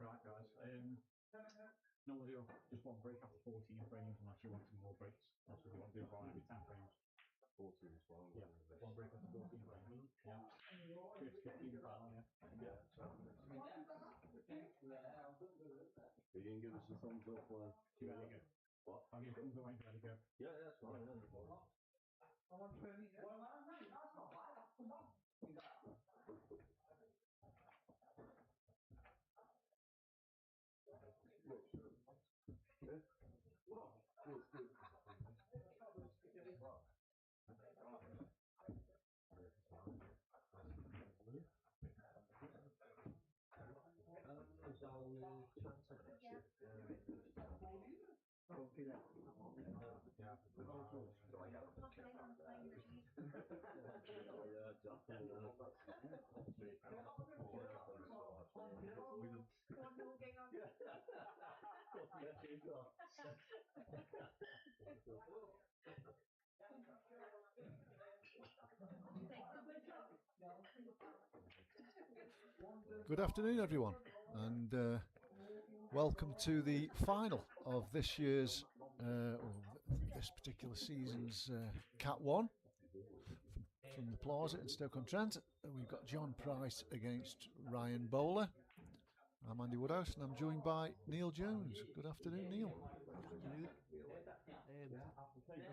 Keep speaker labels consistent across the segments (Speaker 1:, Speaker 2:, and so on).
Speaker 1: Right, guys. Normally just one break after 14 frames, unless you want some more breaks. That's what we want to do by every 10 frames.
Speaker 2: 14 as well.
Speaker 1: Yeah, one break after 14 frames. Yeah. 15 final, yeah.
Speaker 2: You can give us a thumbs up when.
Speaker 1: You ready to go?
Speaker 2: What?
Speaker 1: I'll give thumbs up when you're ready to go.
Speaker 2: Yeah, that's fine.
Speaker 3: Good afternoon, everyone, and welcome to the final of this year's, this particular season's Cat 1 from the Plaza in Stoke-on-Trent. We've got John Price against Ryan Bowler. I'm Andy Woodhouse, and I'm joined by Neil Jones. Good afternoon, Neil.
Speaker 4: Good afternoon.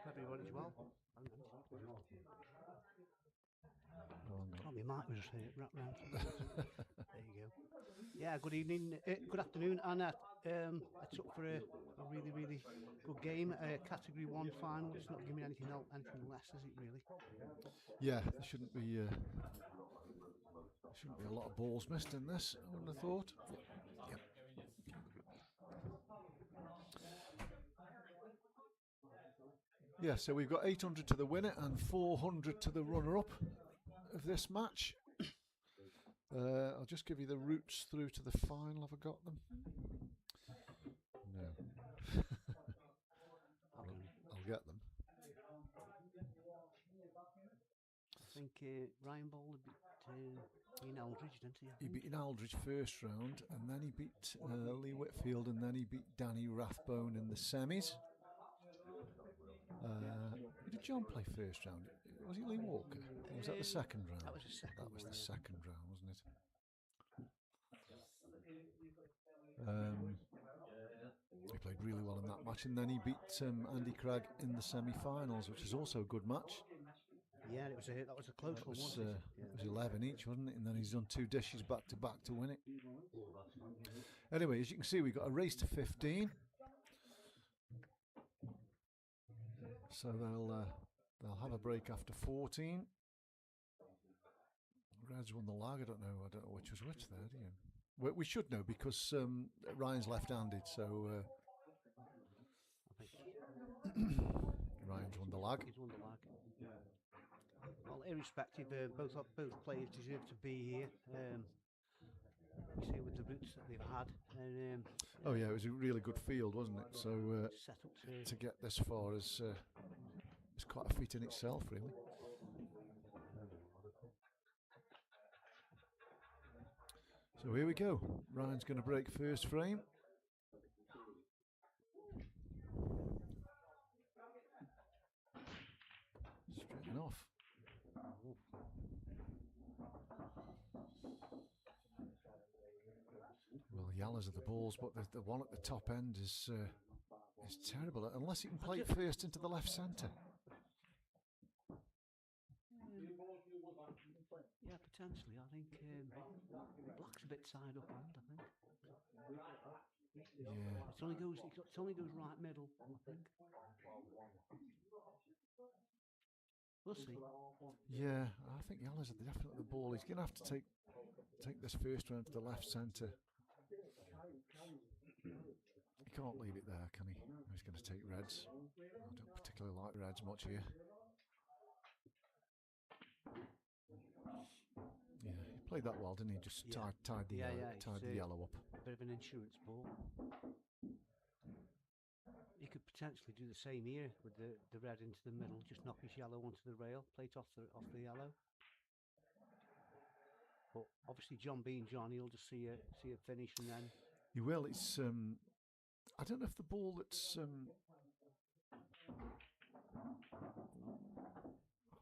Speaker 4: Hope everybody's well. Oh, my mic was wrapped round. There you go. Yeah, good evening, good afternoon, and it's up for a really, really good game. Category 1 final. It's not giving me anything less, is it really?
Speaker 3: Yeah, there shouldn't be a lot of balls missed in this, I wouldn't have thought. Yep. Yeah, so we've got 800 to the winner and 400 to the runner-up of this match. I'll just give you the routes through to the final. Have I got them? No. I'll get them.
Speaker 4: I think Ryan Bowler beat Ian Aldridge, didn't he?
Speaker 3: He beat Ian Aldridge first round, and then he beat Lee Whitfield, and then he beat Danny Rathbone in the semis. Who did John play first round? Was it Lee Walker? Or was that the second round?
Speaker 4: That was the second.
Speaker 3: That was the second round, wasn't it? He played really well in that match, and then he beat Andy Craig in the semi-finals, which is also a good match.
Speaker 4: Yeah, that was a close one, wasn't it? Yeah.
Speaker 3: It was 11 each, wasn't it? And then he's done 2 dishes back to back to win it. Anyway, as you can see, we've got a race to 15. So they'll have a break after 14. Reds won the lag. I don't know which was which there, do you? We should know because Ryan's left-handed, so
Speaker 4: I think
Speaker 3: Ryan's won the lag.
Speaker 4: He's won the lag. Well, irrespective, both players deserve to be here. You see, with the routes that they've had. And,
Speaker 3: oh yeah, it was a really good field, wasn't it? So
Speaker 4: set up
Speaker 3: to get this far is quite a feat in itself, really. So here we go. Ryan's going to break first frame. Straighten off. Well, Yallas are the balls, but the one at the top end is terrible. Unless he can play it first into the left centre.
Speaker 4: Yeah, potentially. I think Black's a bit tied up hand, I think.
Speaker 3: Yeah.
Speaker 4: It only goes right middle, I think. We'll see.
Speaker 3: Yeah, I think Yallas are definitely the ball. He's going to have to take this first round to the left centre. He can't leave it there, can he? He's going to take reds. I don't particularly like reds much here. Yeah, he played that well, didn't he? Just tied the yellow up.
Speaker 4: A bit of an insurance ball. He could potentially do the same here with the red into the middle, just knock his yellow onto the rail, plate off the yellow. But obviously, John being John, he'll just see a finish and then.
Speaker 3: You will. It's I don't know if the ball that's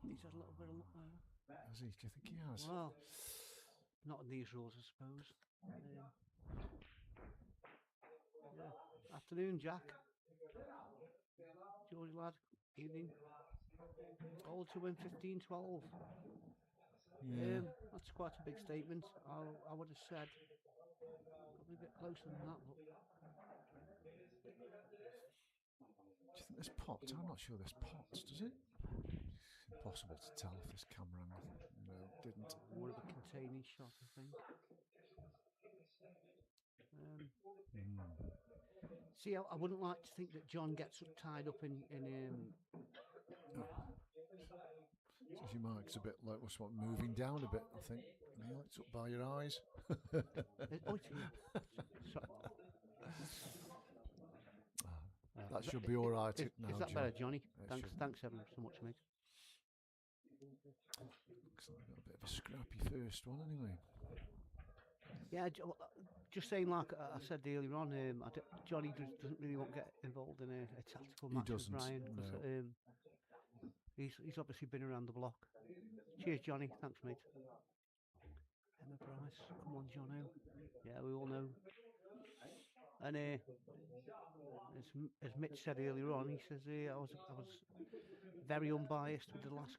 Speaker 4: He's had a little bit of luck there.
Speaker 3: has he? Do you think he has?
Speaker 4: Well, not in these rules, I suppose. Yeah. Afternoon, Jack. George lad, evening. All to win 15-12.
Speaker 3: Yeah.
Speaker 4: That's quite a big statement. I would have said probably a bit closer than that. But
Speaker 3: Do you think there's pots? I'm not sure there's pots, does it? Impossible to tell if this camera angle. No, it didn't.
Speaker 4: more of a containing shot, I think. See, I wouldn't like to think that John gets tied up in
Speaker 3: Says your mic's a bit like what's what moving down a bit, I think. Neil, it's up by your eyes.
Speaker 4: oh, it's here. So,
Speaker 3: That should be all right
Speaker 4: is,
Speaker 3: now,
Speaker 4: is that
Speaker 3: John.
Speaker 4: better, Johnny?
Speaker 3: It
Speaker 4: Thanks
Speaker 3: should.
Speaker 4: ever so much, mate.
Speaker 3: Looks like we've got a bit of a scrappy first one anyway.
Speaker 4: Yeah, just saying, like I said earlier on, Johnny doesn't really want to get involved in a tactical
Speaker 3: He
Speaker 4: match with
Speaker 3: doesn't,
Speaker 4: Brian.
Speaker 3: no.
Speaker 4: He's obviously been around the block. Cheers, Johnny. Thanks, mate. Emma Price, come on, Jono. Yeah, we all know. And as Mitch said earlier on, he says I was very unbiased with the last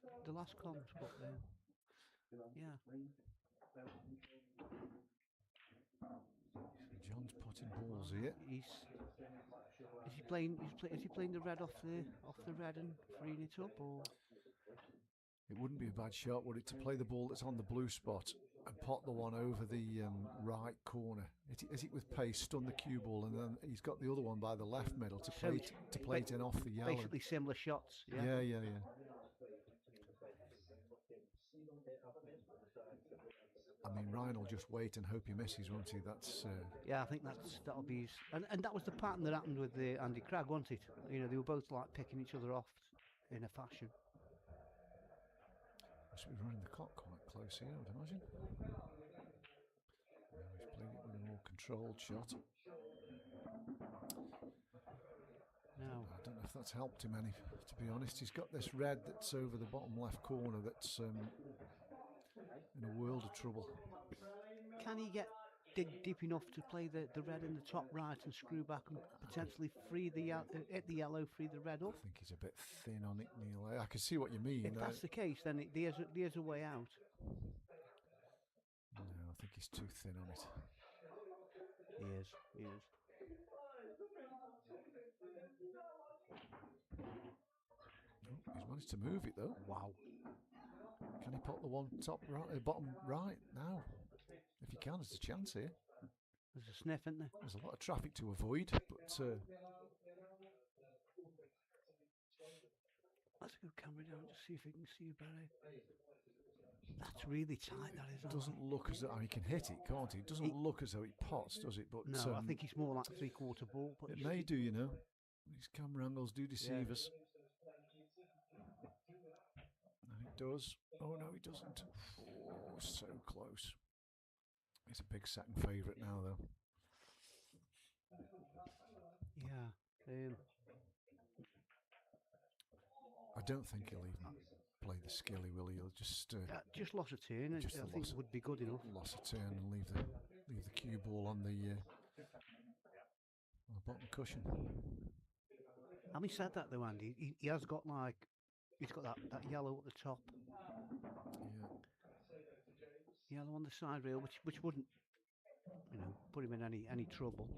Speaker 4: comms, but yeah.
Speaker 3: John's potting balls here.
Speaker 4: Is he playing the red off the red and freeing it up, or?
Speaker 3: It wouldn't be a bad shot, would it, to play the ball that's on the blue spot and pot the one over the right corner. Hit it with pace, stun the cue ball, and then he's got the other one by the left middle to play it in off the yellow.
Speaker 4: Basically similar shots.
Speaker 3: Yeah. I mean, Ryan will just wait and hope he misses, won't he? That's
Speaker 4: yeah, I think that'll be his, and that was the pattern that happened with Andy Cragg, wasn't it? You know, they were both like picking each other off in a fashion.
Speaker 3: must be running the clock quite close here, I'd imagine. Now he's playing it with a more controlled shot.
Speaker 4: No.
Speaker 3: I don't know if that's helped him any, to be honest. He's got this red that's over the bottom left corner that's in a world of trouble.
Speaker 4: Can he dig deep enough to play the red in the top right and screw back and potentially free hit the yellow, free the red up?
Speaker 3: I think he's a bit thin on it, Neil. I can see what you mean.
Speaker 4: If that's the case, then there's a way out.
Speaker 3: No, I think he's too thin on it.
Speaker 4: He is.
Speaker 3: Oh, he's managed to move it though.
Speaker 4: Wow.
Speaker 3: Can he put the one top right, bottom right now? If he can, there's a chance here.
Speaker 4: There's a sniff, isn't there?
Speaker 3: There's a lot of traffic to avoid, but
Speaker 4: let's go camera down to see if we can see you better. That's really tight, that is.
Speaker 3: it doesn't look as though he can hit it, can't he? It doesn't look as though it pots, does it? But
Speaker 4: no, I think it's more like 3/4 ball. But
Speaker 3: it may do, you know. These camera angles do deceive us. No, it does. Oh no, it doesn't. Oh, so close. He's a big second favourite now, though.
Speaker 4: Yeah.
Speaker 3: I don't think he'll even play the skilly, will he? He'll just
Speaker 4: lost a turn.
Speaker 3: just
Speaker 4: I think it would be good enough.
Speaker 3: Lost a turn and leave the cue ball on the bottom cushion.
Speaker 4: Having said that, though, Andy, he has got he's got that yellow at the top.
Speaker 3: Yeah.
Speaker 4: Yellow on the side rail, which wouldn't, put him in any trouble.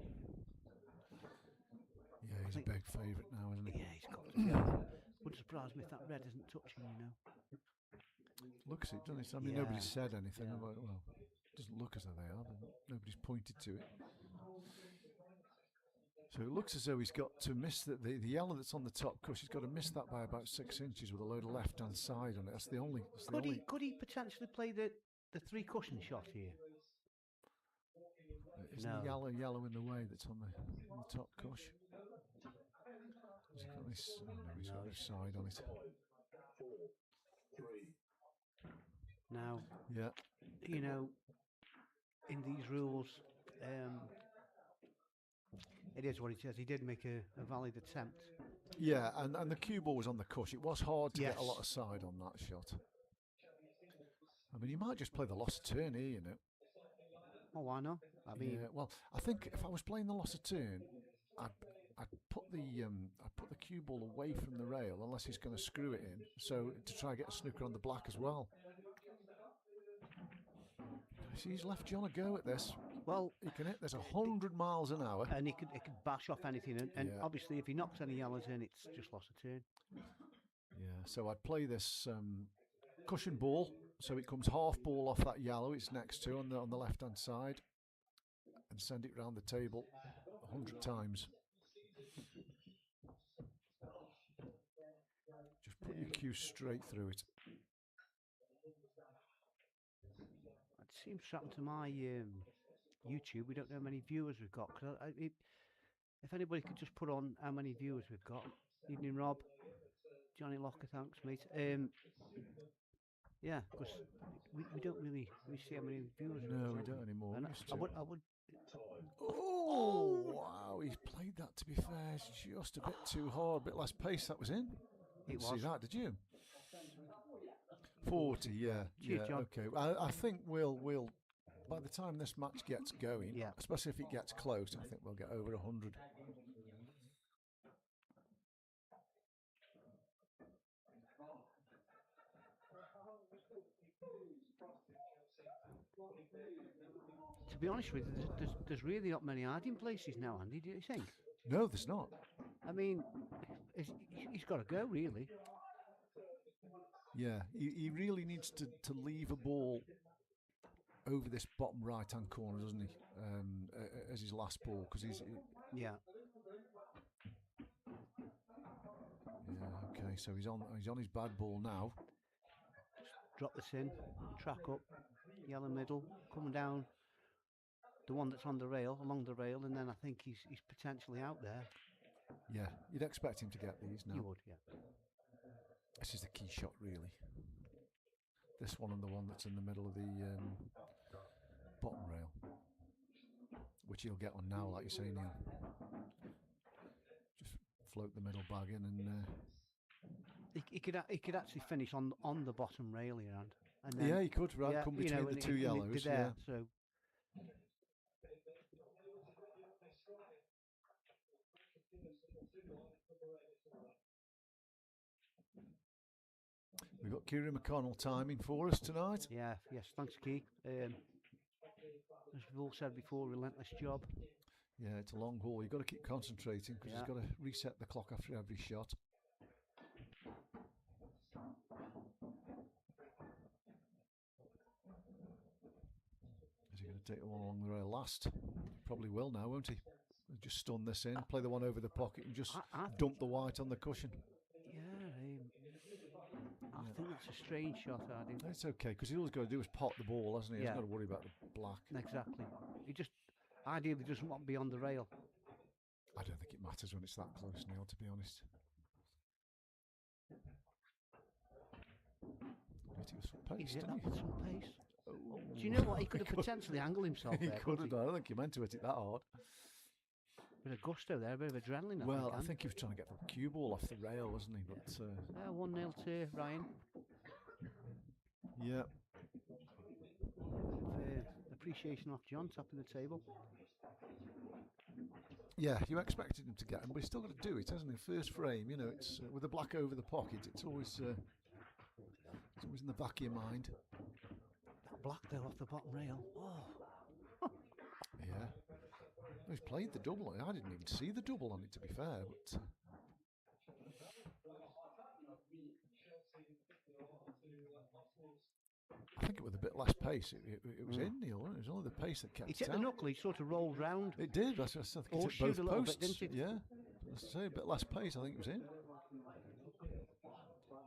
Speaker 3: Yeah, he's a big favourite now, isn't he?
Speaker 4: Yeah, he's got to. Yeah. Wouldn't surprise me if that red isn't touching,
Speaker 3: Looks it, doesn't it? I mean, nobody's said anything about. Well, it doesn't look as though they are. Nobody's pointed to it. So it looks as though he's got to miss the yellow that's on the top cush. He's got to miss that by about 6 inches with a load of left-hand side on it. That's the only.
Speaker 4: Could he potentially play the 3 cushion shot here?
Speaker 3: Isn't the yellow in the way that's on the top cush? Has he got this? Oh, no, he's got this side on it.
Speaker 4: Now,
Speaker 3: Yeah.
Speaker 4: you know, in these rules, it is what it is. He did make a valid attempt.
Speaker 3: Yeah, and the cue ball was on the cush. It was hard to get a lot
Speaker 4: Yes.
Speaker 3: of side on that shot. I mean, you might just play the loss of turn here, you know.
Speaker 4: Oh, why not? I mean,
Speaker 3: Yeah, well, I think if I was playing the loss of turn, I'd put the cue ball away from the rail unless he's going to screw it in, so to try and get a snooker on the black as well. See, he's left John a go at this.
Speaker 4: well,
Speaker 3: He can hit this 100 miles an hour.
Speaker 4: and he could bash off anything, and
Speaker 3: Yeah.
Speaker 4: obviously if he knocks any yellows in, it's just lost a turn.
Speaker 3: Yeah, so I'd play this cushion ball, so it comes half ball off that yellow it's next to on the left hand side, and send it round the table 100 times. Just put your cue straight through it.
Speaker 4: It seems to happen to my YouTube. We don't know how many viewers we've got. If anybody could just put on how many viewers we've got. Evening, Rob. Johnny Locker, thanks, mate. Yeah, because we don't really see how many viewers we've
Speaker 3: No,
Speaker 4: got.
Speaker 3: we don't anymore.
Speaker 4: And
Speaker 3: We used
Speaker 4: I
Speaker 3: to.
Speaker 4: would.
Speaker 3: Oh, wow, he's played that, to be fair, it's just a bit too hard, a bit less pace. That was in. Didn't see
Speaker 4: was.
Speaker 3: that, did you? 40, yeah.
Speaker 4: Cheers,
Speaker 3: Yeah,
Speaker 4: John.
Speaker 3: okay. I think we'll, by the time this match gets going,
Speaker 4: Yeah.
Speaker 3: especially if it gets close, I think we'll get over 100.
Speaker 4: To be honest with you, there's really not many hiding places now, Andy. Do you think?
Speaker 3: No, there's not.
Speaker 4: I mean, he's got to go, really.
Speaker 3: Yeah, he really needs to leave a ball over this bottom right hand corner, doesn't he? As his last ball, because
Speaker 4: Yeah.
Speaker 3: yeah. Okay, so he's on his bad ball now.
Speaker 4: Drop this in, track up, yellow middle, coming down the one that's on the rail, along the rail, and then I think he's potentially out there.
Speaker 3: Yeah, you'd expect him to get these now.
Speaker 4: You would, yeah.
Speaker 3: This is the key shot, really. This one and the one that's in the middle of the bottom rail, which he'll get on now, like you say, Neil. Just float the middle bag in, and
Speaker 4: He could actually finish on the bottom rail here, and then,
Speaker 3: yeah, he could. Right,
Speaker 4: yeah,
Speaker 3: come
Speaker 4: you know,
Speaker 3: between
Speaker 4: and
Speaker 3: the
Speaker 4: it-
Speaker 3: two
Speaker 4: and it
Speaker 3: yellows.
Speaker 4: did
Speaker 3: Yeah.
Speaker 4: there, so
Speaker 3: We've got Kieran McConnell timing for us tonight.
Speaker 4: yeah, yes, thanks, Key. As we've all said before, relentless job.
Speaker 3: Yeah, it's a long haul. You've got to keep concentrating because
Speaker 4: Yeah.
Speaker 3: he's got to reset the clock after every shot. Is he going to take the one along the rail last? Probably will now, won't he? He'll just stun this in, play the one over the pocket, and just
Speaker 4: I
Speaker 3: dump the white on the cushion.
Speaker 4: Yeah, I think that's a strange shot, Andy.
Speaker 3: It's okay because all he's got to do is pot the ball, hasn't he? He
Speaker 4: Yeah.
Speaker 3: hasn't got to worry about the black.
Speaker 4: Exactly. He just ideally doesn't want to be on the rail.
Speaker 3: I don't think it matters when it's that close, Neil, to be honest. Hit it with some pace,
Speaker 4: He's hit
Speaker 3: didn't
Speaker 4: that
Speaker 3: he?
Speaker 4: with some pace.
Speaker 3: Oh.
Speaker 4: Do you know what? He could have potentially angled himself
Speaker 3: He
Speaker 4: there.
Speaker 3: could
Speaker 4: couldn't
Speaker 3: have. I don't think he meant to hit it that hard.
Speaker 4: Bit of gusto there, a bit of adrenaline.
Speaker 3: Well, I
Speaker 4: Andy.
Speaker 3: think he was trying to get the cue ball off the rail, wasn't he? But
Speaker 4: 1-0 to Ryan.
Speaker 3: yeah,
Speaker 4: Appreciation off John, topping the table.
Speaker 3: yeah, you expected him to get him, but he's still got to do it, hasn't he? First frame, you know, it's with the black over the pocket. It's always in the back of your mind.
Speaker 4: That black though off the bottom rail. Oh,
Speaker 3: Yeah, he's played the double. I didn't even see the double on it, to be fair. But I think it was a bit less pace. It was in, Neil. Wasn't it? It was only the pace that kept
Speaker 4: he
Speaker 3: it
Speaker 4: took the
Speaker 3: out.
Speaker 4: knuckle. He sort of rolled round.
Speaker 3: It did. I think it hit
Speaker 4: Horseshoed
Speaker 3: both
Speaker 4: a little bit,
Speaker 3: posts.
Speaker 4: didn't it?
Speaker 3: Yeah, let's say a bit less pace. I think it was in.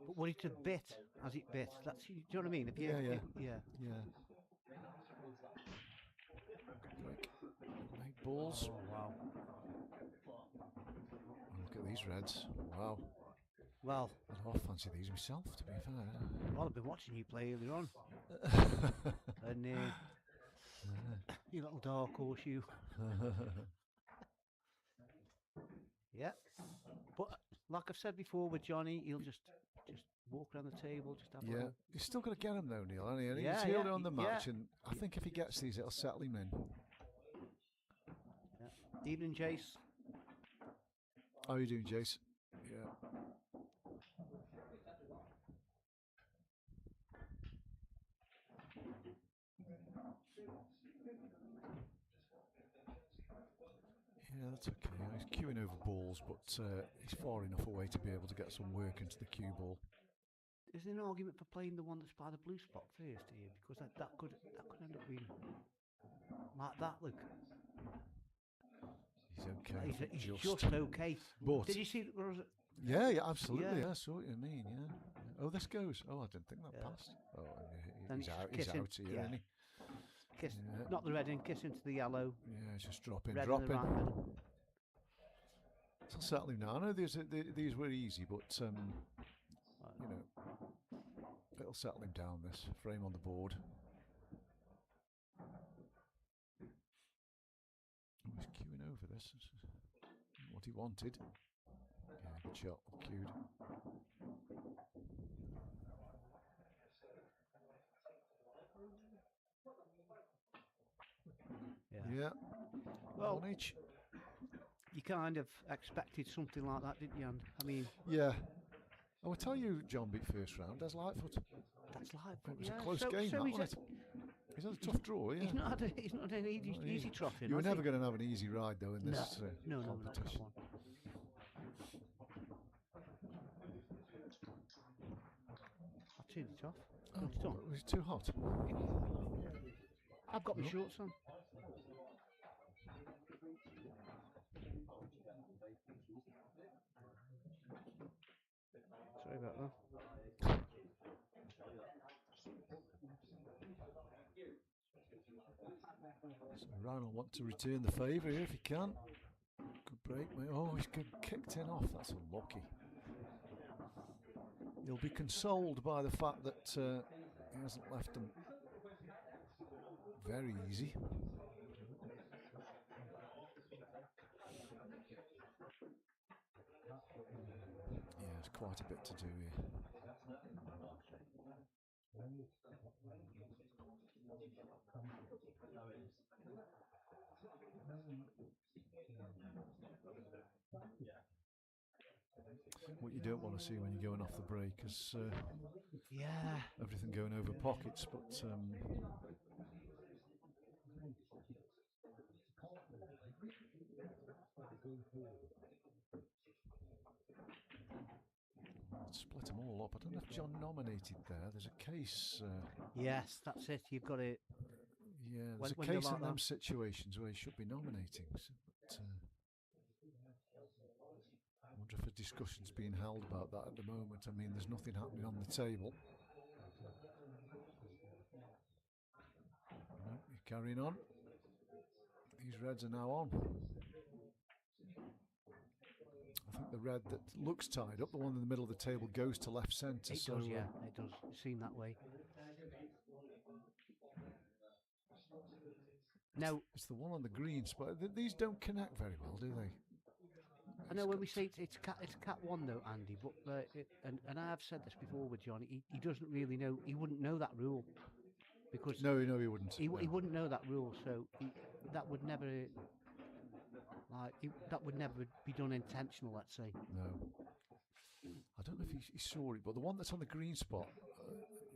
Speaker 4: But when it a bit as it bit, that's, do you know what I mean? If you,
Speaker 3: Yeah, yeah.
Speaker 4: yeah.
Speaker 3: Yeah. Break. Make balls.
Speaker 4: Oh wow.
Speaker 3: Look at these reds. Wow.
Speaker 4: Well,
Speaker 3: I'd fancy these myself, to be fair.
Speaker 4: I've been watching you play earlier on, and you little dark horse, you. Yeah, but like I've said before with Johnny, he'll just walk around the table, just have a
Speaker 3: Yeah,
Speaker 4: little.
Speaker 3: he's still got to get him though, Neil. And he's
Speaker 4: Yeah,
Speaker 3: early
Speaker 4: yeah,
Speaker 3: on the
Speaker 4: yeah.
Speaker 3: match, and I think if he gets these, it'll settle him in.
Speaker 4: Yeah. Evening, Jace.
Speaker 3: How are you doing, Jace? Yeah. Yeah, that's okay. He's queuing over balls, but he's far enough away to be able to get some work into the cue ball.
Speaker 4: Is there an argument for playing the one that's by the blue spot first here? Because that could end up being like that, Luke.
Speaker 3: He's okay.
Speaker 4: He's just okay.
Speaker 3: But
Speaker 4: did you see?
Speaker 3: yeah, absolutely.
Speaker 4: Yeah.
Speaker 3: Yeah, I saw what you mean. Yeah. Oh, this goes. Oh, I didn't think that passed. Oh,
Speaker 4: Then
Speaker 3: he's out.
Speaker 4: kiss
Speaker 3: He's
Speaker 4: him.
Speaker 3: out here,
Speaker 4: Yeah.
Speaker 3: isn't he?
Speaker 4: Kiss,
Speaker 3: Yeah.
Speaker 4: not the red in, kiss into the yellow.
Speaker 3: Yeah, it's just dropping,
Speaker 4: Red in
Speaker 3: dropping.
Speaker 4: the right middle.
Speaker 3: It'll settle him now. I know these were easy, but you know, it'll settle him down. This frame on the board. Oh, he's queuing over this. What he wanted. Yeah, good shot. Queued. Yeah.
Speaker 4: Well,
Speaker 3: One each.
Speaker 4: you kind of expected something like that, didn't you? And I mean,
Speaker 3: Yeah. I will tell you, John beat first round. There's Lightfoot.
Speaker 4: that's life.
Speaker 3: It was
Speaker 4: yeah.
Speaker 3: a close
Speaker 4: so,
Speaker 3: game,
Speaker 4: so
Speaker 3: that,
Speaker 4: he's,
Speaker 3: wasn't it? He's had a tough draw, yeah.
Speaker 4: he's not had an easy trophy.
Speaker 3: You were never going to have an easy ride, though, in this
Speaker 4: No, not that
Speaker 3: competition.
Speaker 4: one. I've turned it off.
Speaker 3: Oh,
Speaker 4: It's done.
Speaker 3: was it too hot?
Speaker 4: I've got my
Speaker 3: No.
Speaker 4: shorts on. Sorry about that.
Speaker 3: So Ryan will want to return the favour here if he can. Good break, mate. Oh, he's kicked in off. That's unlucky. He'll be consoled by the fact that he hasn't left them very easy. Yeah, there's quite a bit to do here. What you don't want to see when you're going off the break is
Speaker 4: Yeah.
Speaker 3: everything going over pockets, but split them all up. I don't know if John nominated there. There's a case.
Speaker 4: Yes, that's it. You've got it.
Speaker 3: Yeah,
Speaker 4: When
Speaker 3: there's a
Speaker 4: they're
Speaker 3: case
Speaker 4: like
Speaker 3: in them
Speaker 4: that.
Speaker 3: situations where he should be nominating. But, I wonder if a discussion's being held about that at the moment. I mean, there's nothing happening on the table. No, you're carrying on. These reds are now on. I think the red that looks tied up, the one in the middle of the table, goes to left centre.
Speaker 4: It does, yeah. It does. It seemed that way. Now,
Speaker 3: It's the one on the green spot. These don't connect very well, do they?
Speaker 4: I know when we say it's cat one though, Andy, but and I've said this before with John. He doesn't really know. He wouldn't know that rule because
Speaker 3: No, he wouldn't.
Speaker 4: he
Speaker 3: no.
Speaker 4: wouldn't know that rule. So that would never that would never be done intentional. Let's say.
Speaker 3: No. I don't know if he saw it, but the one that's on the green spot,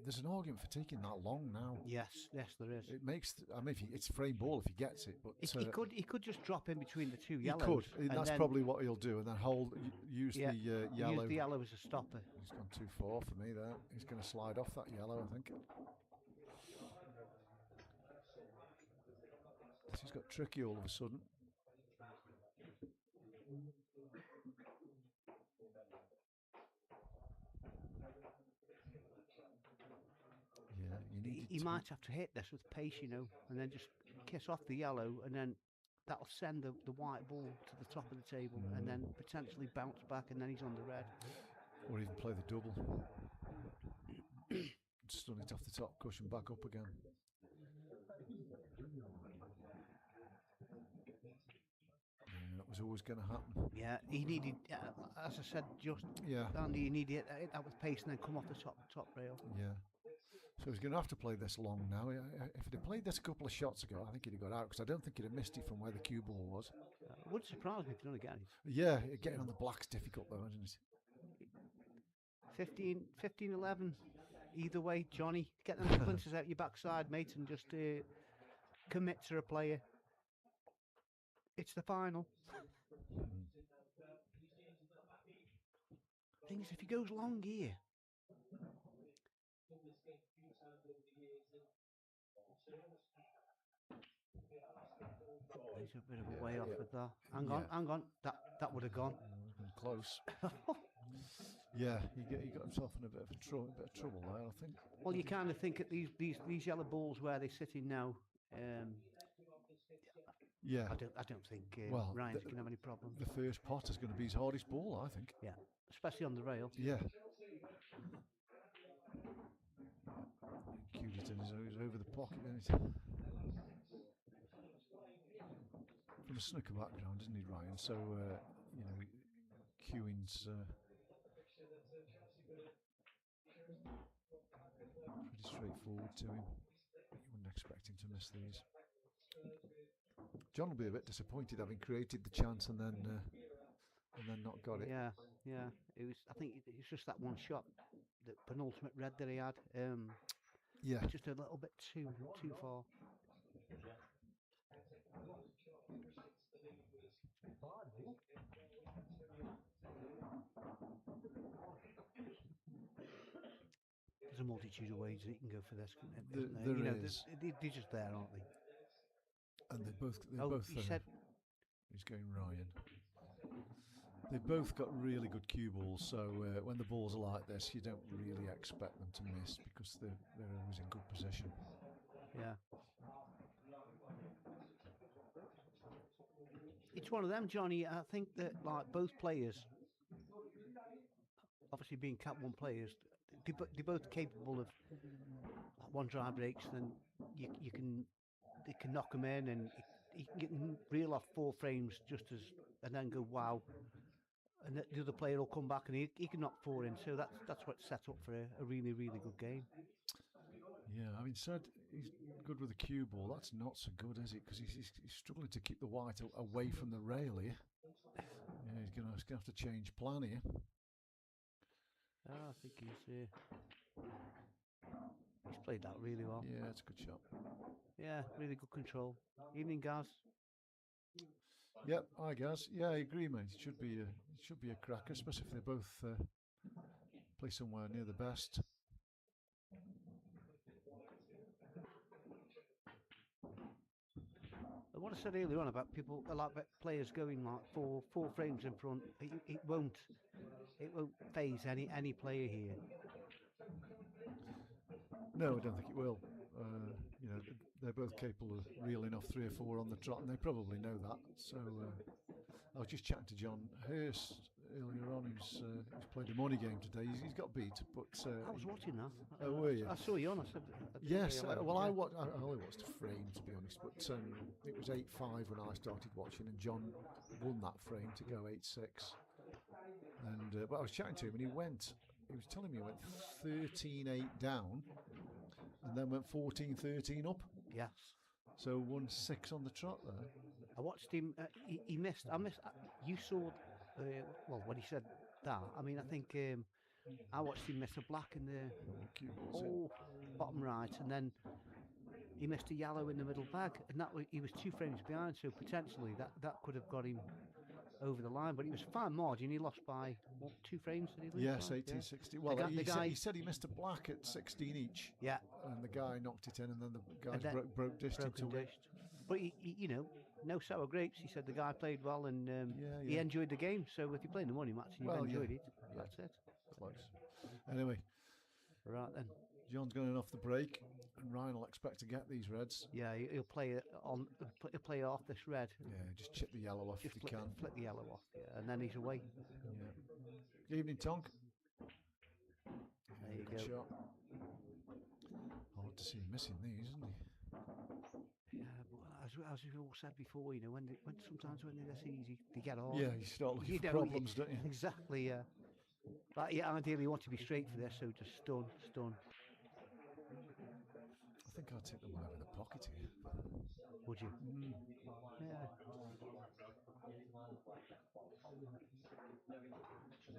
Speaker 3: there's an argument for taking that long now.
Speaker 4: Yes, there is.
Speaker 3: It makes, I mean, it's frame ball if he gets it, but
Speaker 4: He could just drop in between the two
Speaker 3: he
Speaker 4: yellows.
Speaker 3: could.
Speaker 4: and
Speaker 3: That's
Speaker 4: then
Speaker 3: probably what he'll do, and then use
Speaker 4: Yeah,
Speaker 3: the yellow.
Speaker 4: use the yellow as a stopper.
Speaker 3: He's gone too far for me there. He's going to slide off that yellow, I think. This has got tricky all of a sudden. Yeah, you need
Speaker 4: He might have to hit this with pace, and then just kiss off the yellow, and then that'll send the white ball to the top of the table and then potentially bounce back, and then he's on the red.
Speaker 3: Or even play the double. Stun it off the top, cushion back up again. Yeah, that was always going to happen.
Speaker 4: Yeah, he needed, as I said, just
Speaker 3: Yeah.
Speaker 4: Andy, he needed that with pace and then come off the top rail.
Speaker 3: Yeah. So he's going to have to play this long now. If he'd have played this a couple of shots ago, I think he'd have got out, because I don't think he'd have missed it from where the cue ball was.
Speaker 4: It wouldn't surprise me if he'd done again.
Speaker 3: Yeah, getting on the black's difficult though, isn't it?
Speaker 4: 15-11. Either way, Johnny, get them splinters out your backside, mate, and just commit to a player. It's the final. Thing is, if he goes long here, he's a bit of a way off with that. Hang on, that would have gone.
Speaker 3: Close. Yeah, he got himself in a bit of trouble there, I think.
Speaker 4: Well, you kind of think at these yellow balls where they're sitting now.
Speaker 3: Yeah,
Speaker 4: I don't think Ryan's going to have any problem.
Speaker 3: The first pot is going to be his hardest ball, I think.
Speaker 4: Yeah, especially on the rail.
Speaker 3: Yeah. Cubiton is over the pocket, isn't it? From a snooker background, isn't he, Ryan? So, cueing's pretty straightforward to him. You wouldn't expect him to miss these. John will be a bit disappointed having created the chance and then not got it.
Speaker 4: Yeah. It was. I think it was just that one shot, the penultimate red that he had.
Speaker 3: Yeah.
Speaker 4: Just a little bit too far. There's a multitude of ways that you can go for this.
Speaker 3: There is.
Speaker 4: They're just there, aren't they?
Speaker 3: And they're both.
Speaker 4: He said
Speaker 3: he's going Ryan. They've both got really good cue balls, so when the balls are like this, you don't really expect them to miss because they're always in good position.
Speaker 4: Yeah. It's one of them, Johnny. I think that like both players, obviously being Cat 1 players, they're both capable of one dry breaks, then they can knock them in, and you can reel off 4 frames and then go wow, and the other player will come back and he can knock 4 in. So that's what's set up for a really, really good game.
Speaker 3: Yeah, I mean, said he's good with the cue ball. That's not so good, is it? Because he's struggling to keep the white away from the rail here. Yeah, he's going to have to change plan here.
Speaker 4: I think he's played that really well.
Speaker 3: Yeah, it's a good shot.
Speaker 4: Yeah, really good control. Evening, Gaz.
Speaker 3: Yep, hi Gaz. Yeah, I agree, mate. It should be a cracker, especially if they both play somewhere near the best.
Speaker 4: What I said earlier on about players going like four frames in front, it won't phase any player here.
Speaker 3: No, I don't think it will. They're both capable of reeling off 3 or 4 on the trot, and they probably know that. So I was just chatting to John Hurst earlier on, who's played a money game today. He's got beat, but
Speaker 4: I was watching that.
Speaker 3: Oh, were you?
Speaker 4: I saw you on. I said,
Speaker 3: yes. I only watched a frame, to be honest, but it was 8-5 when I started watching, and John won that frame to go 8-6. And but I was chatting to him, and he was telling me he went 13-8 down, and then went 14-13 up.
Speaker 4: Yes.
Speaker 3: So 1-6 on the trot there.
Speaker 4: I watched him. He missed. You saw. When he said that, I mean, I think I watched him miss a black in the bottom right, and then he missed a yellow in the middle bag, and he was 2 frames behind. So potentially that could have got him over the line, but it was a fine margin. He lost by 2 frames. Did he lose?
Speaker 3: Yes, 18-16. Well, he said he missed a black at 16 each.
Speaker 4: Yeah,
Speaker 3: and the guy knocked it in, and then the guys broke dished into it.
Speaker 4: But he no sour grapes. He said the guy played well, and he enjoyed the game. So if you're playing the money match and you've enjoyed it, that's it.
Speaker 3: Close. Anyway,
Speaker 4: right then.
Speaker 3: John's going off the break, and Ryan will expect to get these reds.
Speaker 4: Yeah, he'll play it on. He'll play it off this red.
Speaker 3: Yeah, just chip the yellow off
Speaker 4: Just
Speaker 3: if you can.
Speaker 4: flip the yellow off, yeah, and then he's away.
Speaker 3: Yeah. Evening, Tonk.
Speaker 4: There you
Speaker 3: Good
Speaker 4: go.
Speaker 3: shot. Hard to see him missing these, isn't he?
Speaker 4: Yeah, but as you've all said before, you know, when sometimes when they're this easy, they get on.
Speaker 3: Yeah, you start looking
Speaker 4: You
Speaker 3: for
Speaker 4: don't-
Speaker 3: problems, don't you?
Speaker 4: Exactly, yeah. But yeah, ideally you want to be straight for this, so just stun.
Speaker 3: I think I'd take the one over the pocket here.
Speaker 4: Would you? Yeah.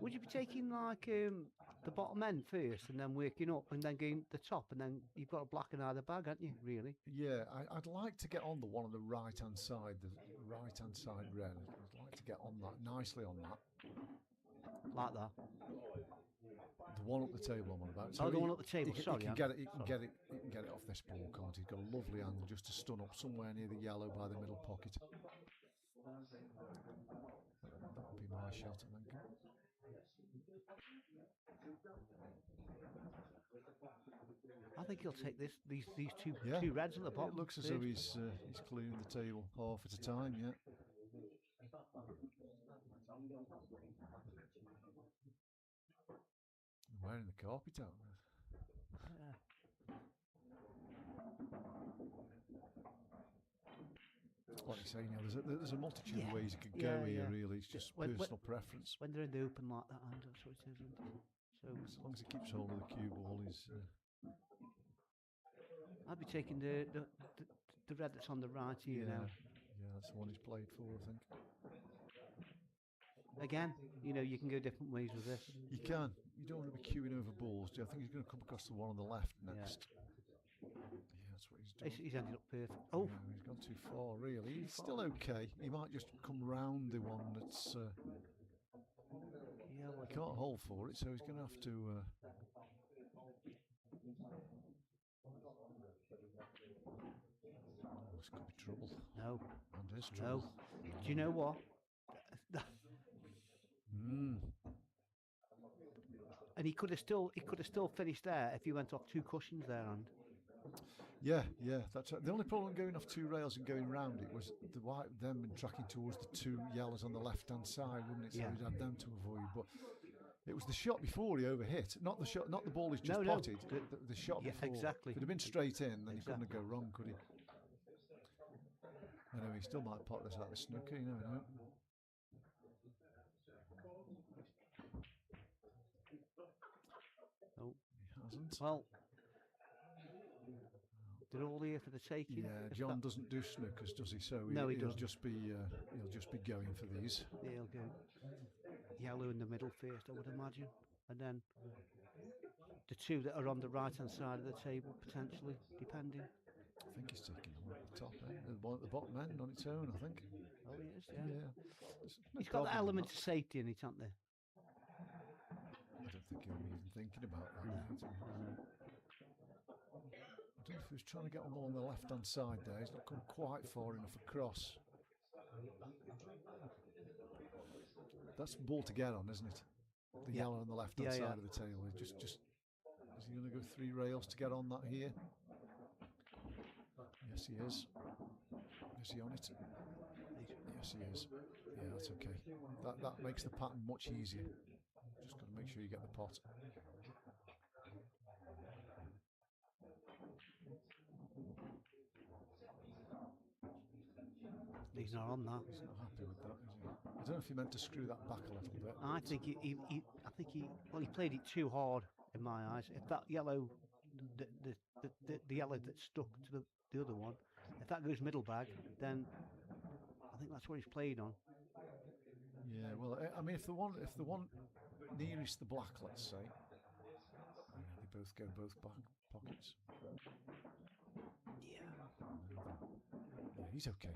Speaker 4: Would you be taking like the bottom end first and then working up and then going the top and then you've got a black and either bag, haven't you? Really?
Speaker 3: Yeah, I'd like to get on the one on the right hand side, the right hand side red. I'd like to get on that nicely on that.
Speaker 4: Like that.
Speaker 3: The one up the table I'm on about.
Speaker 4: Oh, the one up the table,
Speaker 3: He
Speaker 4: sorry,
Speaker 3: can
Speaker 4: I'm
Speaker 3: get it. He can get it. He can get it off this ball, can't he? He's got a lovely angle just to stun up somewhere near the yellow by the middle pocket. That would be my shot, I think.
Speaker 4: I think he'll take these two
Speaker 3: Yeah.
Speaker 4: two reds at the bottom.
Speaker 3: It looks as
Speaker 4: first.
Speaker 3: though he's clearing the table half at a time. Yeah. Wearing the carpet out.
Speaker 4: Yeah.
Speaker 3: Like you say, you know, there's a multitude
Speaker 4: Yeah.
Speaker 3: of ways you could
Speaker 4: Yeah,
Speaker 3: go here.
Speaker 4: yeah.
Speaker 3: Really, it's just
Speaker 4: When-
Speaker 3: personal preference.
Speaker 4: When they're in the open like that, and that's what it is, isn't it? So
Speaker 3: As long as he keeps hold of the cue ball, he's.
Speaker 4: I'd be taking the red that's on the right here now.
Speaker 3: Yeah, that's the one he's played for, I think.
Speaker 4: Again, you know, you can go different ways with this.
Speaker 3: You can. You don't want to be queuing over balls, do you? I think he's going to come across the one on the left next. Yeah, that's what he's doing.
Speaker 4: He's ended up perfect. Oh,
Speaker 3: No, he's gone too far, really. He's still okay. He might just come round the one that's.
Speaker 4: yeah, well,
Speaker 3: He can't hold for it, so he's going to have to. Oh, this could be trouble.
Speaker 4: no,
Speaker 3: And there's
Speaker 4: no.
Speaker 3: trouble.
Speaker 4: Do you know what?
Speaker 3: Mm.
Speaker 4: And he could have still finished there if he went off two cushions there, and
Speaker 3: Yeah, that's right. The only problem going off two rails and going round it was the white them and tracking towards the two yellows on the left hand side, wouldn't it? So
Speaker 4: Yeah.
Speaker 3: he'd had them to avoid. But it was the shot before he overhit, not the shot, not the ball he's just
Speaker 4: No,
Speaker 3: potted. The shot
Speaker 4: Yeah,
Speaker 3: before.
Speaker 4: exactly.
Speaker 3: If it had been straight in, then he couldn't
Speaker 4: Exactly.
Speaker 3: have go wrong, could he? I know he still might pot this out of snooker. You never know.
Speaker 4: oh,
Speaker 3: He hasn't.
Speaker 4: well, they're all here for the taking.
Speaker 3: Yeah,
Speaker 4: If
Speaker 3: John
Speaker 4: that-
Speaker 3: doesn't do snookers, does he? So
Speaker 4: No, he
Speaker 3: he'll
Speaker 4: doesn't.
Speaker 3: just be going for these.
Speaker 4: They'll go yellow in the middle first, I would imagine, and then the two that are on the right hand side of the table potentially, depending.
Speaker 3: I think he's taking the one at the top end, the one at the bottom end on its own. I think.
Speaker 4: Oh, he is,
Speaker 3: Yeah.
Speaker 4: yeah.
Speaker 3: There's no
Speaker 4: He's got
Speaker 3: problem
Speaker 4: that
Speaker 3: with
Speaker 4: element
Speaker 3: that.
Speaker 4: of safety in it, hasn't there?
Speaker 3: I don't think he'll be even thinking about that. I don't know if he was trying to get on the left hand side there. He's not come quite far enough across. That's the ball to get on, isn't it? The
Speaker 4: Yeah.
Speaker 3: yellow on the left hand
Speaker 4: Yeah,
Speaker 3: side
Speaker 4: yeah.
Speaker 3: of the table. Just is he going to go three rails to get on that here? Yes, he is. Is he on it? Yes, he is. Yeah, that's okay. That makes the pattern much easier. Just got to make sure you get the pot.
Speaker 4: He's not on that.
Speaker 3: He's not happy with that, is he? I don't know if he meant to screw that back a little bit.
Speaker 4: I think he played it too hard in my eyes. If that yellow, the yellow that stuck to the other one, if that goes middle bag, then I think that's what he's played on.
Speaker 3: Yeah, well, I mean, if the one nearest the black, let's say, they both go both back pockets.
Speaker 4: Yeah.
Speaker 3: Yeah, he's okay.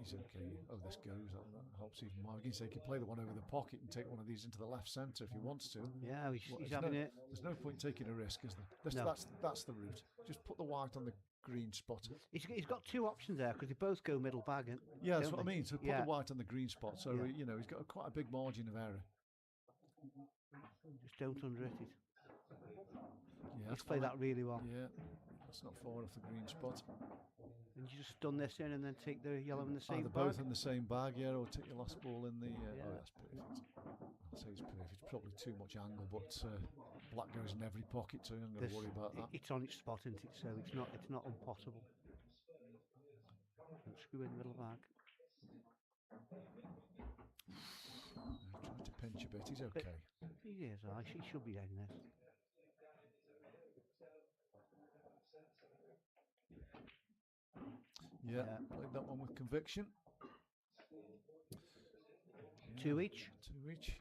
Speaker 3: He's okay. Oh, this goes. That helps even more. Again, so he can play the one over the pocket and take one of these into the left centre if he wants to.
Speaker 4: Yeah, he's
Speaker 3: Well,
Speaker 4: having it.
Speaker 3: There's no point taking a risk, is there?
Speaker 4: No.
Speaker 3: That's the route. Just put the white on the green spot.
Speaker 4: He's got two options there because they both go middle bag. And,
Speaker 3: Yeah, that's
Speaker 4: don't
Speaker 3: what I
Speaker 4: they?
Speaker 3: mean. So put
Speaker 4: Yeah.
Speaker 3: the white on the green spot. So
Speaker 4: Yeah.
Speaker 3: you know he's got quite a big margin of error.
Speaker 4: Just don't underhit it.
Speaker 3: Yeah,
Speaker 4: He's played that really well.
Speaker 3: Yeah, that's not far off the green spot.
Speaker 4: And you just done this in and then take the yellow in the same
Speaker 3: Either
Speaker 4: bag.
Speaker 3: both in the same bag, yeah, or take your last ball in the.
Speaker 4: Yeah.
Speaker 3: Oh, that's perfect. I'd say it's perfect. It's probably too much angle, but black goes in every pocket, so I'm going
Speaker 4: This-
Speaker 3: to worry about that.
Speaker 4: It's on its spot, isn't it? So it's not impossible. Screw in the middle bag.
Speaker 3: Tries to pinch a bit. He's okay.
Speaker 4: He is, he should be getting this.
Speaker 3: Yeah, played that one with conviction.
Speaker 4: 2 each.
Speaker 3: 2 each.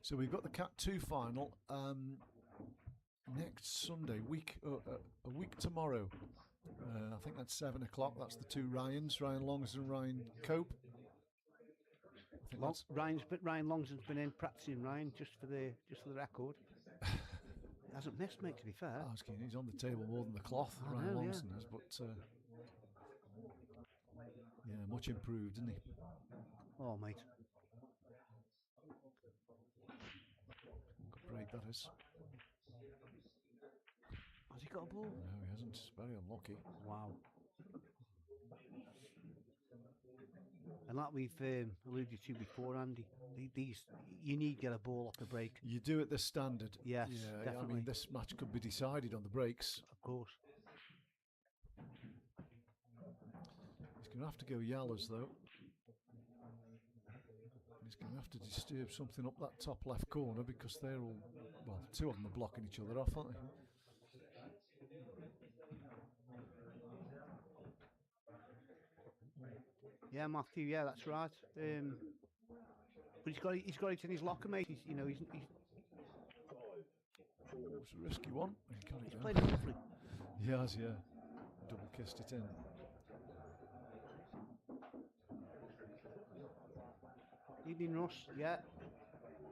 Speaker 3: So we've got the Cat 2 final next Sunday, a week tomorrow. I think that's 7 o'clock. That's the two Ryans, Ryan Longs and Ryan Cope. I think that's
Speaker 4: Ryan Longson's been in practicing. Ryan, just for the record, he hasn't missed, mate. To be fair,
Speaker 3: asking. He's on the table more than the cloth.
Speaker 4: I
Speaker 3: Ryan
Speaker 4: know, yeah.
Speaker 3: Longson has, but yeah, much improved, isn't he?
Speaker 4: oh mate,
Speaker 3: Good break that is.
Speaker 4: has he got a ball?
Speaker 3: No, he hasn't. Very unlucky.
Speaker 4: Wow. And like we've alluded to before, Andy, these you need to get a ball off the break.
Speaker 3: You do it the standard.
Speaker 4: Yes,
Speaker 3: yeah. I
Speaker 4: definitely.
Speaker 3: mean, this match could be decided on the breaks.
Speaker 4: Of course.
Speaker 3: He's going to have to go Yallas though. He's going to have to disturb something up that top left corner because they're all, well, two of them are blocking each other off, aren't they?
Speaker 4: Yeah, Matthew. Yeah, that's right. But he's got it in his locker, mate. He's
Speaker 3: It's a risky one. He got it
Speaker 4: he's
Speaker 3: down.
Speaker 4: played it lovely.
Speaker 3: He has, yeah. Double kissed it in.
Speaker 4: Evening, Russ. Yeah.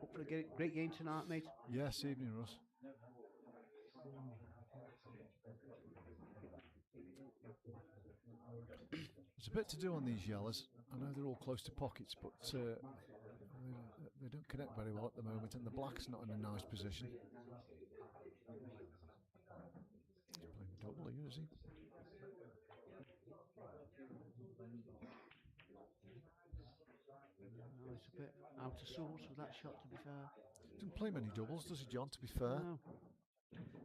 Speaker 4: Hope for a great game tonight, mate.
Speaker 3: Yes, evening, Russ. There's a bit to do on these Yellas. I know they're all close to pockets, but they don't connect very well at the moment, and the black's not in a nice position. He's playing the double here, is he?
Speaker 4: No, it's a bit out of sorts with that shot, to be fair.
Speaker 3: Doesn't play many doubles, does he, John, to be fair?
Speaker 4: No.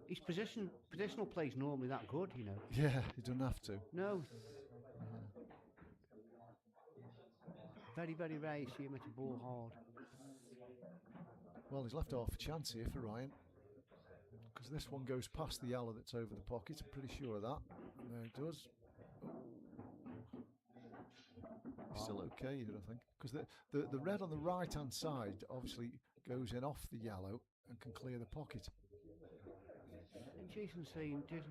Speaker 4: His positional play's normally that good, you know.
Speaker 3: Yeah, he doesn't have to.
Speaker 4: No. Very, very rare you see him hit a ball hard.
Speaker 3: Well, he's left half a chance here for Ryan, because this one goes past the Yalla that's over the pocket. I'm pretty sure of that. There it does. He's still okay here, I think, because the red on the right hand side obviously goes in off the yellow and can clear the pocket.
Speaker 4: And Jason's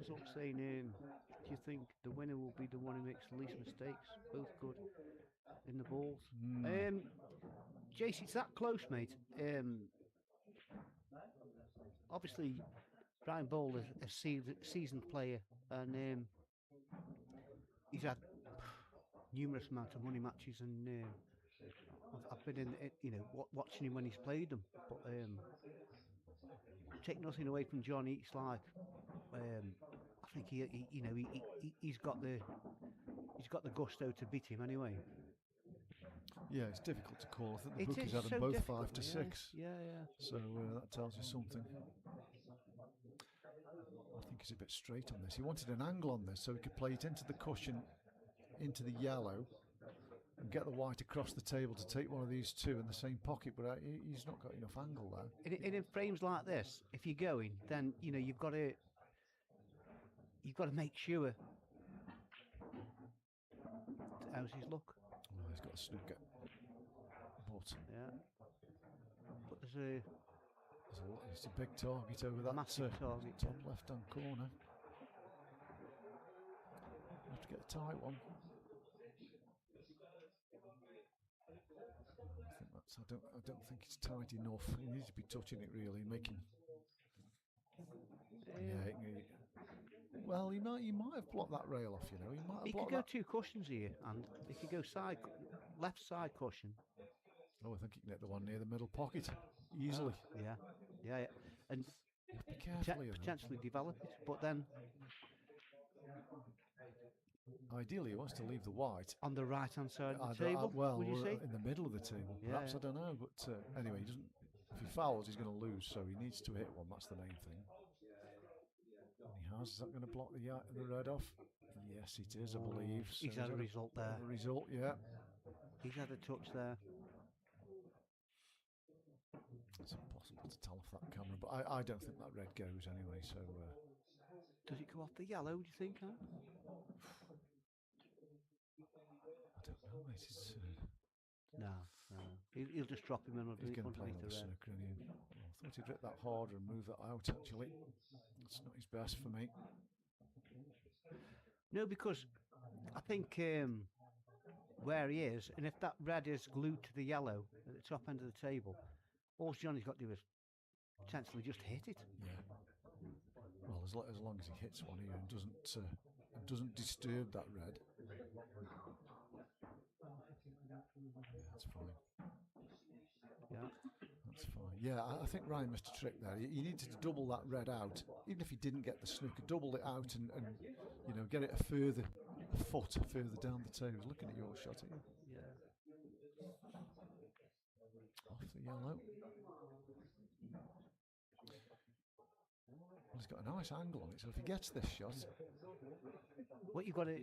Speaker 4: up saying, do you think the winner will be the one who makes the least mistakes? Both good in the balls. Jason, it's that close, mate. Obviously, Brian Ball is a seasoned player, and he's had numerous amount of money matches, and I've been in, watching him when he's played them. But take nothing away from John Eats, like I think he's got the gusto to beat him anyway.
Speaker 3: Yeah, it's difficult to call. I think the
Speaker 4: It
Speaker 3: bookies
Speaker 4: is
Speaker 3: had them
Speaker 4: so
Speaker 3: both
Speaker 4: difficult,
Speaker 3: 5 to
Speaker 4: yeah.
Speaker 3: 6.
Speaker 4: Yeah.
Speaker 3: So that tells you something. I think he's a bit straight on this. He wanted an angle on this so he could play it into the cushion, into the yellow, and get the white across the table to take one of these two in the same pocket. But he's not got enough angle there.
Speaker 4: In frames like this, if you're going, then you've got to make sure. How's his look?
Speaker 3: Oh, he's got a snooker. But
Speaker 4: Yeah. But there's
Speaker 3: it's a big target over that
Speaker 4: massive target.
Speaker 3: top left-hand corner. Have to get a tight one. I don't think it's tight enough. He needs to be touching it really, making. Yeah. Well, he might have blocked that rail off. You know, he might have
Speaker 4: He could
Speaker 3: blocked
Speaker 4: go
Speaker 3: that.
Speaker 4: 2 cushions here, and he could go left side cushion.
Speaker 3: Oh, I think he can hit the one near the middle pocket easily.
Speaker 4: Yeah, yeah, and
Speaker 3: Be careful here, though.
Speaker 4: potentially develop it. But then
Speaker 3: Ideally, he wants to leave the white
Speaker 4: on the right hand side of the
Speaker 3: either,
Speaker 4: table,
Speaker 3: well,
Speaker 4: would you say?
Speaker 3: in the middle of the table.
Speaker 4: Yeah,
Speaker 3: Perhaps
Speaker 4: yeah.
Speaker 3: I don't know, but anyway, he doesn't. If he fouls, he's going to lose, so he needs to hit one. That's the main thing. And he has. Is that going to block the red off? Yes, it is. I believe. So
Speaker 4: He's had a result there.
Speaker 3: A result, yeah.
Speaker 4: He's had a touch there.
Speaker 3: It's impossible to tell off that camera, but I don't think that red goes anyway. So
Speaker 4: Does it go off the yellow, do you think, Anne?
Speaker 3: I don't know. Mate. It's,
Speaker 4: No, no. He'll just drop him in
Speaker 3: he's going to play
Speaker 4: underneath
Speaker 3: another
Speaker 4: the red.
Speaker 3: snooker, and I thought he'd rip that harder and move that out. Actually, that's not his best for me.
Speaker 4: No, because I think where he is, and if that red is glued to the yellow at the top end of the table, all Johnny's got to do is potentially just hit it.
Speaker 3: Yeah. Well, as long as he hits one here and doesn't disturb that red. Yeah, that's fine.
Speaker 4: Yeah.
Speaker 3: That's fine. Yeah, I think Ryan missed a trick there. He needed to double that red out, even if he didn't get the snooker, double it out and you know, get it a foot further down the table. Looking at your shot here.
Speaker 4: Yeah.
Speaker 3: Off the yellow. Well, he's got a nice angle on it, so if he gets this shot,
Speaker 4: What you've got to,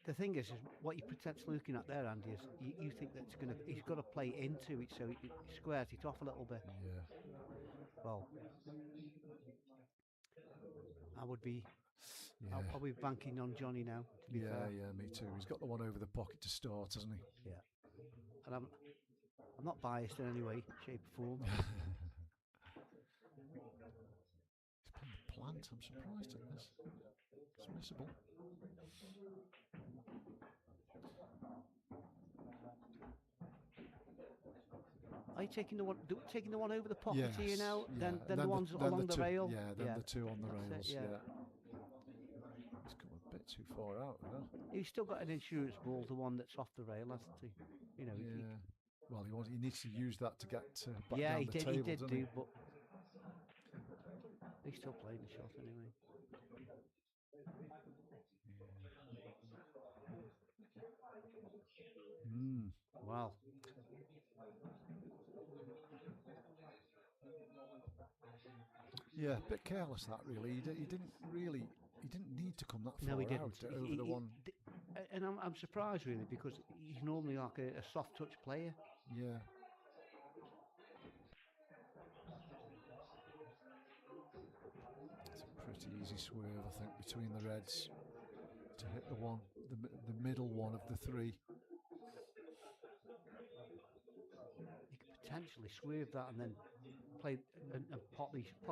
Speaker 4: the thing is what you're potentially looking at there, Andy, is you think that's he's got to play into it so he squares it off a little bit.
Speaker 3: yeah.
Speaker 4: Well, I would be,
Speaker 3: Yeah.
Speaker 4: I'll be banking on Johnny now, to be fair.
Speaker 3: Yeah, me too. He's got the one over the pocket to start, hasn't he?
Speaker 4: Yeah. And I'm not biased in any way, shape or form.
Speaker 3: He's playing the plant. I'm surprised at this. It's missable.
Speaker 4: Are you taking the one over the pocket here now?
Speaker 3: yeah.
Speaker 4: Then the ones along the
Speaker 3: two,
Speaker 4: rail?
Speaker 3: Yeah, then the two on the
Speaker 4: That's it,
Speaker 3: rails.
Speaker 4: yeah.
Speaker 3: He's come a bit too far out there.
Speaker 4: He's still got an insurance ball, the one that's off the rail, hasn't he? You know,
Speaker 3: Yeah. Well, he needs to use that to get back
Speaker 4: yeah,
Speaker 3: down
Speaker 4: he
Speaker 3: the
Speaker 4: did.
Speaker 3: table,
Speaker 4: He did
Speaker 3: doesn't
Speaker 4: do, but he's still playing the shot anyway. Wow.
Speaker 3: Yeah, a bit careless that really. He didn't need to come that far
Speaker 4: No, he didn't.
Speaker 3: out over the one.
Speaker 4: And I'm surprised really because he's normally like a soft touch player.
Speaker 3: Yeah. It's a pretty easy swerve, I think, between the reds to hit the one, the middle one of the three.
Speaker 4: He could potentially swerve that and then play and pot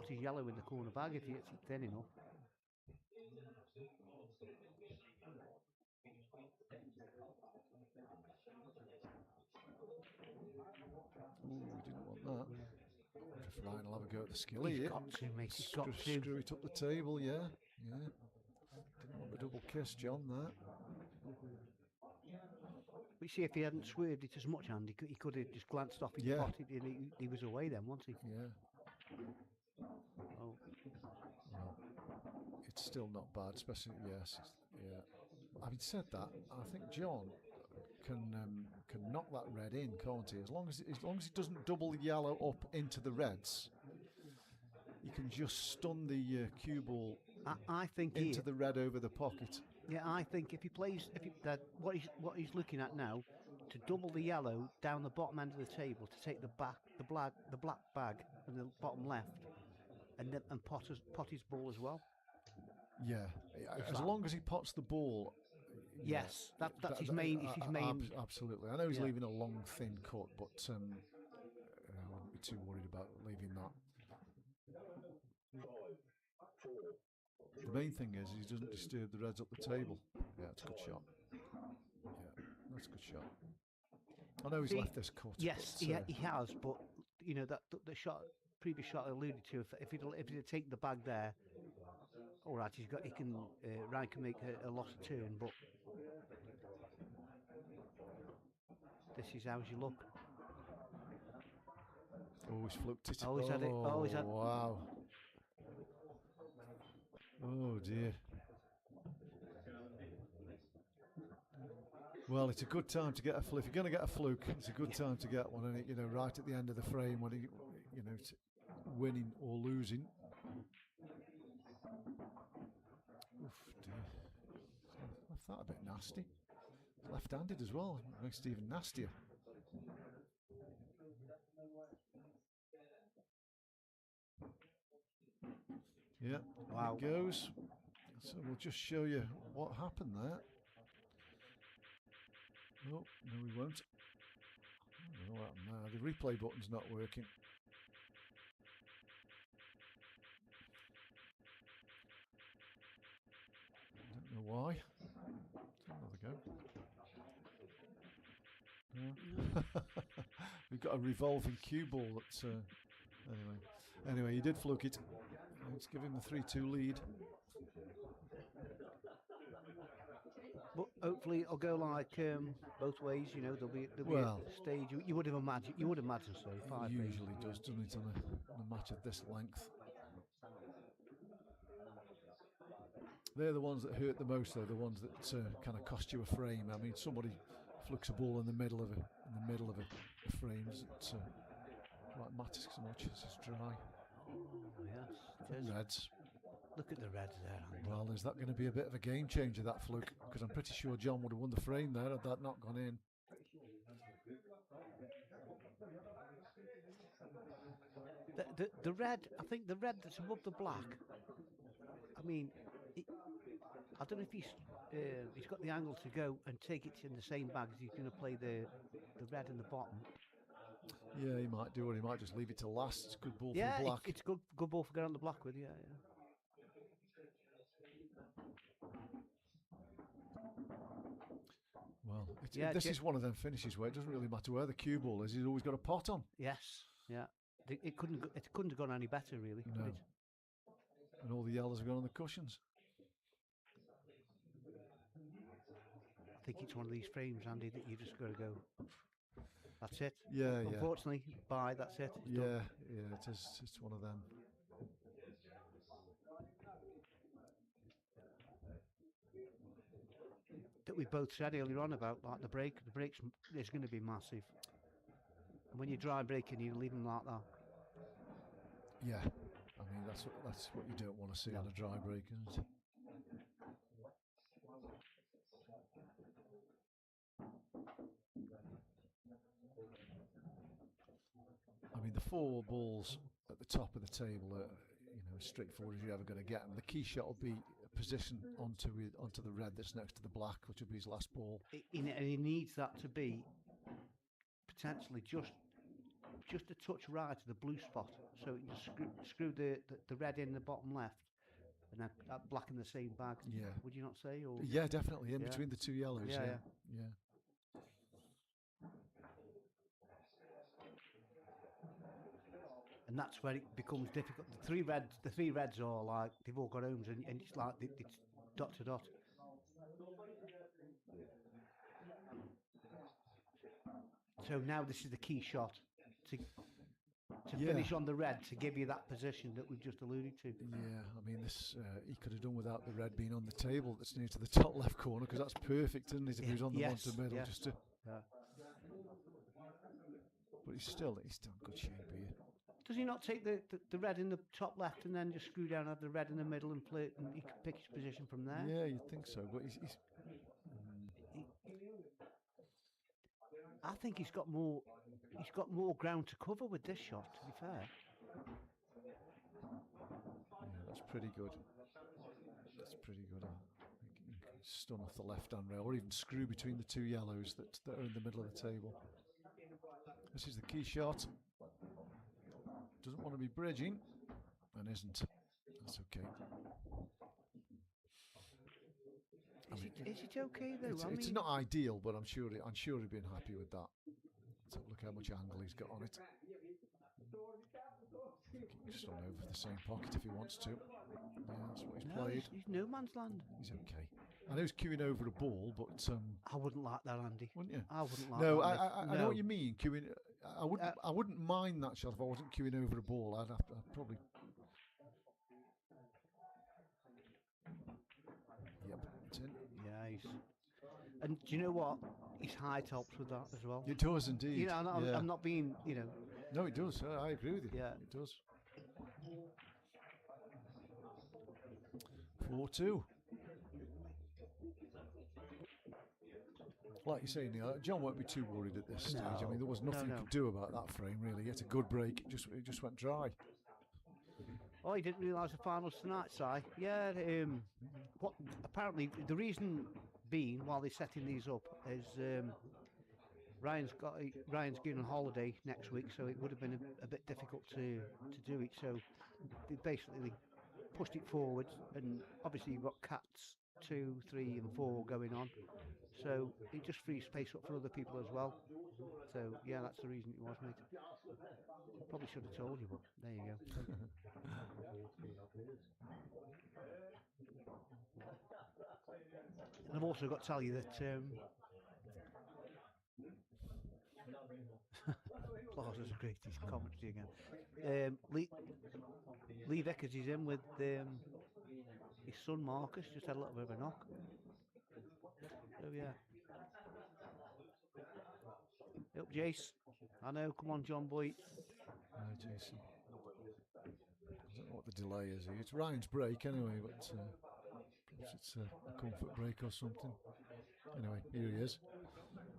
Speaker 4: his yellow in the corner bag if he hits it thin enough.
Speaker 3: Ooh, we didn't want that. If Ryan will have a go at the skilly.
Speaker 4: He's got to, mate. He's got to.
Speaker 3: Screw it up the table, yeah. Didn't want the double kiss, John, there.
Speaker 4: But you see, if he hadn't swerved it as much, Andy, he could have just glanced off his
Speaker 3: Yeah.
Speaker 4: pot and he was away then, wasn't he?
Speaker 3: Yeah.
Speaker 4: Oh,
Speaker 3: Well, it's still not bad, especially, yes. Yeah. Having said that, I think John can knock that red in, can't he? As long as he doesn't double the yellow up into the reds, he can just stun the cue ball
Speaker 4: I think
Speaker 3: into the red over the pocket.
Speaker 4: Yeah, I think if he plays, what he's looking at now, to double the yellow down the bottom end of the table to take the black bag and the bottom left, and pot his ball as well.
Speaker 3: Yeah, as long as he pots the ball.
Speaker 4: Yes, that's his main. It's his main.
Speaker 3: Absolutely, I know he's
Speaker 4: Yeah.
Speaker 3: leaving a long, thin cut, but I wouldn't be too worried about leaving that. The main thing is he doesn't disturb the reds up the table. Yeah, it's a good shot. Yeah, that's a good shot. I know he's left this cut.
Speaker 4: Yes,
Speaker 3: but,
Speaker 4: he has, but you know that the shot previous shot I alluded to, if he'd take the bag there, all right, Ryan can make a lost turn, but this is how's you look.
Speaker 3: Oh, he's fluked it.
Speaker 4: Oh, he's had it. Oh, he's had.
Speaker 3: Wow. Oh dear. Well, it's a good time to get a fluke. If you're going to get a fluke, it's a good time to get one, and right at the end of the frame when it's winning or losing. Oof, dear. Left that a bit nasty. Left-handed as well. Makes it even nastier. Yeah,
Speaker 4: Wow.
Speaker 3: it goes. So we'll just show you what happened there. Oh, no we won't. I don't know what happened there. The replay button's not working. Don't know why. There we go. No. We've got a revolving cue ball that's anyway, you did fluke it. Let's give him the 3-2 lead.
Speaker 4: But hopefully it'll go like both ways. There'll be
Speaker 3: Well,
Speaker 4: a stage. You would imagine so.
Speaker 3: It usually does, doesn't it, on a match of this length? They're the ones that hurt the most, though. The ones that kind of cost you a frame. I mean, somebody flukes a ball in the middle of a frame. Doesn't quite matter so much. It's just dry.
Speaker 4: Oh, yes.
Speaker 3: Reds.
Speaker 4: Look at the reds there, Andy.
Speaker 3: Well, is that going to be a bit of a game changer, that fluke? Because I'm pretty sure John would have won the frame there had that not gone in.
Speaker 4: The red, I think the red that's above the black. I mean, I don't know if he's got the angle to go and take it in the same bag as he's going to play the red in the bottom.
Speaker 3: Yeah, he might do, or he might just leave it to last. It's a good ball for the black.
Speaker 4: It's good ball for going on the black with, yeah.
Speaker 3: Well, this is one of them finishes where it doesn't really matter where the cue ball is. He's always got a pot on.
Speaker 4: Yes, yeah. It couldn't have gone any better, really.
Speaker 3: No. And all the yellows have gone on the cushions.
Speaker 4: I think it's one of these frames, Andy, that you just got to go. That's it.
Speaker 3: Yeah,
Speaker 4: Unfortunately, bye. That's it. It's
Speaker 3: yeah,
Speaker 4: done.
Speaker 3: yeah. It is. It's one of them.
Speaker 4: That we both said earlier on about like the break. The breaks is going to be massive. And when you dry breaking, you leave them like that.
Speaker 3: Yeah, I mean that's what you don't want to see on a dry break, isn't it? I mean the 4 balls at the top of the table are as straightforward as you're ever going to get them. The key shot will be position onto the red that's next to the black, which will be his last ball.
Speaker 4: And he needs that to be potentially just a touch right to the blue spot, so you just screw the red in the bottom left, and that black in the same bag.
Speaker 3: Yeah.
Speaker 4: Would you not say? Or
Speaker 3: yeah, definitely in between the 2 yellows. Yeah.
Speaker 4: And that's where it becomes difficult. The three reds are like they've all got homes, and it's like it's dot to dot. So now this is the key shot to finish on the red, to give you that position that we've just alluded to.
Speaker 3: Yeah, I mean this he could have done without the red being on the table that's near to the top left corner, because that's perfect, isn't it? If he was on the one to the middle, just to.
Speaker 4: Yeah.
Speaker 3: But he's still in good shape here.
Speaker 4: Does he not take the red in the top left and then just screw down, have the red in the middle and play, and he can pick his position from there?
Speaker 3: Yeah, you'd think so, but
Speaker 4: I think he's got more ground to cover with this shot, to be fair.
Speaker 3: Yeah, that's pretty good. That's pretty good. I think you can stun off the left-hand rail, or even screw between the 2 yellows that are in the middle of the table. This is the key shot. Doesn't want to be bridging, and isn't. That's okay.
Speaker 4: Is it okay though?
Speaker 3: It's not ideal, but I'm sure he'd been happy with that. So look how much angle he's got on it. Just on over the same pocket if he wants to. Yeah, that's what he's
Speaker 4: No,
Speaker 3: played.
Speaker 4: he's no man's land.
Speaker 3: He's okay. I know he's queuing over a ball, but
Speaker 4: I wouldn't like that, Andy.
Speaker 3: wouldn't you?
Speaker 4: I wouldn't like
Speaker 3: No,
Speaker 4: that.
Speaker 3: I
Speaker 4: mate.
Speaker 3: know
Speaker 4: No.
Speaker 3: what you mean. Queuing. I wouldn't mind that shot if I wasn't queuing over a ball. I'd probably. Yep, it's in.
Speaker 4: Yeah, and do you know what? His height helps with that as well.
Speaker 3: It does indeed.
Speaker 4: You know,
Speaker 3: yeah.
Speaker 4: I'm not being, you know.
Speaker 3: No, it does. I agree with you.
Speaker 4: Yeah.
Speaker 3: It does. 4-2. Like you say, Neil, John won't be too worried at this stage. I mean, there was nothing
Speaker 4: no.
Speaker 3: you could do about that frame, really. He had a good break. It just went dry.
Speaker 4: Oh, he didn't realise the finals tonight, Si. Yeah. What? Apparently, the reason being while they're setting these up is Ryan's going on holiday next week, so it would have been a bit difficult to do it. So they basically pushed it forward, and obviously you've got Cats 2, 3, and 4 going on. So it just frees space up for other people as well. So yeah, that's the reason it was, mate. Probably should have told you, but there you go. And I've also got to tell you that Plaza's a great commentary again. Lee Vickers is in with his son Marcus, just had a little bit of a knock. So yeah. Up, Jace. I know, come on, John Boy.
Speaker 3: Jason. I don't know what the delay is here. It's Ryan's break anyway, but perhaps it's a comfort break or something. Anyway, here he is.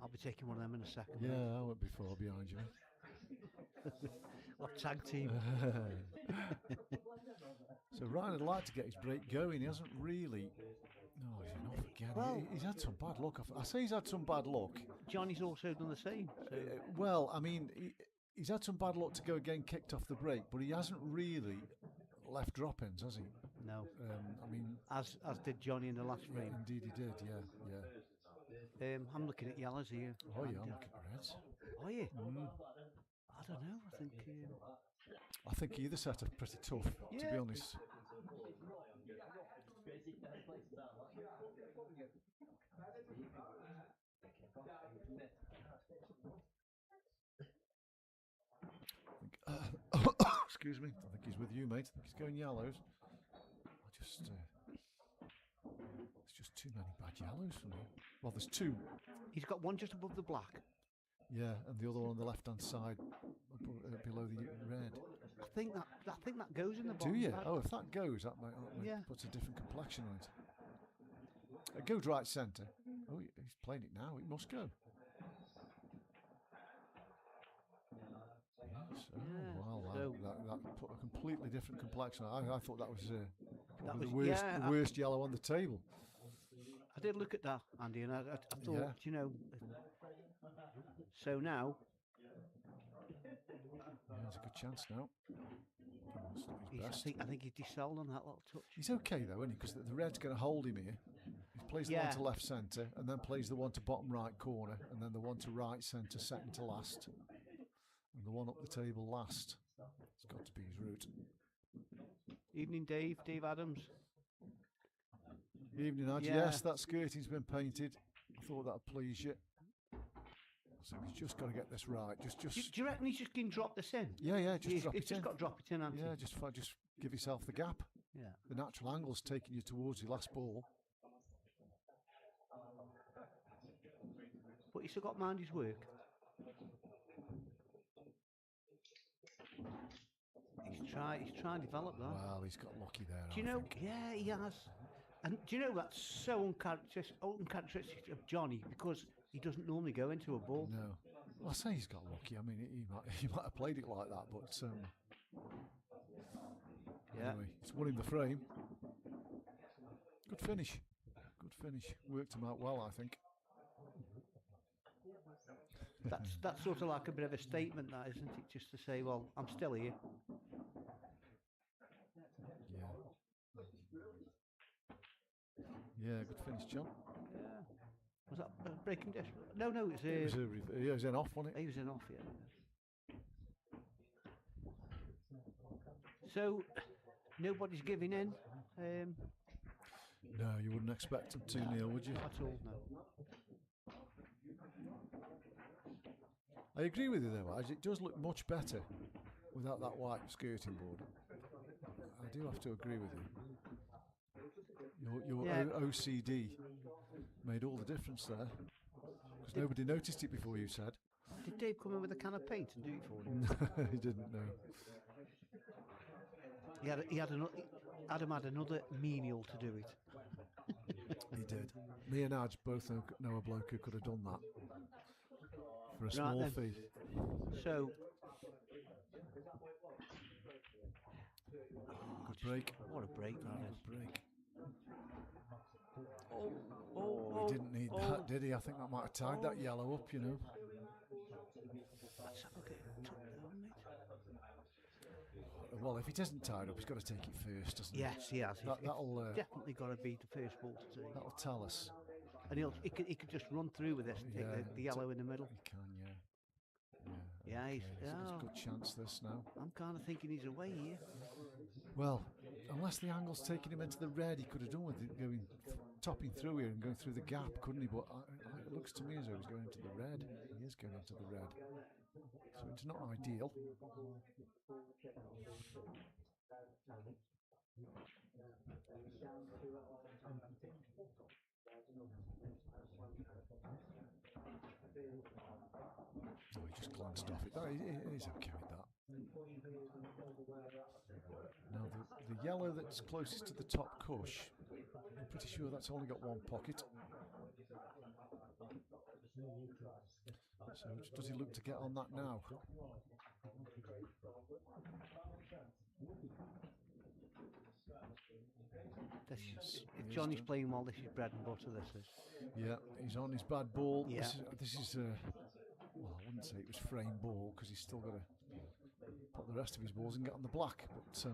Speaker 4: I'll be taking one of them in a second.
Speaker 3: Yeah, I went before behind you.
Speaker 4: What tag team?
Speaker 3: So Ryan would like to get his break going. He hasn't really. No, he's off again.
Speaker 4: Well-
Speaker 3: He's had some bad luck. I say he's had some bad luck.
Speaker 4: Johnny's also done the same. So.
Speaker 3: Well, I mean, he's had some bad luck to go again, kicked off the break, but he hasn't really left drop-ins, has he?
Speaker 4: No,
Speaker 3: I mean,
Speaker 4: as did Johnny in the last
Speaker 3: yeah,
Speaker 4: frame.
Speaker 3: indeed he did. Yeah.
Speaker 4: I'm looking at yellows here.
Speaker 3: Oh yeah,
Speaker 4: and,
Speaker 3: I'm looking at reds.
Speaker 4: Are you?
Speaker 3: Mm.
Speaker 4: I don't know. I think.
Speaker 3: I think either set are pretty tough, to be
Speaker 4: Yeah.
Speaker 3: honest. Excuse me. I think he's with you, mate. I think he's going yellows. There's just too many bad yellows for me. Well, there's two.
Speaker 4: He's got one just above the black.
Speaker 3: Yeah, and the other one on the left-hand side, below the red.
Speaker 4: I think that goes in the
Speaker 3: Do
Speaker 4: bottom.
Speaker 3: you? Oh, if that goes, that might
Speaker 4: Yeah.
Speaker 3: puts a different complexion on it. It goes right centre. Oh, he's playing it now. It must go. Yes. Oh,
Speaker 4: Yeah,
Speaker 3: well,
Speaker 4: so-
Speaker 3: that put a completely different complexion. I thought that was probably
Speaker 4: was- yeah,
Speaker 3: the worst yellow on the table.
Speaker 4: I did look at that, Andy, and I thought,
Speaker 3: Yeah.
Speaker 4: you know. So now
Speaker 3: Yeah, there's a good chance now. Oh, it's not his
Speaker 4: I
Speaker 3: best.
Speaker 4: think he decelled on that little touch.
Speaker 3: He's okay though, isn't he? Because the red's going to hold him here. He plays the one
Speaker 4: Yeah.
Speaker 3: to left centre, and then plays the one to bottom right corner, and then the one to right centre, second to last, and the one up the table last. It's got to be his route.
Speaker 4: Evening, Dave Adams.
Speaker 3: Evening, Ad.
Speaker 4: Yeah.
Speaker 3: Yes, that skirting's been painted. I thought that'd please you. So he's just got to get this right.
Speaker 4: Do you reckon he's just going to drop this in?
Speaker 3: Yeah, just
Speaker 4: He's
Speaker 3: drop
Speaker 4: he's
Speaker 3: it
Speaker 4: just
Speaker 3: in.
Speaker 4: got to drop it in, hasn't
Speaker 3: Yeah,
Speaker 4: he?
Speaker 3: just give yourself the gap.
Speaker 4: Yeah.
Speaker 3: The natural angle's taking you towards your last ball.
Speaker 4: But he's still got to mind his work. He's trying to develop that.
Speaker 3: Well, he's got lucky there.
Speaker 4: Do you
Speaker 3: I
Speaker 4: know?
Speaker 3: think.
Speaker 4: Yeah, he has. And do you know that's so uncharacteristic of Johnny because he doesn't normally go into a ball.
Speaker 3: No. Well, I say he's got lucky. I mean, he might have played it like that, but
Speaker 4: Yeah.
Speaker 3: anyway, it's won him the frame. Good finish. Good finish. Worked him out well, I think.
Speaker 4: That's sort of like a bit of a statement, that isn't it? Just to say, well, I'm still here.
Speaker 3: Yeah, good finish, John.
Speaker 4: Yeah. Was that breaking dish? No, it was.
Speaker 3: It was an off, wasn't it?
Speaker 4: He was in off, yeah. So nobody's giving in
Speaker 3: No, you wouldn't expect them to, Neil, would you?
Speaker 4: at all. No.
Speaker 3: I agree with you though, Az. It does look much better without that white skirting board. I do have to agree with you. Your
Speaker 4: Yeah.
Speaker 3: OCD made all the difference there. Because nobody noticed it before you said.
Speaker 4: Did Dave come in with a can of paint and do it for you?
Speaker 3: No, he didn't know.
Speaker 4: Adam had another menial to do it.
Speaker 3: He did. Me and Aj both know a bloke who could have done that for a
Speaker 4: Right
Speaker 3: small
Speaker 4: then.
Speaker 3: fee.
Speaker 4: So
Speaker 3: Good break.
Speaker 4: what a break that is.
Speaker 3: Good break.
Speaker 4: Oh,
Speaker 3: He didn't need that, did he? I think that might have tied that yellow up, you know.
Speaker 4: Let's have a look at top down, mate.
Speaker 3: Well, if it isn't tied up, he's got to take it first, doesn't
Speaker 4: Yes, he has.
Speaker 3: he? That'll
Speaker 4: Definitely got to be the first ball to take.
Speaker 3: that'll tell us.
Speaker 4: And he could just run through with this, take the yellow in the middle.
Speaker 3: He can, yeah.
Speaker 4: Yeah, he's,
Speaker 3: There's
Speaker 4: oh,
Speaker 3: a good chance this now.
Speaker 4: I'm kind of thinking he's away here.
Speaker 3: Well, unless the angle's taking him into the red, he could have done with it topping through here and going through the gap, couldn't he? But it looks to me as though he's going into the red. He is going into the red. So it's not ideal. Oh, he just glanced off it. No, he's okay with that. Now, the yellow that's closest to the top cush, I'm pretty sure that's only got one pocket. So does he look to get on that now?
Speaker 4: If Johnny's playing well, this is bread and butter, this is.
Speaker 3: Yeah, he's on his bad ball.
Speaker 4: Yeah.
Speaker 3: This is well, I wouldn't say it was frame ball because he's still got to put the rest of his balls and get on the black. But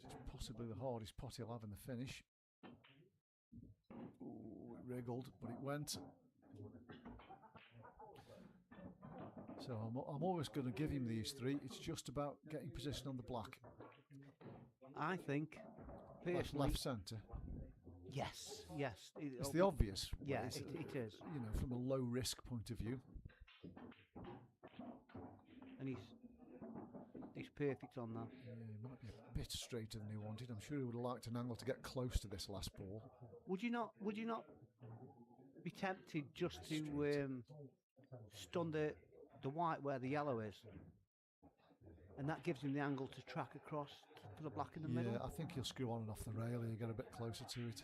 Speaker 3: this is possibly the hardest pot he'll have in the finish. Ooh, it wriggled, but it went. So I'm always going to give him these three. It's just about getting position on the black.
Speaker 4: I think,
Speaker 3: Left,
Speaker 4: personally,
Speaker 3: left centre.
Speaker 4: yes.
Speaker 3: It's the obvious. way,
Speaker 4: Yeah,
Speaker 3: isn't
Speaker 4: it is.
Speaker 3: You know, from a low risk point of view.
Speaker 4: And he's perfect on that.
Speaker 3: Yeah, he might be a bit straighter than he wanted. I'm sure he would have liked an angle to get close to this last ball.
Speaker 4: Would you not be tempted just to stun the white where the yellow is, and that gives him the angle to track across for the black in the middle?
Speaker 3: Yeah, I think he'll screw on and off the rail here, get a bit closer to it.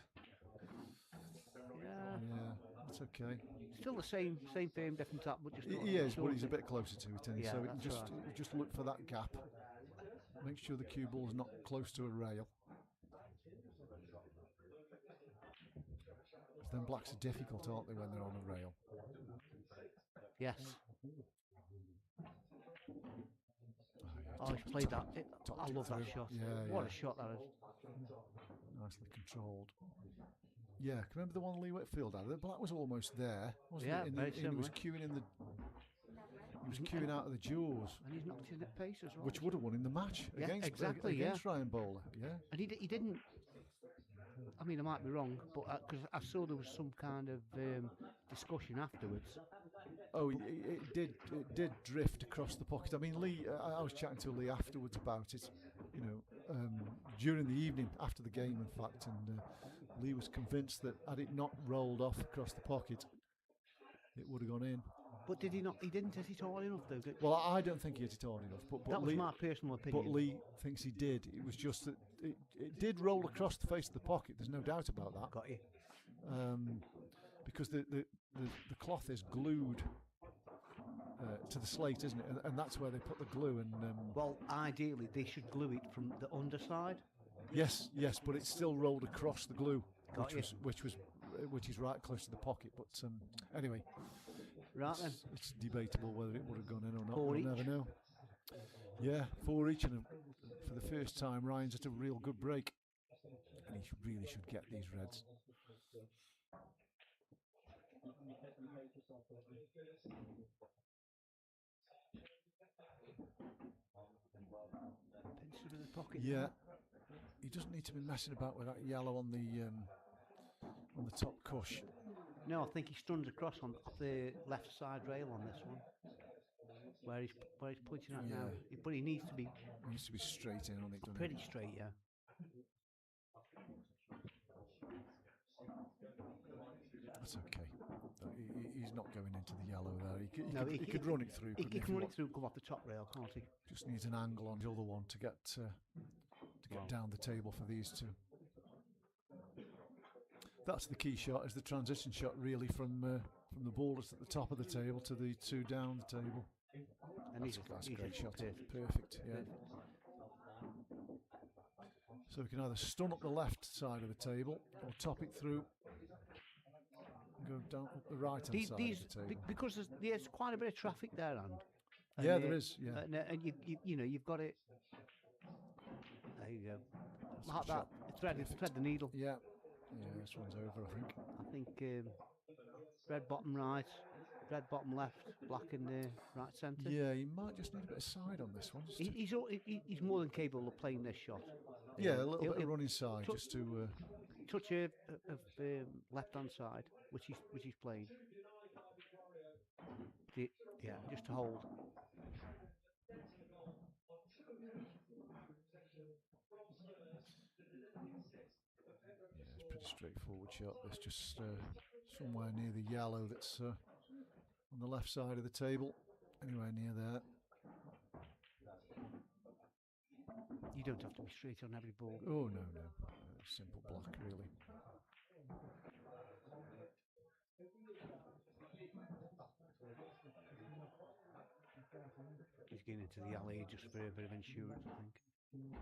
Speaker 4: Yeah,
Speaker 3: Yeah, that's okay.
Speaker 4: still the same firm, different tap, but just not
Speaker 3: He is, but
Speaker 4: short
Speaker 3: he's a
Speaker 4: it.
Speaker 3: bit closer to it, isn't he?
Speaker 4: Yeah,
Speaker 3: So it
Speaker 4: that's
Speaker 3: just
Speaker 4: right.
Speaker 3: just look for that gap. Make sure the cue ball's not close to a rail. 'Cause then blacks are difficult, aren't they, when they're on a rail?
Speaker 4: Yes.
Speaker 3: Oh,
Speaker 4: Oh, he's played that.
Speaker 3: topped
Speaker 4: I
Speaker 3: it
Speaker 4: love that
Speaker 3: through.
Speaker 4: shot.
Speaker 3: Yeah,
Speaker 4: What
Speaker 3: yeah.
Speaker 4: a shot that is.
Speaker 3: Nicely controlled. Yeah, can you remember the one Lee Whitfield had? The black was almost there, wasn't
Speaker 4: Yeah,
Speaker 3: it?
Speaker 4: very
Speaker 3: He was
Speaker 4: similar.
Speaker 3: queuing in the. He was queuing out of the jaws,
Speaker 4: And he's knocked in at pace as well.
Speaker 3: which would have won in the match
Speaker 4: Yeah, exactly,
Speaker 3: against Ryan Bowler. Yeah,
Speaker 4: And he didn't. I mean, I might be wrong, but because I saw there was some kind of discussion afterwards.
Speaker 3: Oh, it did drift across the pocket. I mean, Lee, I was chatting to Lee afterwards about it, you know, during the evening after the game, in fact, and Lee was convinced that had it not rolled off across the pocket, it would have gone in.
Speaker 4: But did he not? He didn't hit it hard enough, though.
Speaker 3: Well, I don't think he hit it hard enough, but
Speaker 4: That was
Speaker 3: Lee,
Speaker 4: my personal opinion.
Speaker 3: but Lee thinks he did. It was just that it did roll across the face of the pocket. There's no doubt about that.
Speaker 4: Got you.
Speaker 3: Because the cloth is glued to the slate, isn't it? And that's where they put the glue. And
Speaker 4: Well, ideally, they should glue it from the underside.
Speaker 3: yes, but it still rolled across the glue,
Speaker 4: Got
Speaker 3: which is right close to the pocket. But anyway,
Speaker 4: Right then.
Speaker 3: it's debatable whether it would have gone in or not.
Speaker 4: 4
Speaker 3: We'll
Speaker 4: each.
Speaker 3: never know. Yeah, 4 each, and for the first time, Ryan's at a real good break, and he really should get these reds.
Speaker 4: pocket.
Speaker 3: Yeah, he doesn't need to be messing about with that yellow on the top cush.
Speaker 4: No, I think he stuns across on the left side rail on this one, where he's pointing at now. But he needs to be
Speaker 3: He needs to be straight in on it, doesn't
Speaker 4: pretty
Speaker 3: he?
Speaker 4: straight, yeah.
Speaker 3: That's okay. He's not going into the yellow there. He
Speaker 4: No,
Speaker 3: could run it through.
Speaker 4: He
Speaker 3: couldn't
Speaker 4: can run it
Speaker 3: want-
Speaker 4: through, come off the top rail, can't he?
Speaker 3: Just needs an angle on the other one to get
Speaker 4: Wow.
Speaker 3: down the table for these two. That's the key shot, is the transition shot, really, from the ball that's at the top of the table to the two down the table.
Speaker 4: And
Speaker 3: That's a great shot.
Speaker 4: perfect.
Speaker 3: Perfect, yeah.
Speaker 4: Perfect.
Speaker 3: So we can either stun up the left side of the table or top it through and go down up the right hand side of the table.
Speaker 4: Because there's quite a bit of traffic there, and
Speaker 3: Yeah, there is, yeah.
Speaker 4: and you've got it. There you go.
Speaker 3: That's
Speaker 4: Like
Speaker 3: the
Speaker 4: that.
Speaker 3: shot.
Speaker 4: Thread the needle.
Speaker 3: Yeah. Yeah, this one's over, I think.
Speaker 4: I think red bottom right, red bottom left, black in the right centre.
Speaker 3: Yeah, he might just need a bit of side on this one. just to-
Speaker 4: He's more than capable of playing this shot.
Speaker 3: yeah, a little bit
Speaker 4: he'll
Speaker 3: of running side
Speaker 4: tou-
Speaker 3: just to...
Speaker 4: Touch of left hand side, which he's playing. Yeah, just to hold.
Speaker 3: It's a pretty straightforward shot. There's just somewhere near the yellow that's on the left side of the table. Anywhere near there.
Speaker 4: You don't have to be straight on every ball.
Speaker 3: Oh, no. Simple block, really.
Speaker 4: He's getting into the alley just for a bit of insurance, I think.
Speaker 3: Mm.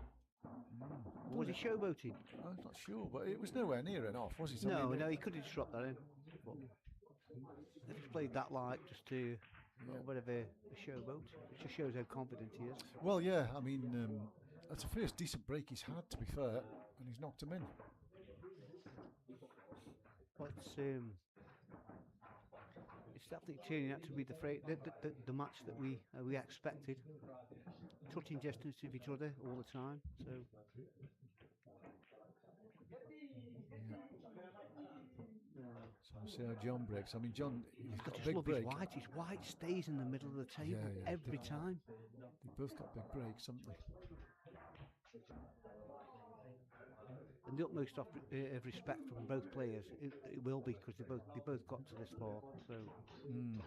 Speaker 4: Or was he showboating?
Speaker 3: I'm not sure, but it was nowhere near an off, was it? I
Speaker 4: No,
Speaker 3: mean,
Speaker 4: no, he could have just dropped that in. But if he's played that light just to a bit of a showboat, it just shows how confident he is.
Speaker 3: Well, yeah, I mean, that's the first decent break he's had, to be fair, and he's knocked him in.
Speaker 4: But it's definitely turning out to be the match that we expected. Touching distance of each other all the time. So
Speaker 3: So I'll see how John breaks. I mean, John, he's
Speaker 4: I
Speaker 3: got a
Speaker 4: just
Speaker 3: big
Speaker 4: love
Speaker 3: break.
Speaker 4: his white. His white stays in the middle of the table
Speaker 3: Yeah,
Speaker 4: every time.
Speaker 3: They've both got big breaks, haven't they?
Speaker 4: And the utmost of respect from both players. It will be because they both got to this far. So
Speaker 3: Mm.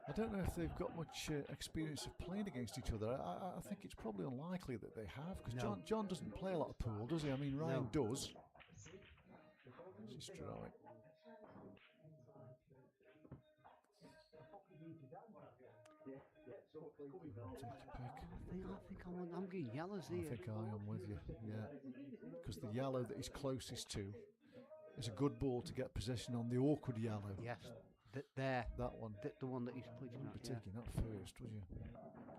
Speaker 3: I don't know if they've got much experience of playing against each other. I think it's probably unlikely that they have, because
Speaker 4: No.
Speaker 3: John doesn't play a lot of pool, does he? I mean, Ryan does. This is right. Take your pick.
Speaker 4: I think I'm getting yellows
Speaker 3: I
Speaker 4: here.
Speaker 3: think I am with you, yeah. Because the yellow that he's closest to is a good ball to get possession on. The awkward yellow,
Speaker 4: Yes, there.
Speaker 3: that one.
Speaker 4: The one that he's pointing
Speaker 3: You'd be
Speaker 4: at. Yeah.
Speaker 3: taking that first, would you?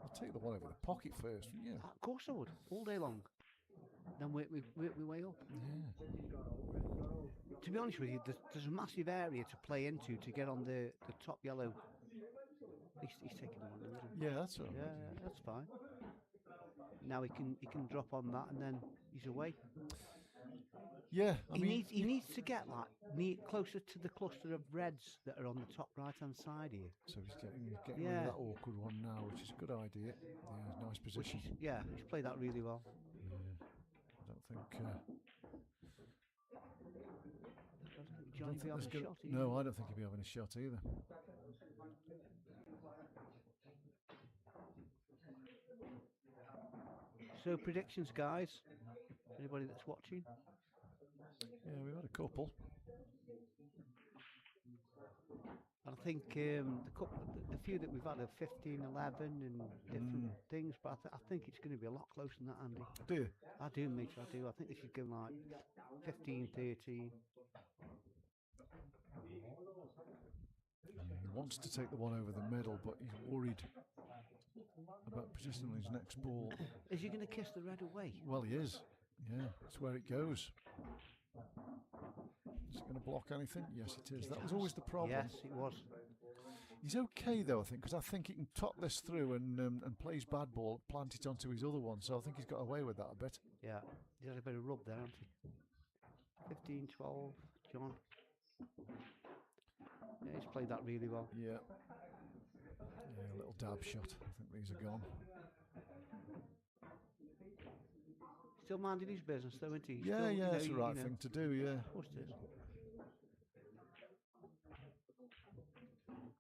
Speaker 3: I'd take the one over the pocket first, wouldn't you?
Speaker 4: Of course I would, all day long. Then work my way up.
Speaker 3: Yeah.
Speaker 4: To be honest with you, there's a massive area to play into to get on the top yellow. He's taking the one, isn't he?
Speaker 3: Yeah, that's all right.
Speaker 4: Yeah, that's fine. Now he can drop on that and then he's away.
Speaker 3: Yeah, I mean,
Speaker 4: He needs to get closer to the cluster of reds that are on the top right hand side here.
Speaker 3: so he's getting rid
Speaker 4: Yeah.
Speaker 3: of that awkward one now, which is a good idea. Yeah, nice position.
Speaker 4: He's played that really well.
Speaker 3: Yeah. I don't think.
Speaker 4: I don't think Johnny will be having a shot. either.
Speaker 3: No, I don't think he'll be having a shot either.
Speaker 4: So predictions, guys. Anybody that's watching?
Speaker 3: Yeah, we've had a couple.
Speaker 4: I think the few that we've had are 15, 11 and different things, but I think it's going to be a lot closer than that, Andy.
Speaker 3: Do you?
Speaker 4: I do, Mitch, I do. I think this is going like 15, 13.
Speaker 3: He wants to take the one over the middle, but he's worried about positioning his next ball.
Speaker 4: Is he going to kiss the red away?
Speaker 3: Well, he is. Yeah, that's where it goes. Is it going to block anything? Yes, it is. That was always the problem.
Speaker 4: Yes, it was.
Speaker 3: He's okay though, I think, because I think he can top this through and play his bad ball, plant it onto his other one. So I think he's got away with that a bit.
Speaker 4: Yeah, he had a bit of rub there, hasn't he? 15, 12, John. Yeah, he's played that really well.
Speaker 3: Yeah. Yeah, a little dab shot. I think these are gone.
Speaker 4: Still minding his business, though, isn't he?
Speaker 3: Yeah,
Speaker 4: Still,
Speaker 3: yeah, it's the right thing to do. Yeah.
Speaker 4: Of course it is.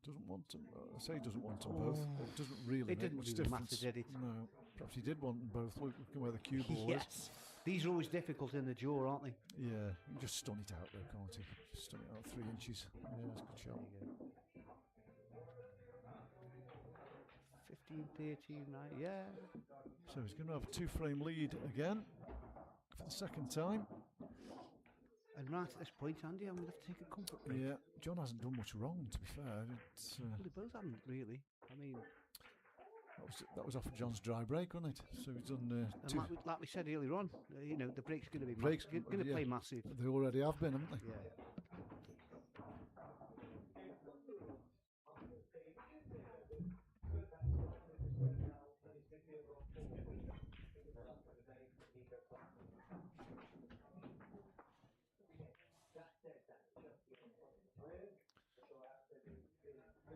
Speaker 3: Doesn't want them. I say he doesn't want them both. It doesn't really
Speaker 4: It
Speaker 3: make
Speaker 4: didn't
Speaker 3: much
Speaker 4: really
Speaker 3: difference.
Speaker 4: matter, did it?
Speaker 3: No. Perhaps he did want them both. Look where the cue ball is.
Speaker 4: Yes. These are always difficult in the jaw, aren't they?
Speaker 3: Yeah, you can just stun it out there, can't you? Just stun it out 3 inches. Yeah, that's a good shot.
Speaker 4: There you go. 15, 13, right? Yeah.
Speaker 3: So he's going to have a 2-frame lead again for the second time.
Speaker 4: And right at this point, Andy, I'm going to have to take a comfort break.
Speaker 3: Yeah, John hasn't done much wrong, to be fair. It's,
Speaker 4: Well, they both haven't, really. I mean,
Speaker 3: that was off of John's dry break, wasn't it? So he's done
Speaker 4: and
Speaker 3: 2.
Speaker 4: like we said earlier on, you know, the break's going to be
Speaker 3: Breaks,
Speaker 4: going to
Speaker 3: yeah.
Speaker 4: play massive.
Speaker 3: They already have been, haven't they?
Speaker 4: Yeah.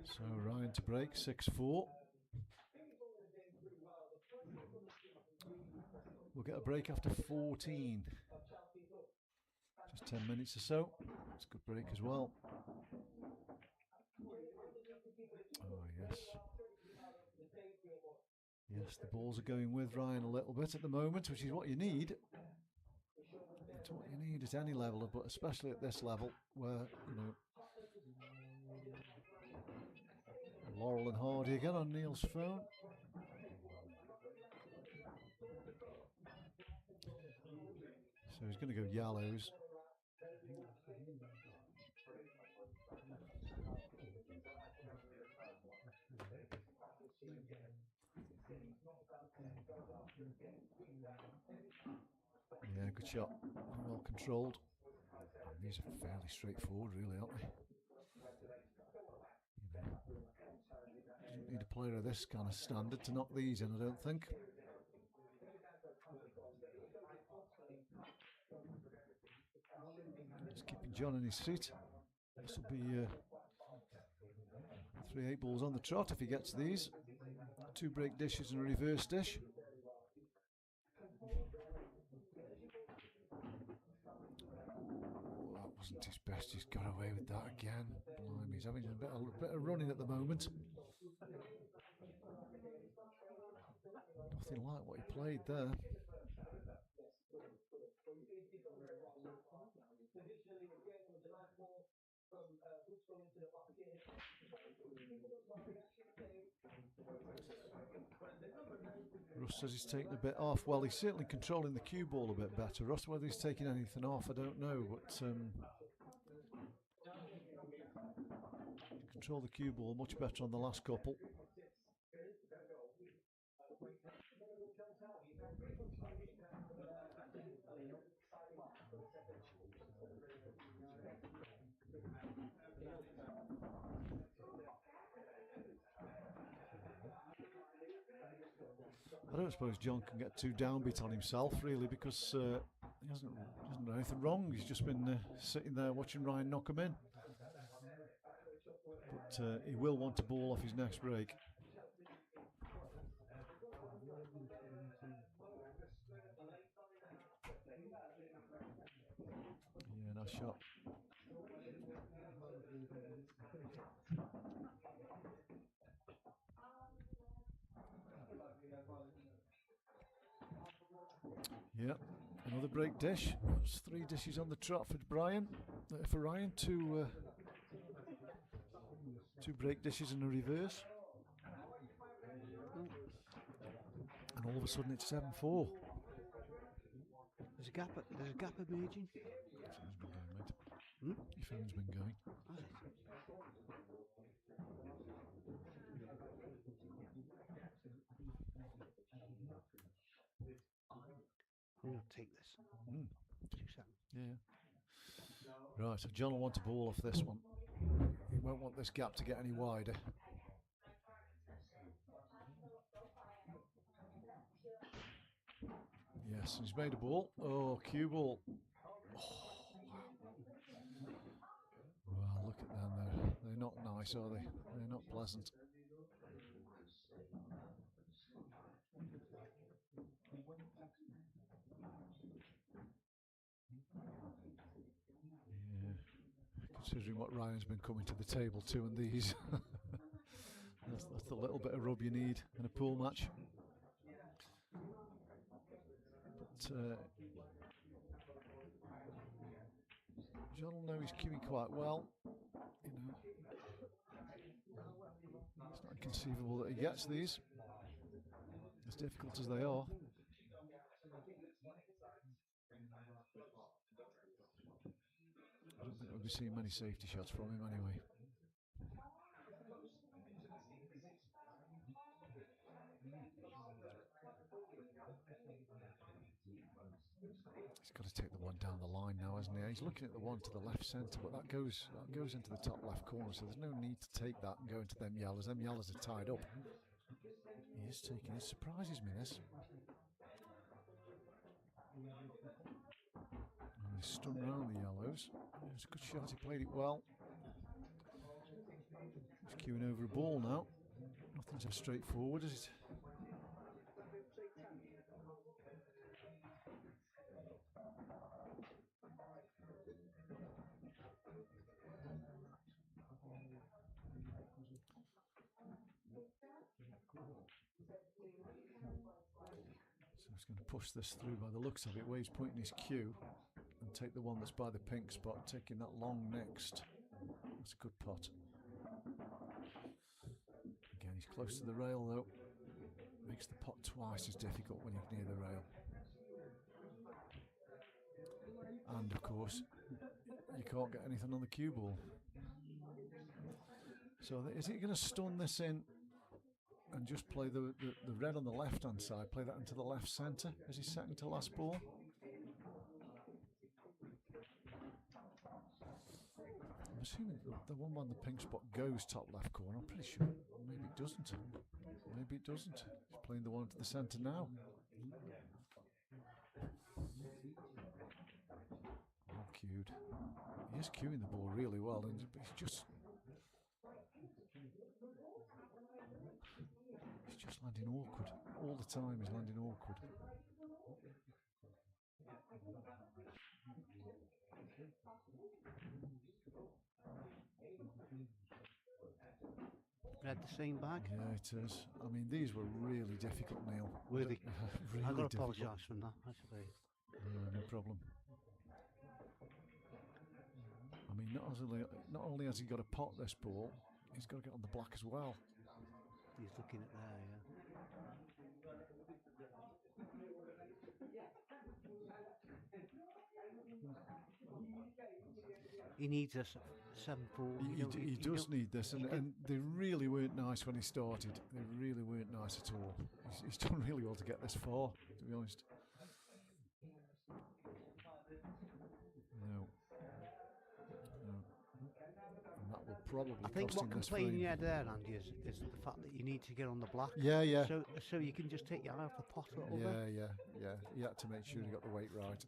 Speaker 3: So Ryan to break, 6-4. We'll get a break after 14. Just 10 minutes or so. It's a good break as well. Oh, yes. Yes, the balls are going with Ryan a little bit at the moment, which is what you need. It's what you need at any level, but especially at this level where, you know, Laurel and Hardy again on Neil's phone. So he's going to go yellows. Yeah, good shot. Well controlled. These are fairly straightforward, really, aren't they? Doesn't need a player of this kind of standard to knock these in, I don't think. Just keeping John in his seat. This will be 3 8-balls on the trot if he gets these. 2 break dishes and a reverse dish. Oh, that wasn't his best. He's got away with that again. Blimey, he's having a bit of running at the moment. Nothing like what he played there. Russ says he's taking a bit off. Well, he's certainly controlling the cue ball a bit better. Russ, whether he's taking anything off, I don't know, but control the cue ball much better on the last couple. I don't suppose John can get too downbeat on himself, really, because he hasn't done anything wrong. He's just been sitting there watching Ryan knock him in. But he will want to ball off his next break. Yeah, nice shot. Yep, another break dish. That's 3 dishes on the trot for Ryan. 2 break dishes and a reverse. And all of a sudden it's 7-4.
Speaker 4: There's a gap emerging.
Speaker 3: Your phone's been going, mate.
Speaker 4: Has it? I'm going to take this.
Speaker 3: Mm.
Speaker 4: 2 seconds.
Speaker 3: Yeah. Right, so John will want to ball off this one. He won't want this gap to get any wider. Yes, he's made a ball. Oh, cue ball. Oh, wow. Well, look at them. They're not nice, are they? They're not pleasant. Yeah. Considering what Ryan's been coming to the table to and these. that's the little bit of rub you need in a pool match. But John will know he's queuing quite well. You know, it's not inconceivable that he gets these, as difficult as they are. I don't think we'll be seeing many safety shots from him anyway. He's got to take the one down the line now, hasn't he? He's looking at the one to the left centre, but that goes into the top left corner, so there's no need to take that and go into them yellows. Them yellows are tied up. He is taking it. Surprises me, this. And he's stunned round the yellows. It was a good shot, he played it well. He's queuing over a ball now. Nothing's as straightforward as it. So he's going to push this through by the looks of it, where he's pointing his cue, and take the one that's by the pink spot, taking that long next. That's a good pot. Again, he's close to the rail though. Makes the pot twice as difficult when he's near the rail. And of course, you can't get anything on the cue ball. So is he going to stun this in and just play the red on the left hand side, play that into the left centre as his second to last ball? I'm assuming the one on the pink spot goes top left corner. I'm pretty sure. Maybe it doesn't. Maybe it doesn't. He's playing the one to the centre now. Well cued. He is cueing the ball really well, and he's just landing awkward. All the time he's landing awkward.
Speaker 4: Red the same bag?
Speaker 3: Yeah, it is. I mean, these were really difficult, Neil.
Speaker 4: Were they?
Speaker 3: Really
Speaker 4: I've got to
Speaker 3: difficult.
Speaker 4: apologise for that, I suppose.
Speaker 3: No problem. I mean, not only has he got to pot this ball, he's got to get on the black as well.
Speaker 4: He's looking at there, yeah. He needs a 7-4.
Speaker 3: He does need this, and they really weren't nice when he started. They really weren't nice at all. He's done really well to get this far, to be honest. No. And that will probably
Speaker 4: I think
Speaker 3: cost
Speaker 4: what
Speaker 3: him
Speaker 4: can
Speaker 3: this
Speaker 4: play in
Speaker 3: frame.
Speaker 4: your head there, Andy, is the fact that you need to get on the black.
Speaker 3: Yeah.
Speaker 4: So you can just take your eye off the pot a little bit.
Speaker 3: Yeah. He had to make sure he got the weight right.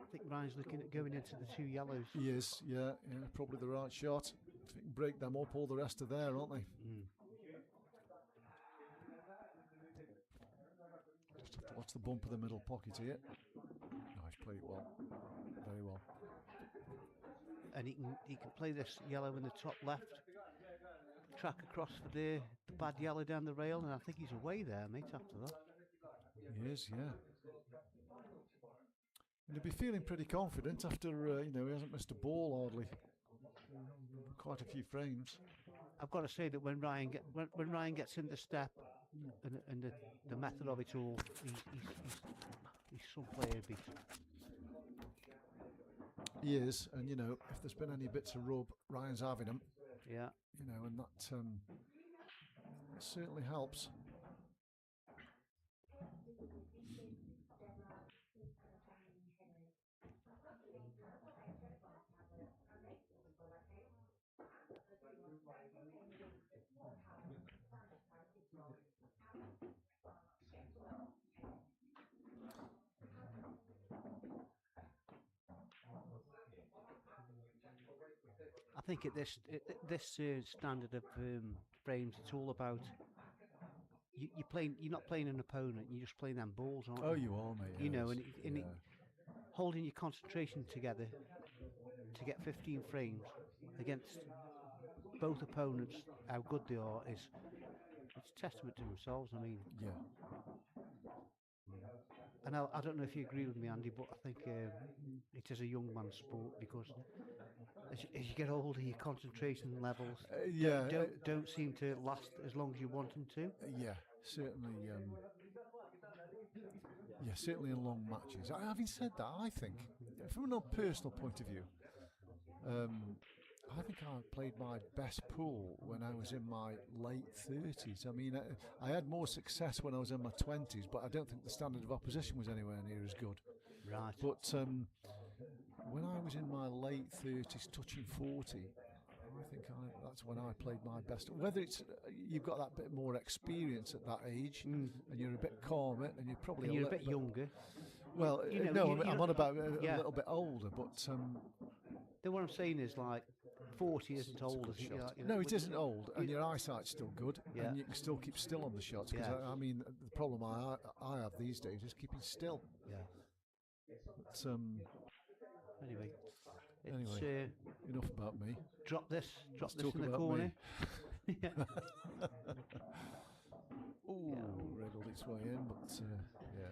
Speaker 4: I think Ryan's looking at going into the 2 yellows.
Speaker 3: He is, yeah, probably the right shot. If he can break them up, all the rest are there, aren't they? Just have to watch the bump of the middle pocket here. No, he's played it well, very well.
Speaker 4: And he can play this yellow in the top left, track across for the bad yellow down the rail, and I think he's away there, mate, after that.
Speaker 3: He is, yeah. And he'll be feeling pretty confident after, he hasn't missed a ball hardly. Quite a few frames.
Speaker 4: I've got to say that when Ryan gets in the step and the method of it all, he's some player beat.
Speaker 3: He is, and if there's been any bits of rub, Ryan's having them.
Speaker 4: Yeah.
Speaker 3: And that It certainly helps.
Speaker 4: I think at this standard of frames, it's all about you're not playing an opponent, you're just playing them balls, aren't
Speaker 3: Oh,
Speaker 4: you?
Speaker 3: you are, mate.
Speaker 4: You know,
Speaker 3: yes,
Speaker 4: and
Speaker 3: yeah.
Speaker 4: holding your concentration together to get 15 frames against both opponents, how good they are, it's testament to themselves. I mean,
Speaker 3: Yeah.
Speaker 4: and I don't know if you agree with me, Andy, but I think it is a young man's sport because as you get older, your concentration levels
Speaker 3: Yeah,
Speaker 4: don't seem to last as long as you want them to.
Speaker 3: yeah, certainly. Yeah, certainly in long matches. Having said that, I think, from a personal point of view, I think I played my best pool when I was in my late 30s. I mean, I had more success when I was in my 20s, but I don't think the standard of opposition was anywhere near as good.
Speaker 4: Right.
Speaker 3: But when I was in my late 30s, touching 40, I think that's when I played my best. Whether it's you've got that bit more experience at that age, and you're a bit calmer, and you're probably
Speaker 4: And you're a bit younger.
Speaker 3: Well,
Speaker 4: You know,
Speaker 3: no,
Speaker 4: you
Speaker 3: I'm
Speaker 4: know-
Speaker 3: on about a
Speaker 4: yeah.
Speaker 3: little bit older, but
Speaker 4: Then what I'm saying is like 40 isn't
Speaker 3: it's a
Speaker 4: old,
Speaker 3: good
Speaker 4: is it?
Speaker 3: shot.
Speaker 4: Like, you know,
Speaker 3: No,
Speaker 4: with-
Speaker 3: it isn't old, and your eyesight's still good,
Speaker 4: Yeah.
Speaker 3: and you can still keep still on the shots. Because
Speaker 4: Yeah.
Speaker 3: I mean, the problem I have these days is keeping still.
Speaker 4: Yeah.
Speaker 3: But,
Speaker 4: Anyway,
Speaker 3: Anyway.
Speaker 4: it's,
Speaker 3: enough about me.
Speaker 4: drop this
Speaker 3: Let's
Speaker 4: in
Speaker 3: talk
Speaker 4: the
Speaker 3: about
Speaker 4: corner.
Speaker 3: me.
Speaker 4: Yeah.
Speaker 3: Ooh, wriggled its way in, but yeah.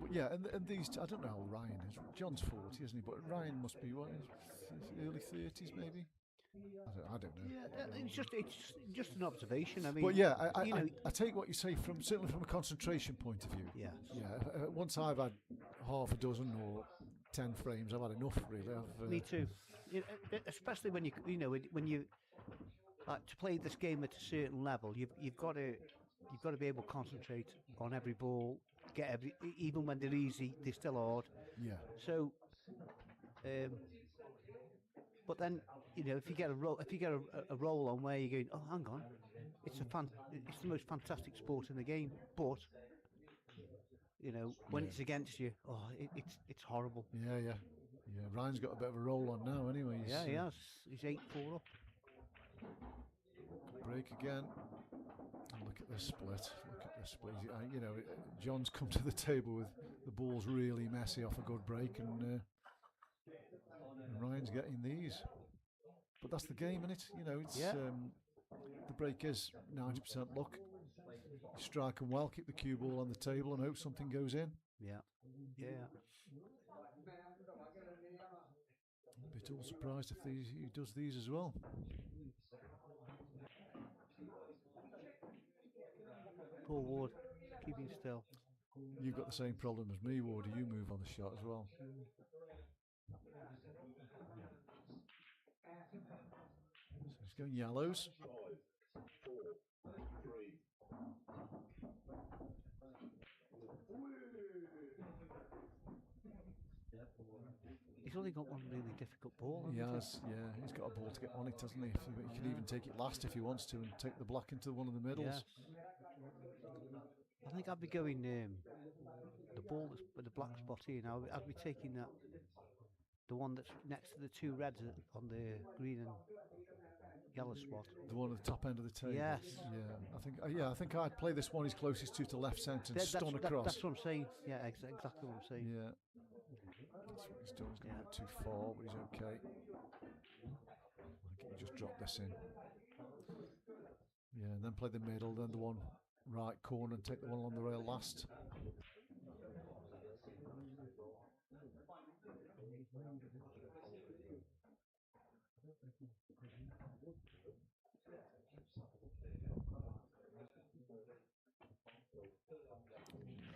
Speaker 3: But yeah, and these, I don't know how Ryan is. John's 40, isn't he? But Ryan must be, what, early 30s maybe? I don't know.
Speaker 4: Yeah, it's just an observation. I mean,
Speaker 3: But yeah,
Speaker 4: you know,
Speaker 3: I take what you say certainly from a concentration point of view.
Speaker 4: yeah,
Speaker 3: Yeah, once I've had half a dozen or 10 frames, I've had enough really.
Speaker 4: me too. Especially when when you like to play this game at a certain level, you've got to be able to concentrate on every ball, even when they're easy, they're still hard.
Speaker 3: Yeah,
Speaker 4: So, but then if you get a roll on where you're going, oh, hang on, it's the most fantastic sport in the game, but when
Speaker 3: Yeah.
Speaker 4: it's against you, oh, it's horrible.
Speaker 3: yeah. Ryan's got a bit of a roll on now anyway.
Speaker 4: Yeah, he has. He's 8-4 up.
Speaker 3: Break again. And look at this split. Look at this split. John's come to the table with the balls really messy off a good break, and Ryan's getting these. But that's the game, isn't it? It's
Speaker 4: Yeah.
Speaker 3: The break is 90% luck. Strike them well, keep the cue ball on the table, and hope something goes in.
Speaker 4: Yeah.
Speaker 3: Bit all surprised if he does these as well.
Speaker 4: Paul Ward, keeping still.
Speaker 3: You've got the same problem as me, Ward. You move on the shot as well. So he's going yellows.
Speaker 4: He's only got one really difficult ball.
Speaker 3: He
Speaker 4: hasn't
Speaker 3: has, yeah. He's got a ball to get on it, doesn't he? He can even take it last if he wants to, and take the black into one of the middles.
Speaker 4: Yeah. I think I'd be going the ball that's with the black spot here now. I'd be taking the one that's next to the two reds on the green and yellow spot.
Speaker 3: The one at the top end of the table.
Speaker 4: Yes.
Speaker 3: Yeah, I think I'd play this one he's closest to left centre and stun across.
Speaker 4: That's what I'm saying. Yeah, exactly what I'm saying.
Speaker 3: Yeah. That's what he's done. He's gone a bit too far, but he's okay. I think he just drop this in. Yeah, and then play the middle, then the one right corner, and take the one on the rail last.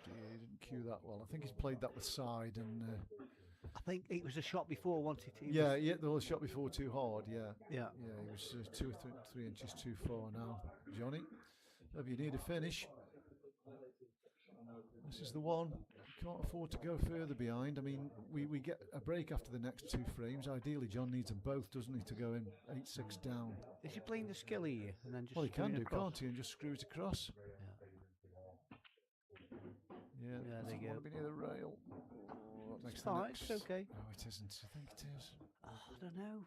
Speaker 3: He didn't cue that well. I think he's played that with side, and
Speaker 4: I think it was a shot before, wasn't it? He
Speaker 3: Yeah,
Speaker 4: was-
Speaker 3: yeah, the shot before too hard. Yeah,
Speaker 4: yeah.
Speaker 3: yeah, he was 2 or 3 inches too far now. Johnny, if you need a finish, this is the one. Can't afford to go further behind. I mean, we get a break after the next 2 frames. Ideally, John needs them both, doesn't he, to go in 8-6 down.
Speaker 4: Is he playing the skill here and then just?
Speaker 3: Well, he can
Speaker 4: screwing
Speaker 3: do,
Speaker 4: across?
Speaker 3: can't he? And just screw it across. Yeah,
Speaker 4: Yeah, there
Speaker 3: doesn't
Speaker 4: you
Speaker 3: want
Speaker 4: go.
Speaker 3: to be near the rail.
Speaker 4: It's fine, it's okay.
Speaker 3: No, it isn't. I think it is.
Speaker 4: Oh, I don't know.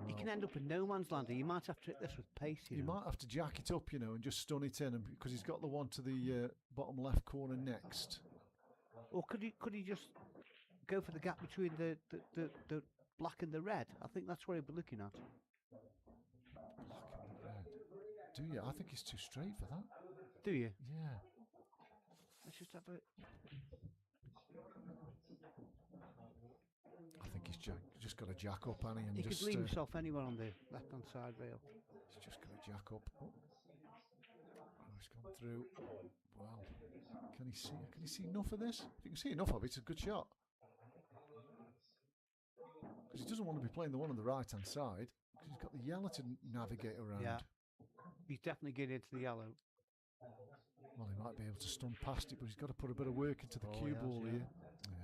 Speaker 4: He can end up in no man's land. He might have to hit this with pace.
Speaker 3: He might have to jack it up, and just stun it in, because he's got the one to the bottom left corner next.
Speaker 4: Or could he just go for the gap between the black and the red? I think that's what he'll be looking at.
Speaker 3: Do you? I think he's too straight for that.
Speaker 4: Do you?
Speaker 3: Yeah.
Speaker 4: Let's just have a.
Speaker 3: I think he's just got to jack up, Annie, and
Speaker 4: He
Speaker 3: just
Speaker 4: could leave himself anywhere on the left-hand side rail.
Speaker 3: he's just got to jack up. Oh, he's gone through. Well, can he see? Can he see enough of this? If you can see enough of it, it's a good shot. Because he doesn't want to be playing the one on the right-hand side, because he's got the yellow to navigate around.
Speaker 4: Yeah. He's definitely getting into the yellow.
Speaker 3: Well, he might be able to stun past it, but he's got to put a bit of work into the
Speaker 4: Oh,
Speaker 3: cue
Speaker 4: he has,
Speaker 3: ball
Speaker 4: yeah.
Speaker 3: here. Yeah,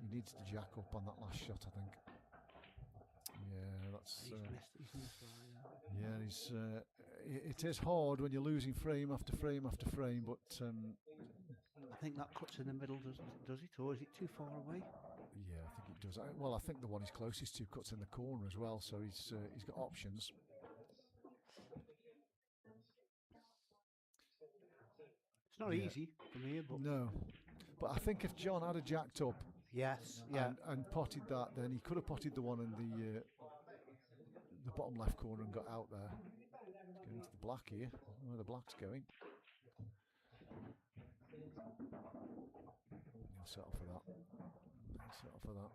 Speaker 3: he needs to jack up on that last shot, I think. Yeah, that's.
Speaker 4: He's missed right, yeah.
Speaker 3: Yeah, he's. It is hard when you're losing frame after frame after frame, but
Speaker 4: I think that cuts in the middle, does it? Or is it too far away?
Speaker 3: yeah, I think it does. Well, I think the one he's closest to cuts in the corner as well, so he's got options.
Speaker 4: It's not
Speaker 3: Yeah.
Speaker 4: easy from here, but
Speaker 3: No, but I think if John had a jacked up
Speaker 4: yes, yeah.
Speaker 3: and potted that, then he could have potted the one in the bottom left corner and got out there. He's going to the black here, where the black's going. He'll settle for that. He'll settle for that.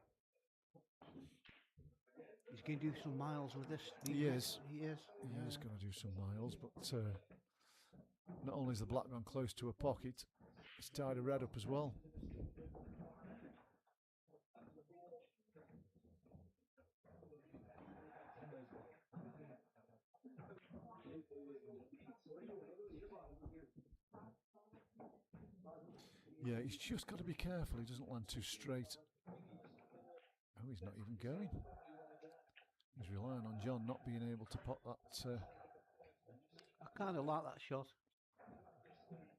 Speaker 4: He's going to do some miles with this.
Speaker 3: He is.
Speaker 4: He is.
Speaker 3: He is going to do some miles, but not only is the black gone close to a pocket, it's tied a red up as well. Yeah, he's just got to be careful he doesn't land too straight. Oh, he's not even going. He's relying on John not being able to pot that.
Speaker 4: I kind of like that shot.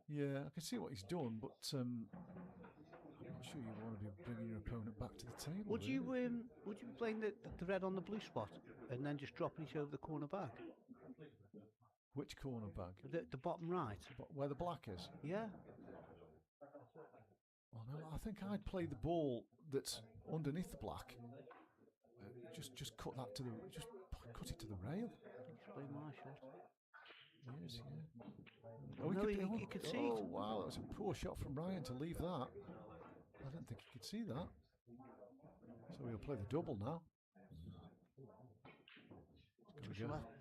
Speaker 3: Yeah, I can see what he's done, but I'm not sure you want to be bringing your opponent back to the table.
Speaker 4: Would you
Speaker 3: really.
Speaker 4: be playing the red on the blue spot and then just dropping it over the corner bag?
Speaker 3: Which corner bag?
Speaker 4: The bottom right.
Speaker 3: Where the black is?
Speaker 4: Yeah.
Speaker 3: Oh no, I think I'd play the ball that's underneath the black. Just cut that to the cut it to the rail.
Speaker 4: He's playing my shot.
Speaker 3: Yes, yeah.
Speaker 4: No, he could see it.
Speaker 3: Oh wow, that was a poor shot from Ryan to leave that. I didn't think he could see that. So he'll play the double now.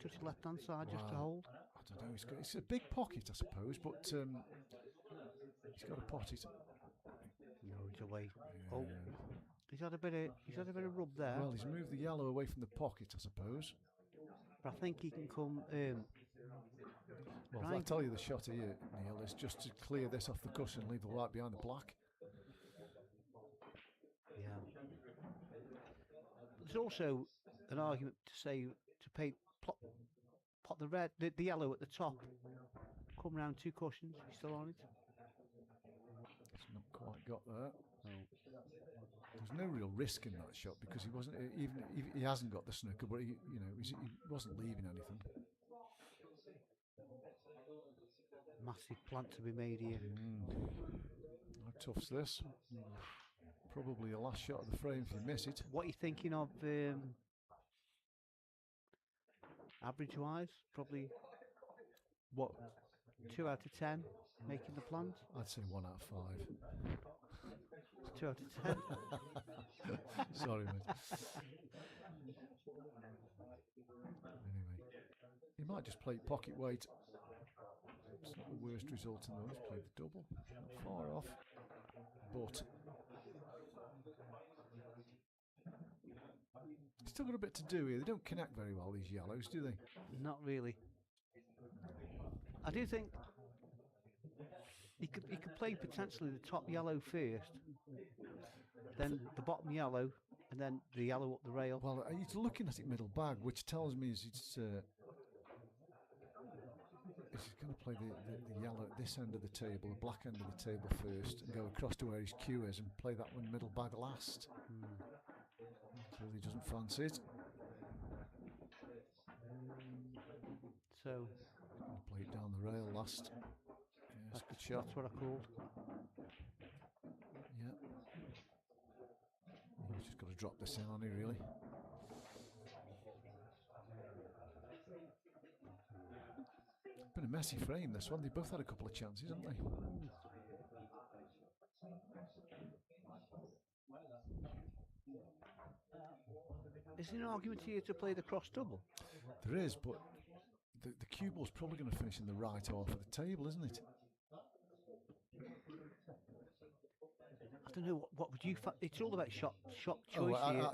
Speaker 4: Touch the left hand side just to
Speaker 3: Wow.
Speaker 4: hold.
Speaker 3: I don't know. It's a big pocket, I suppose, but he's got to pot it.
Speaker 4: No, he's away.
Speaker 3: Yeah.
Speaker 4: Oh, he's had a bit of rub there.
Speaker 3: Well, he's moved the yellow away from the pocket, I suppose.
Speaker 4: But I think he can come.
Speaker 3: Well,
Speaker 4: Right.
Speaker 3: I'll tell you the shot here, Neil, is just to clear this off the cushion, leave the white behind the black.
Speaker 4: Yeah. There's also an argument to say to pot the red, the yellow at the top, come round 2 cushions. He's still on it.
Speaker 3: It's not quite got there. There's no real risk in that shot because he wasn't even he hasn't got the snooker, but he wasn't leaving anything.
Speaker 4: Massive plant to be made here.
Speaker 3: How tough's this? Probably the last shot of the frame if you miss it.
Speaker 4: What are you thinking of average wise? Probably
Speaker 3: What?
Speaker 4: 2 out of 10 making the plant.
Speaker 3: I'd say 1 out of 5.
Speaker 4: 2 out of 10.
Speaker 3: Sorry, mate. Anyway, he might just play pocket weight. It's not the worst result in those. Played the double, not far off, but still got a bit to do here. They don't connect very well, these yellows, do they?
Speaker 4: Not really. I do think he could play potentially the top yellow first, then the bottom yellow, and then the yellow up the rail.
Speaker 3: Well, he's looking at it middle bag, which tells me he's going to play the yellow at this end of the table, the black end of the table first, and go across to where his cue is and play that one middle bag last. Clearly doesn't fancy it.
Speaker 4: So
Speaker 3: Play it down the rail last. Yes, good shot.
Speaker 4: that's what I called.
Speaker 3: Yeah. He's just got to drop this in on it, really. Been a messy frame, this one. They both had a couple of chances, haven't they?
Speaker 4: Is there an argument here to play the cross double?
Speaker 3: There is, but the cue ball's probably going to finish in the right half of the table, isn't it?
Speaker 4: I don't know. What would you? It's all about shot choice
Speaker 3: Oh,
Speaker 4: here.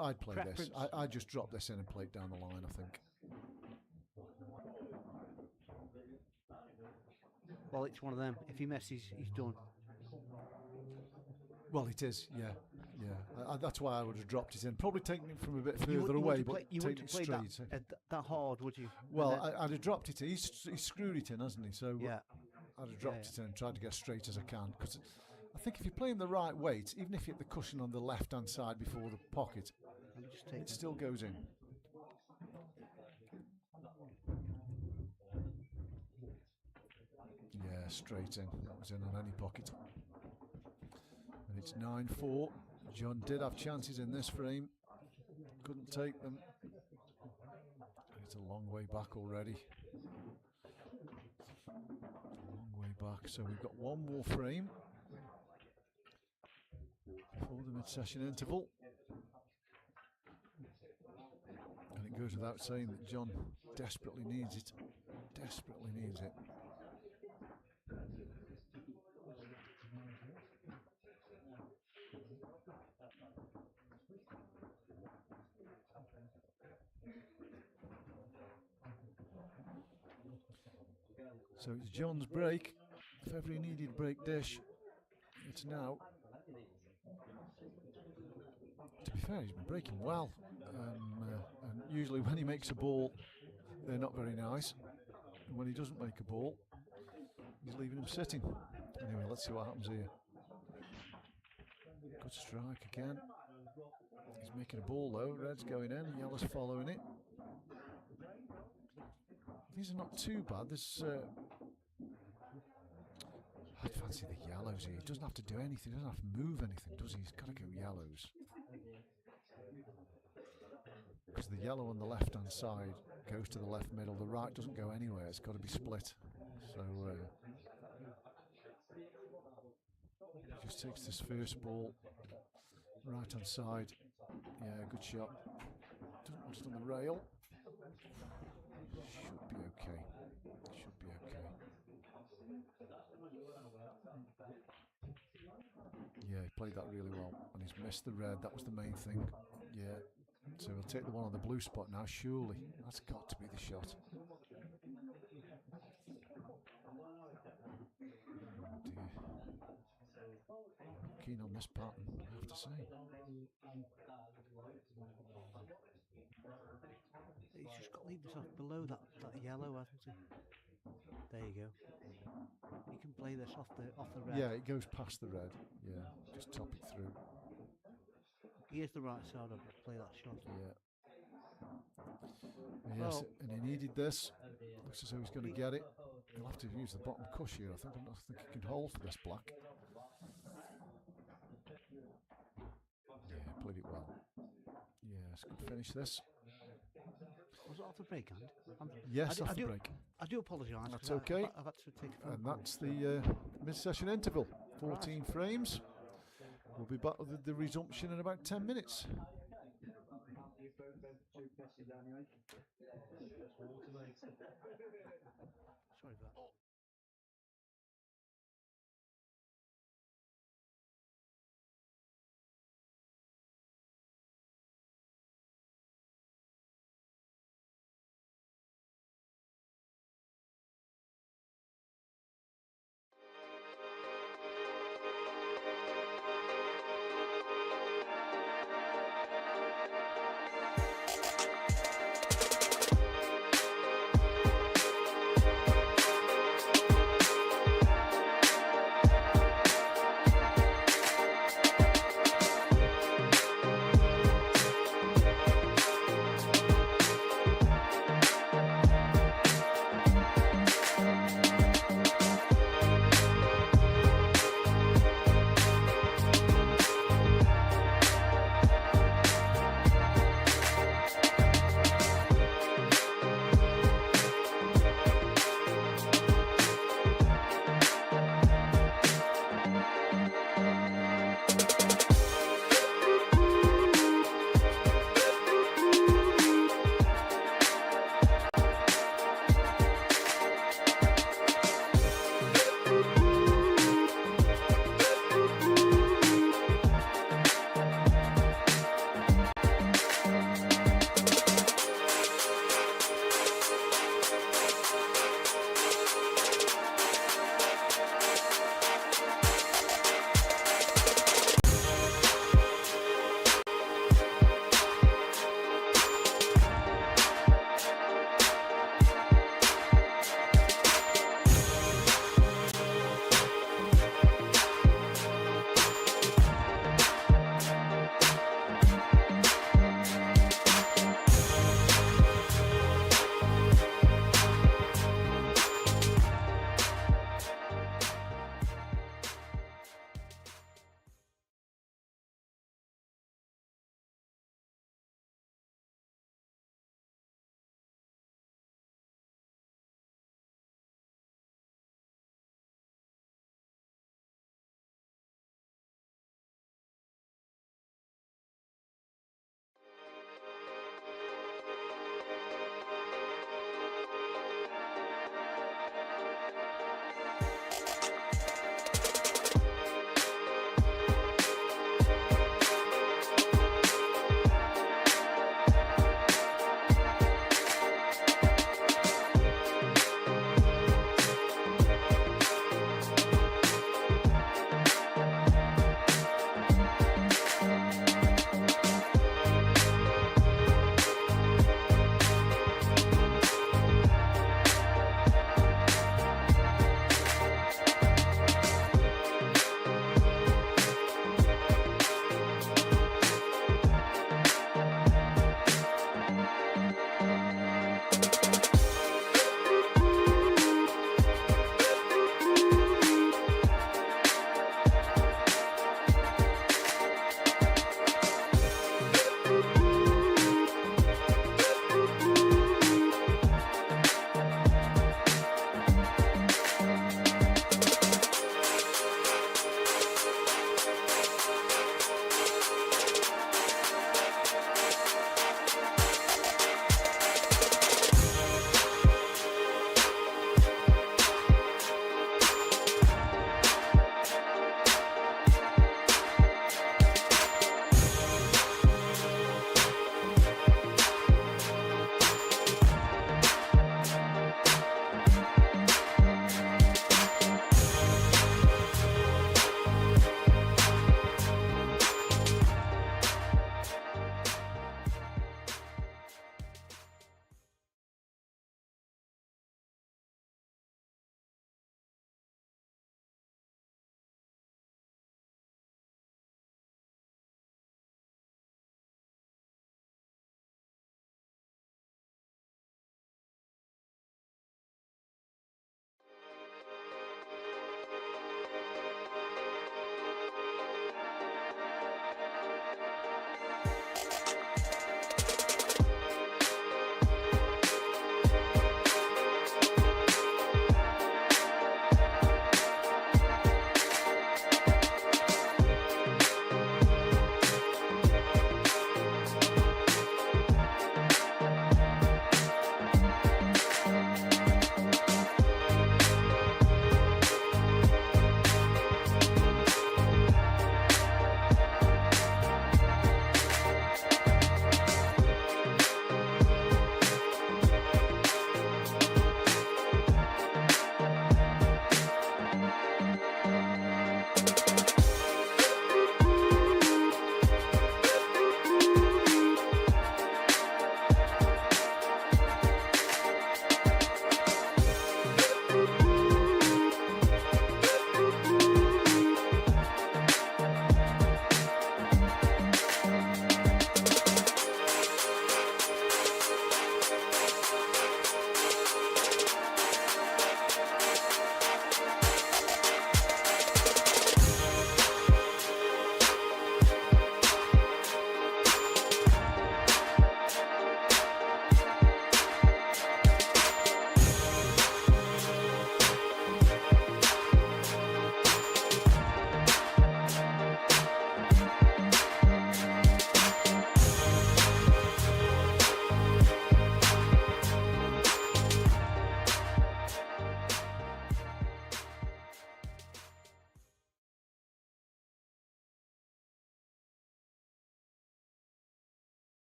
Speaker 3: I'd play this.
Speaker 4: preference.
Speaker 3: I'd just drop this in and play it down the line, I think.
Speaker 4: Well, it's one of them. If he messes, he's done.
Speaker 3: Well, it is, yeah. That's why I would have dropped it in. Probably taken it from a bit
Speaker 4: You
Speaker 3: further
Speaker 4: wouldn't
Speaker 3: away,
Speaker 4: play-
Speaker 3: but
Speaker 4: you
Speaker 3: taken
Speaker 4: wouldn't
Speaker 3: it
Speaker 4: play
Speaker 3: straight.
Speaker 4: that hard, would you?
Speaker 3: Well,
Speaker 4: And then-
Speaker 3: I'd have dropped it in. He's screwed it in, hasn't he? So
Speaker 4: yeah.
Speaker 3: I'd have dropped it in and tried to get straight as I can. Because I think if you're playing the right weight, even if you hit the cushion on the left-hand side before the pocket,
Speaker 4: Let me just take
Speaker 3: it still goes in. Yeah, straight in. That was in on any pocket. And it's 9-4. John did have chances in this frame. Couldn't take them. It's a long way back already. Long way back. So we've got one more frame before the mid-session interval. And it goes without saying that John desperately needs it. Desperately needs it. So it's John's break. If ever he needed break dish, it's now. To be fair, he's been breaking well. And usually when he makes a ball, they're not very nice. And when he doesn't make a ball, he's leaving him sitting. Anyway, let's see what happens here. Good strike again. He's making a ball though. Red's going in, yellow's following it. These are not too bad. There's I'd fancy the yellows here. He doesn't have to do anything. He doesn't have to move anything, does he? He's got to go yellows. Because the yellow on the left-hand side goes to the left middle. The right doesn't go anywhere. It's got to be split. So he just takes this first ball. Right-hand side. Yeah, good shot. Doesn't want it on the rail. Should be okay. Should be okay. Yeah, he played that really well, and he's missed the red. That was the main thing. Yeah. So he'll take the one on the blue spot now. Surely that's got to be the shot. Oh dear. I'm keen on this pattern, I have to say.
Speaker 4: He's just got to leave this off below that yellow, hasn't he? There you go. You can play this off the red.
Speaker 3: Yeah, it goes past the red. Yeah, just top it through.
Speaker 4: Here's the right side of it. Play that shot.
Speaker 3: Yeah. Yes,
Speaker 4: Well-
Speaker 3: and he needed this. Looks as though he's going to get it. He'll have to use the bottom cush here. I think he can hold for this black. Yeah, played it well. Yes, good finish this.
Speaker 4: Was it off the break, hand?
Speaker 3: Yes,
Speaker 4: I
Speaker 3: off the
Speaker 4: do-
Speaker 3: break.
Speaker 4: I do apologise.
Speaker 3: That's
Speaker 4: 'cause
Speaker 3: okay.
Speaker 4: I've had to take a phone
Speaker 3: And
Speaker 4: call.
Speaker 3: that's the mid-session interval. 14 frames. We'll be back with the resumption in about 10 minutes.
Speaker 4: Sorry about that.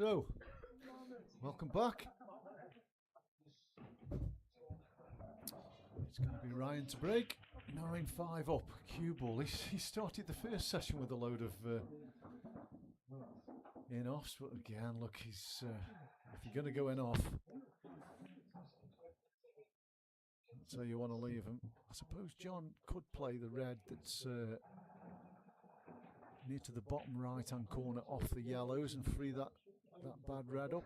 Speaker 3: So, welcome back. It's going to be Ryan to break. 9-5 up. Cue ball. He started the first session with a load of in-offs, but again, look, he's if you're going to go in-off, so you want to leave him. I suppose John could play the red that's near to the bottom right-hand corner off the yellows and free that bad red up.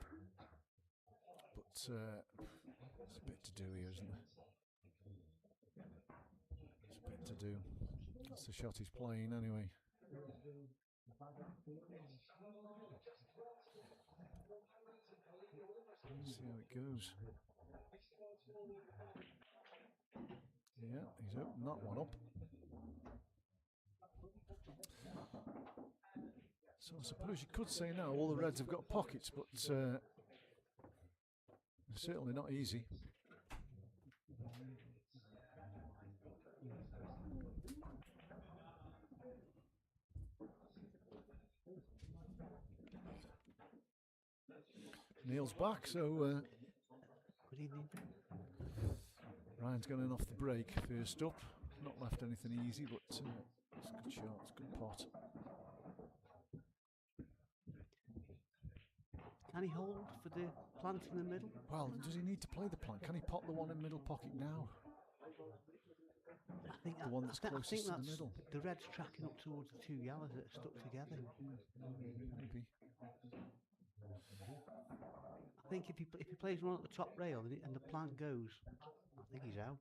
Speaker 3: But there's a bit to do here, isn't there? There's a bit to do. That's the shot he's playing anyway. Let's see how it goes. Yeah, he's opened that one up. So I suppose you could say now all the reds have got pockets, but they're certainly not easy. Neil's back, so
Speaker 4: Good evening.
Speaker 3: Ryan's going in off the break first up. Not left anything easy, but it's a good shot, it's a good pot.
Speaker 4: Can he hold for the plant in the middle?
Speaker 3: Well, does he need to play the plant? Can he pot the one in middle pocket now?
Speaker 4: I think
Speaker 3: The one that's
Speaker 4: I
Speaker 3: closest
Speaker 4: think
Speaker 3: to the
Speaker 4: that's
Speaker 3: middle.
Speaker 4: the red's tracking up towards the two yellows that are stuck together.
Speaker 3: Maybe.
Speaker 4: I think if he plays one at the top rail and the plant goes, I think he's out.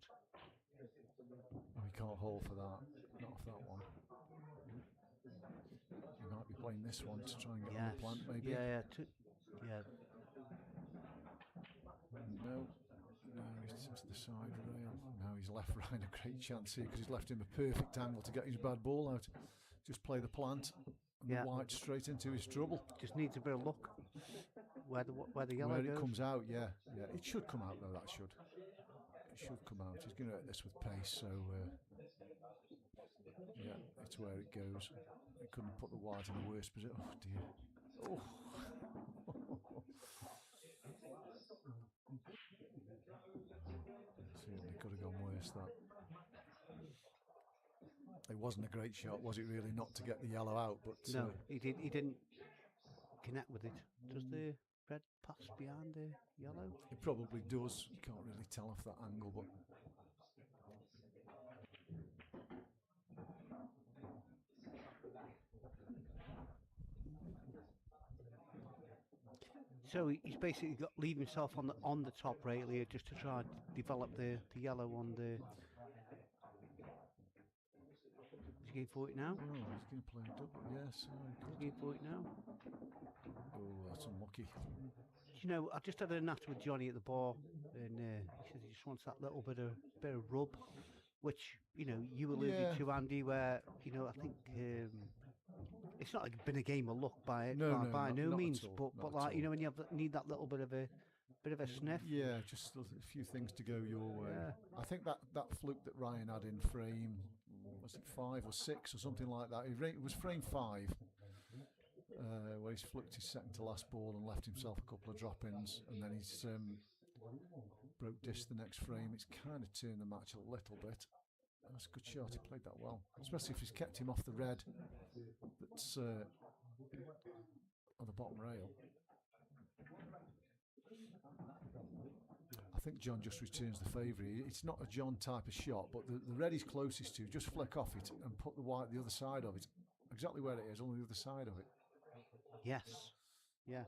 Speaker 3: Oh, he can't hold for that. Not off that one. He might be playing this one to try and get on the plant, maybe.
Speaker 4: Yeah.
Speaker 3: No, he's to the side rail. Now he's left Ryan a great chance here because he's left him a perfect angle to get his bad ball out. Just play the plant and
Speaker 4: Yeah.
Speaker 3: the white straight into his trouble.
Speaker 4: Just needs a bit of luck where the yellow
Speaker 3: Where
Speaker 4: goes.
Speaker 3: it comes out, yeah. It should come out though, that should. It should come out. He's going to hit this with pace, so yeah, it's where it goes. He couldn't put the white in the worst position. Oh dear. Oh. Certainly could have gone worse, that. It wasn't a great shot, was it really, not to get the yellow out, but
Speaker 4: No, he didn't connect with it. Does the red pass behind the yellow?
Speaker 3: it probably does. You can't really tell off that angle, but
Speaker 4: So he's basically got leave himself on the top rail here just to try and develop the yellow on the. Is he going for it now?
Speaker 3: oh, he's going to play a double. Yes,
Speaker 4: Is he going for it now?
Speaker 3: oh, that's unlucky.
Speaker 4: You know, I just had a natter with Johnny at the bar, and he says he just wants that little bit of rub, which you alluded
Speaker 3: Yeah.
Speaker 4: to, Andy, where I think it's not like been a game of luck by
Speaker 3: No,
Speaker 4: by
Speaker 3: not
Speaker 4: no
Speaker 3: at
Speaker 4: means,
Speaker 3: all,
Speaker 4: but
Speaker 3: not at
Speaker 4: like
Speaker 3: all.
Speaker 4: when you need that little bit of a sniff.
Speaker 3: Yeah, just a few things to go your way.
Speaker 4: Yeah.
Speaker 3: I think that fluke that Ryan had in frame, was it 5 or 6 or something like that? It was frame 5, where he's flicked his second to last ball and left himself a couple of drop-ins, and then he's broke dish the next frame. It's kind of turned the match a little bit. That's a good shot. He played that well, especially if he's kept him off the red that's on the bottom rail. I think John just returns the favour. It's not a John type of shot, but the red he's closest to, just flick off it and put the white the other side of it. Exactly where it is, on the other side of it.
Speaker 4: Yes. Yeah.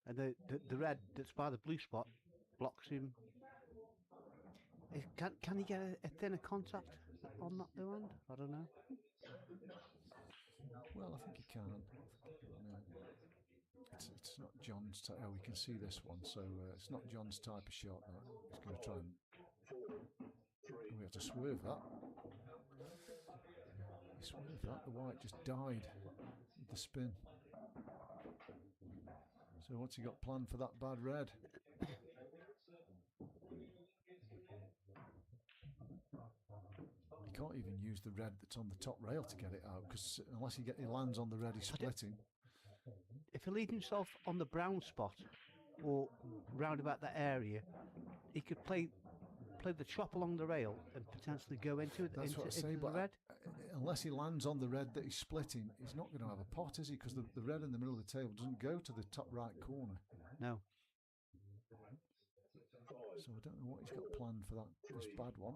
Speaker 4: And the red that's by the blue spot blocks him. Can he get a thinner contact on that blue end? I don't know.
Speaker 3: Well, I think he can. It's not John's type. Oh, we can see this one, so it's not John's type of shot. That he's going to try and. We have to swerve that. He swerved that. The white just died with the spin. So what's he got planned for that bad red? He can't even use the red that's on the top rail to get it out, because unless he lands on the red he's splitting.
Speaker 4: if he leaves himself on the brown spot or round about that area, he could play the chop along the rail and potentially go into it.
Speaker 3: That's
Speaker 4: into,
Speaker 3: what I say,
Speaker 4: into the
Speaker 3: but
Speaker 4: red.
Speaker 3: unless he lands on the red that he's splitting, he's not going to have a pot, is he? Because the red in the middle of the table doesn't go to the top right corner.
Speaker 4: No.
Speaker 3: So I don't know what he's got planned for this bad one.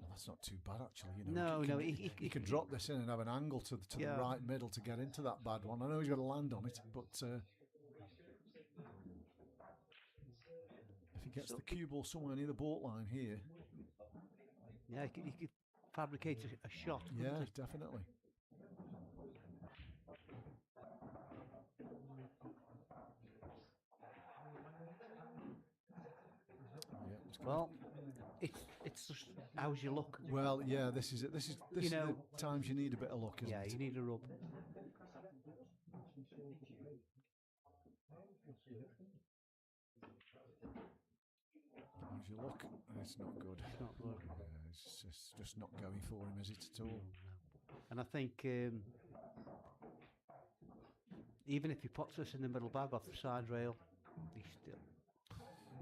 Speaker 3: Well, that's not too bad, actually. You know,
Speaker 4: No,
Speaker 3: he can drop this in and have an angle to the
Speaker 4: Yeah.
Speaker 3: right middle to get into that bad one. I know he's got to land on it, but if he gets
Speaker 4: So
Speaker 3: the cue ball somewhere near the baud line here,
Speaker 4: Yeah, he could fabricate a shot. couldn't
Speaker 3: yeah,
Speaker 4: he?
Speaker 3: definitely. Yeah, it's got-
Speaker 4: Well, it's just how's your luck?
Speaker 3: well, yeah, this is it. This is
Speaker 4: know-
Speaker 3: the times you need a bit of luck, isn't
Speaker 4: Yeah,
Speaker 3: it?
Speaker 4: you need a rub.
Speaker 3: How's your luck? It's not good.
Speaker 4: It's not good.
Speaker 3: Yeah, it's just not going for him, is it at all?
Speaker 4: And I think even if he puts us in the middle bag off the side rail, he's still.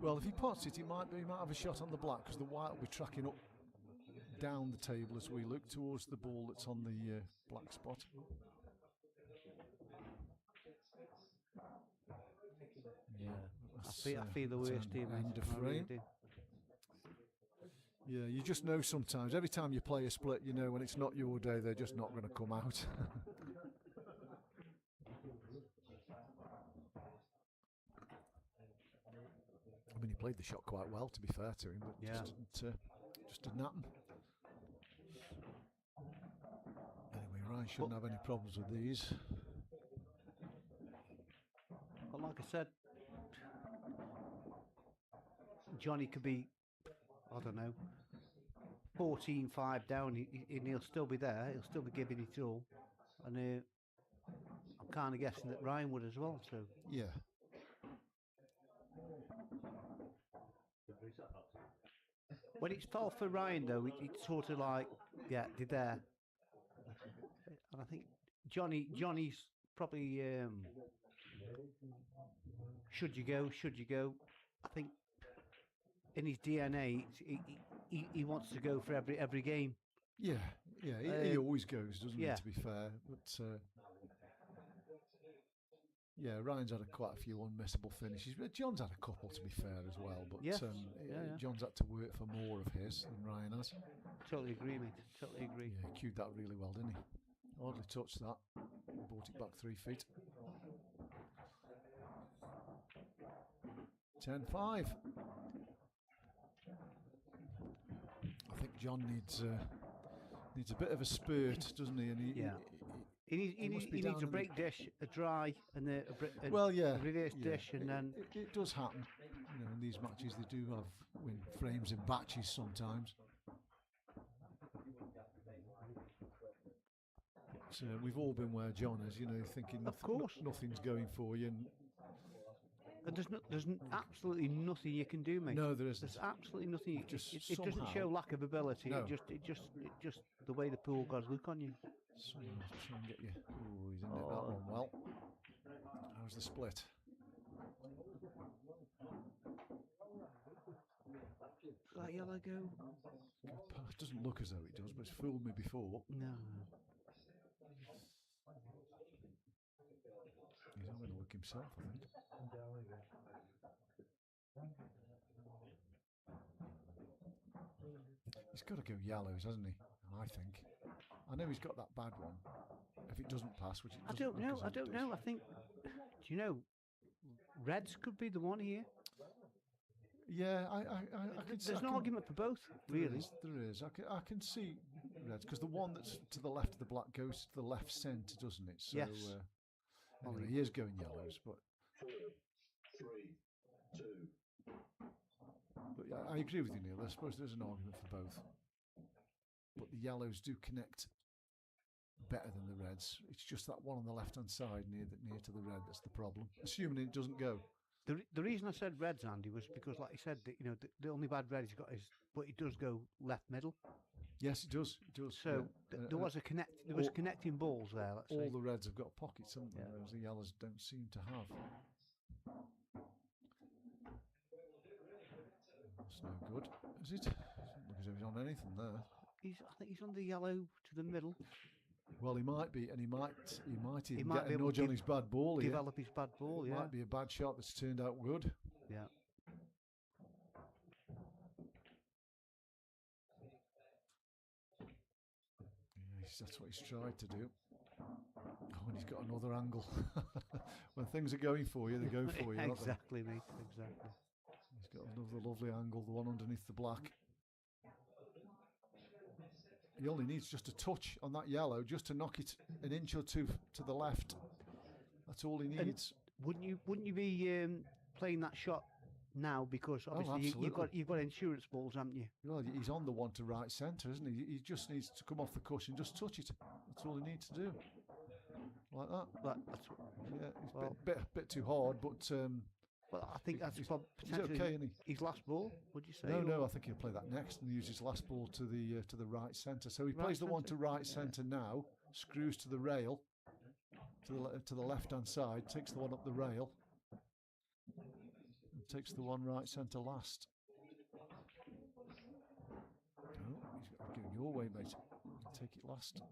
Speaker 3: Well, if he pots it, he might have a shot on the black because the white will be tracking up down the table as we look towards the ball that's on the black spot. Yeah,
Speaker 4: I feel the worst here, mate.
Speaker 3: end of
Speaker 4: I really
Speaker 3: frame.
Speaker 4: do.
Speaker 3: Yeah, you just know sometimes. Every time you play a split, you know when it's not your day, they're just not going to come out. I mean, he played the shot quite well, to be fair to him, but
Speaker 4: Yeah.
Speaker 3: just didn't happen. Anyway, Ryan shouldn't have any problems with these.
Speaker 4: But like I said, Johnny could be, I don't know, 14-5 down, and he'll still be there. He'll still be giving it all. And I'm kind of guessing that Ryan would as well. So
Speaker 3: Yeah.
Speaker 4: when it's fell for Ryan, though, it's sort of like, yeah, they're there. And I think Johnny's probably, should you go? I think in his DNA, he wants to go for every game.
Speaker 3: Yeah, he always goes, doesn't
Speaker 4: yeah.
Speaker 3: he, to be fair. But yeah, Ryan's had quite a few unmissable finishes. But John's had a couple, to be fair, as well. But
Speaker 4: Yeah.
Speaker 3: yeah. John's had to work for more of his than Ryan has.
Speaker 4: Totally agree, mate. Totally agree.
Speaker 3: Yeah, he cued that really well, didn't he? Hardly touched that. Brought it back 3 feet. 10-5. I think John needs a bit of a spurt, doesn't he? And
Speaker 4: Yeah. He
Speaker 3: must be
Speaker 4: needs
Speaker 3: down
Speaker 4: a
Speaker 3: in
Speaker 4: break dish, a dry, and a
Speaker 3: well, yeah,
Speaker 4: a reverse
Speaker 3: yeah.
Speaker 4: dish, and then
Speaker 3: It does happen. You know, in these matches, they do have win frames in batches sometimes. So we've all been where John is, you know, thinking
Speaker 4: Of course.
Speaker 3: nothing's going for you. And
Speaker 4: there's absolutely nothing you can do, mate.
Speaker 3: no, there isn't.
Speaker 4: There's absolutely nothing.
Speaker 3: Just
Speaker 4: It doesn't
Speaker 3: somehow-
Speaker 4: show lack of ability.
Speaker 3: No.
Speaker 4: It just the way the pool gods look on you.
Speaker 3: Someone has to try and get you. Ooh, he's in it that one well. How's the split?
Speaker 4: That yellow go?
Speaker 3: It doesn't look as though it does, but it's fooled me before.
Speaker 4: No.
Speaker 3: He's having a look himself, I think. He's got to go yellows, hasn't he? I think. I know he's got that bad one. If it doesn't pass, which it
Speaker 4: I
Speaker 3: doesn't
Speaker 4: don't know.
Speaker 3: look as
Speaker 4: I
Speaker 3: if it
Speaker 4: don't
Speaker 3: does.
Speaker 4: know. I think. Do you know? Reds could be the one here.
Speaker 3: Yeah, I can see.
Speaker 4: There's an argument for both, really.
Speaker 3: There is. I can see reds because the one that's to the left of the black goes to the left centre, doesn't it? So,
Speaker 4: Yes.
Speaker 3: Anyway, he is going yellows, but. But yeah, I agree with you, Neil. I suppose there's an argument for both. But the yellows do connect better than the reds. It's just that one on the left-hand side near to the red that's the problem. Assuming it doesn't go.
Speaker 4: The reason I said reds, Andy, was because, like you said, the only bad red he's got is, but it does go left middle.
Speaker 3: Yes, it does. It does.
Speaker 4: So there was a there was
Speaker 3: all-
Speaker 4: connecting balls there. Let's
Speaker 3: all
Speaker 4: say.
Speaker 3: the reds have got pockets, haven't they?
Speaker 4: Yeah.
Speaker 3: Whereas the yellows don't seem to have. That's no good, is it? Doesn't look as if he's on anything there.
Speaker 4: I think he's on the yellow to the middle.
Speaker 3: Well, he might be, and he might even
Speaker 4: might
Speaker 3: get
Speaker 4: be
Speaker 3: a
Speaker 4: able
Speaker 3: nudge
Speaker 4: to
Speaker 3: on his bad ball here.
Speaker 4: Develop his bad ball. Yeah.
Speaker 3: Might be a bad shot that's turned out good.
Speaker 4: Yeah.
Speaker 3: That's what he's tried to do. Oh, and he's got another angle. When things are going for you, they go for you.
Speaker 4: Exactly, mate. Exactly.
Speaker 3: He's got another lovely angle, the one underneath the black. He only needs just a touch on that yellow, just to knock it an inch or two to the left. That's all he needs.
Speaker 4: Wouldn't you be playing that shot now, because obviously you've got insurance balls, haven't you?
Speaker 3: Well, he's on the one to right centre, isn't he? He just needs to come off the cushion, just touch it. That's all he needs to do. Like that.
Speaker 4: That's
Speaker 3: Yeah, it's a bit too hard, but
Speaker 4: well, I think that's
Speaker 3: he's
Speaker 4: potentially
Speaker 3: okay, isn't he?
Speaker 4: his last ball. Would you say?
Speaker 3: No, I think he'll play that next and use his last ball to the right centre. So he
Speaker 4: Right
Speaker 3: plays the one to
Speaker 4: centre?
Speaker 3: right centre now, screws to the rail, to the left hand side, takes the one up the rail, and takes the one right centre last. Oh, he's going your way, mate. Take it last.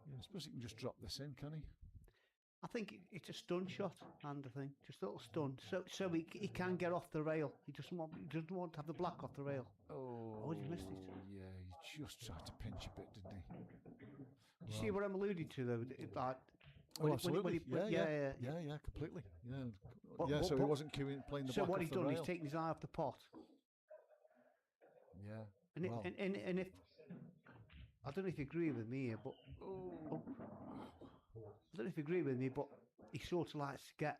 Speaker 3: Yeah, I suppose he can just drop this in, can he?
Speaker 4: I think it's a stun shot, and I think just a little stun, so he can get off the rail. He doesn't want to have the black off the rail.
Speaker 3: Oh,
Speaker 4: he missed it.
Speaker 3: Yeah, he just tried to pinch a bit, didn't he?
Speaker 4: You see what I'm alluding to, though? Like,
Speaker 3: Oh, absolutely.
Speaker 4: yeah.
Speaker 3: Yeah, completely. Yeah,
Speaker 4: But-
Speaker 3: so he
Speaker 4: but-
Speaker 3: wasn't playing the
Speaker 4: So
Speaker 3: black
Speaker 4: what
Speaker 3: off
Speaker 4: he's
Speaker 3: the
Speaker 4: done,
Speaker 3: rail.
Speaker 4: he's taken his eye off the pot,
Speaker 3: Yeah.
Speaker 4: and
Speaker 3: Well.
Speaker 4: and if I don't know if you agree with me here, but I don't know if you agree with me, but he sort of likes to get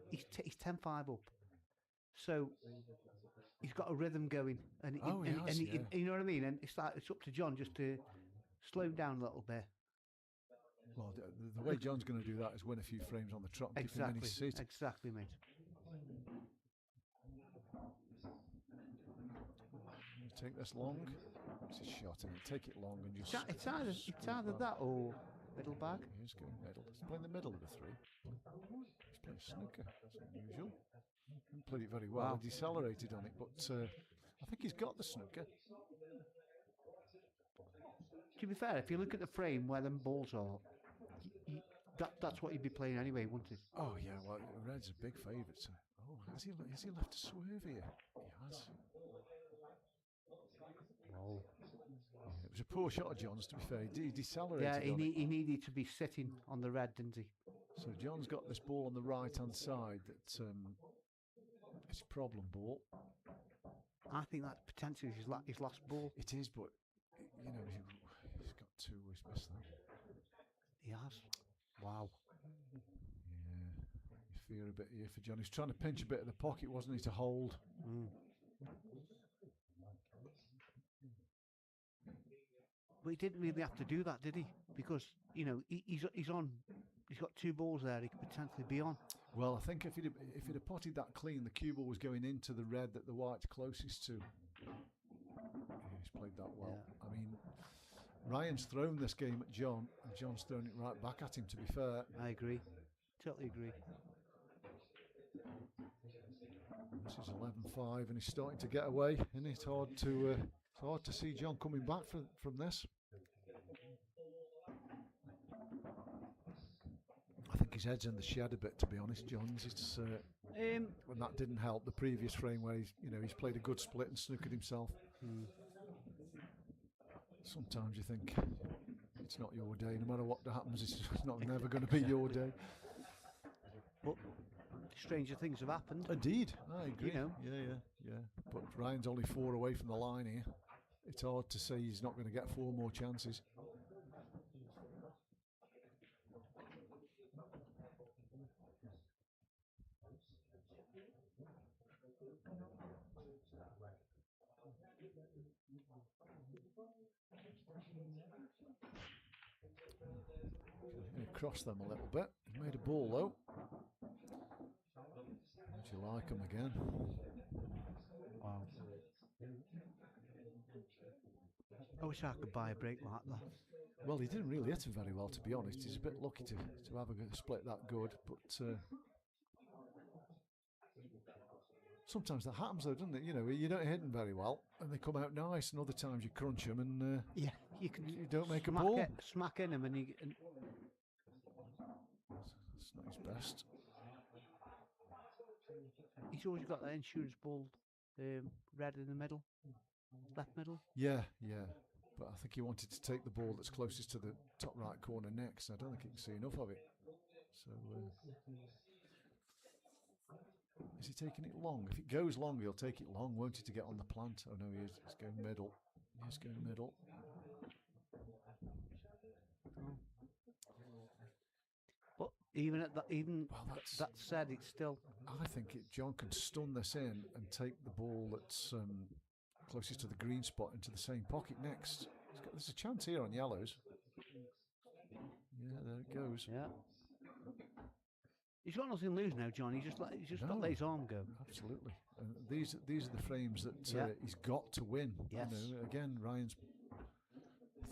Speaker 4: he's 10-5 up, so he's got a rhythm going, and you know what I mean. And it's up to John just to slow him down a little bit.
Speaker 3: Well, the way John's going to do that is win a few frames on the trot and keep him in his seat.
Speaker 4: Exactly, mate.
Speaker 3: Take this long. It's a shot, and take it long and just.
Speaker 4: It's either that or middle bag.
Speaker 3: He's going middle. He's playing the middle of the three. He's playing snooker. That's unusual. He played it very well.
Speaker 4: Wow.
Speaker 3: He decelerated on it, but I think he's got the snooker.
Speaker 4: To be fair, if you look at the frame where them balls are, that's what you'd be playing anyway, wouldn't it?
Speaker 3: Oh yeah, well, Red's a big favourite. So. Oh, has he left a swerve here? He has.
Speaker 4: Wow.
Speaker 3: It was a poor shot of John's, to be fair. He decelerated.
Speaker 4: Yeah,
Speaker 3: on it.
Speaker 4: he needed to be sitting on the red, didn't he?
Speaker 3: So John's got this ball on the right hand side that it's a problem ball.
Speaker 4: I think that's potentially his last ball.
Speaker 3: It is, but you know he's got two. He's missed that.
Speaker 4: He has. Wow.
Speaker 3: Yeah, you fear a bit here for John. He's trying to pinch a bit of the pocket, wasn't he, to hold?
Speaker 4: Mm. But he didn't really have to do that, did he? Because he's got two balls there. He could potentially be on.
Speaker 3: Well, I think if he'd have potted that clean, the cue ball was going into the red that the white's closest to. Yeah, he's played that well.
Speaker 4: Yeah.
Speaker 3: I mean, Ryan's thrown this game at John, and John's thrown it right back at him, to be fair.
Speaker 4: I agree. Totally agree.
Speaker 3: This is 11-5, and he's starting to get away, and it's hard to see John coming back from this. I think his head's in the shed a bit, to be honest. John's is when that didn't help the previous frame where he's played a good split and snookered himself. Sometimes you think it's not your day. No matter what happens, it's never going to be your day.
Speaker 4: But stranger things have happened.
Speaker 3: Indeed, I agree.
Speaker 4: You know.
Speaker 3: Yeah. But Ryan's only 4 away from the line here. It's hard to say he's not going to get 4 more chances. Going to cross them a little bit. He's made a ball though. you like them again?
Speaker 4: Wow. I wish I could buy a break like that.
Speaker 3: Well, he didn't really hit him very well, to be honest. He's a bit lucky to have a split that good, but sometimes that happens, though, doesn't it? You know, you don't hit them very well, and they come out nice, and other times you crunch them, and
Speaker 4: Yeah, you can
Speaker 3: you don't make a
Speaker 4: smack
Speaker 3: ball.
Speaker 4: smack in him, and
Speaker 3: It's not his best.
Speaker 4: he's always got that insurance ball, red in the middle, left middle.
Speaker 3: Yeah, yeah. But I think he wanted to take the ball that's closest to the top right corner next. I don't think he can see enough of it. So, is he taking it long? If it goes long, he'll take it long, won't he, to get on the plant? Oh no, he is. He's going middle. He's going middle.
Speaker 4: But even at that,
Speaker 3: Well, that's.
Speaker 4: that said, it's still
Speaker 3: I think John can stun this in and take the ball that's closest to the green spot into the same pocket next. There's a chance here on yellows. Yeah, there it goes.
Speaker 4: yeah. He's got nothing to lose now, John. He's just got to
Speaker 3: No.
Speaker 4: let his arm go.
Speaker 3: Absolutely. These are the frames that
Speaker 4: Yeah.
Speaker 3: he's got to win.
Speaker 4: Yes.
Speaker 3: You know, again, Ryan's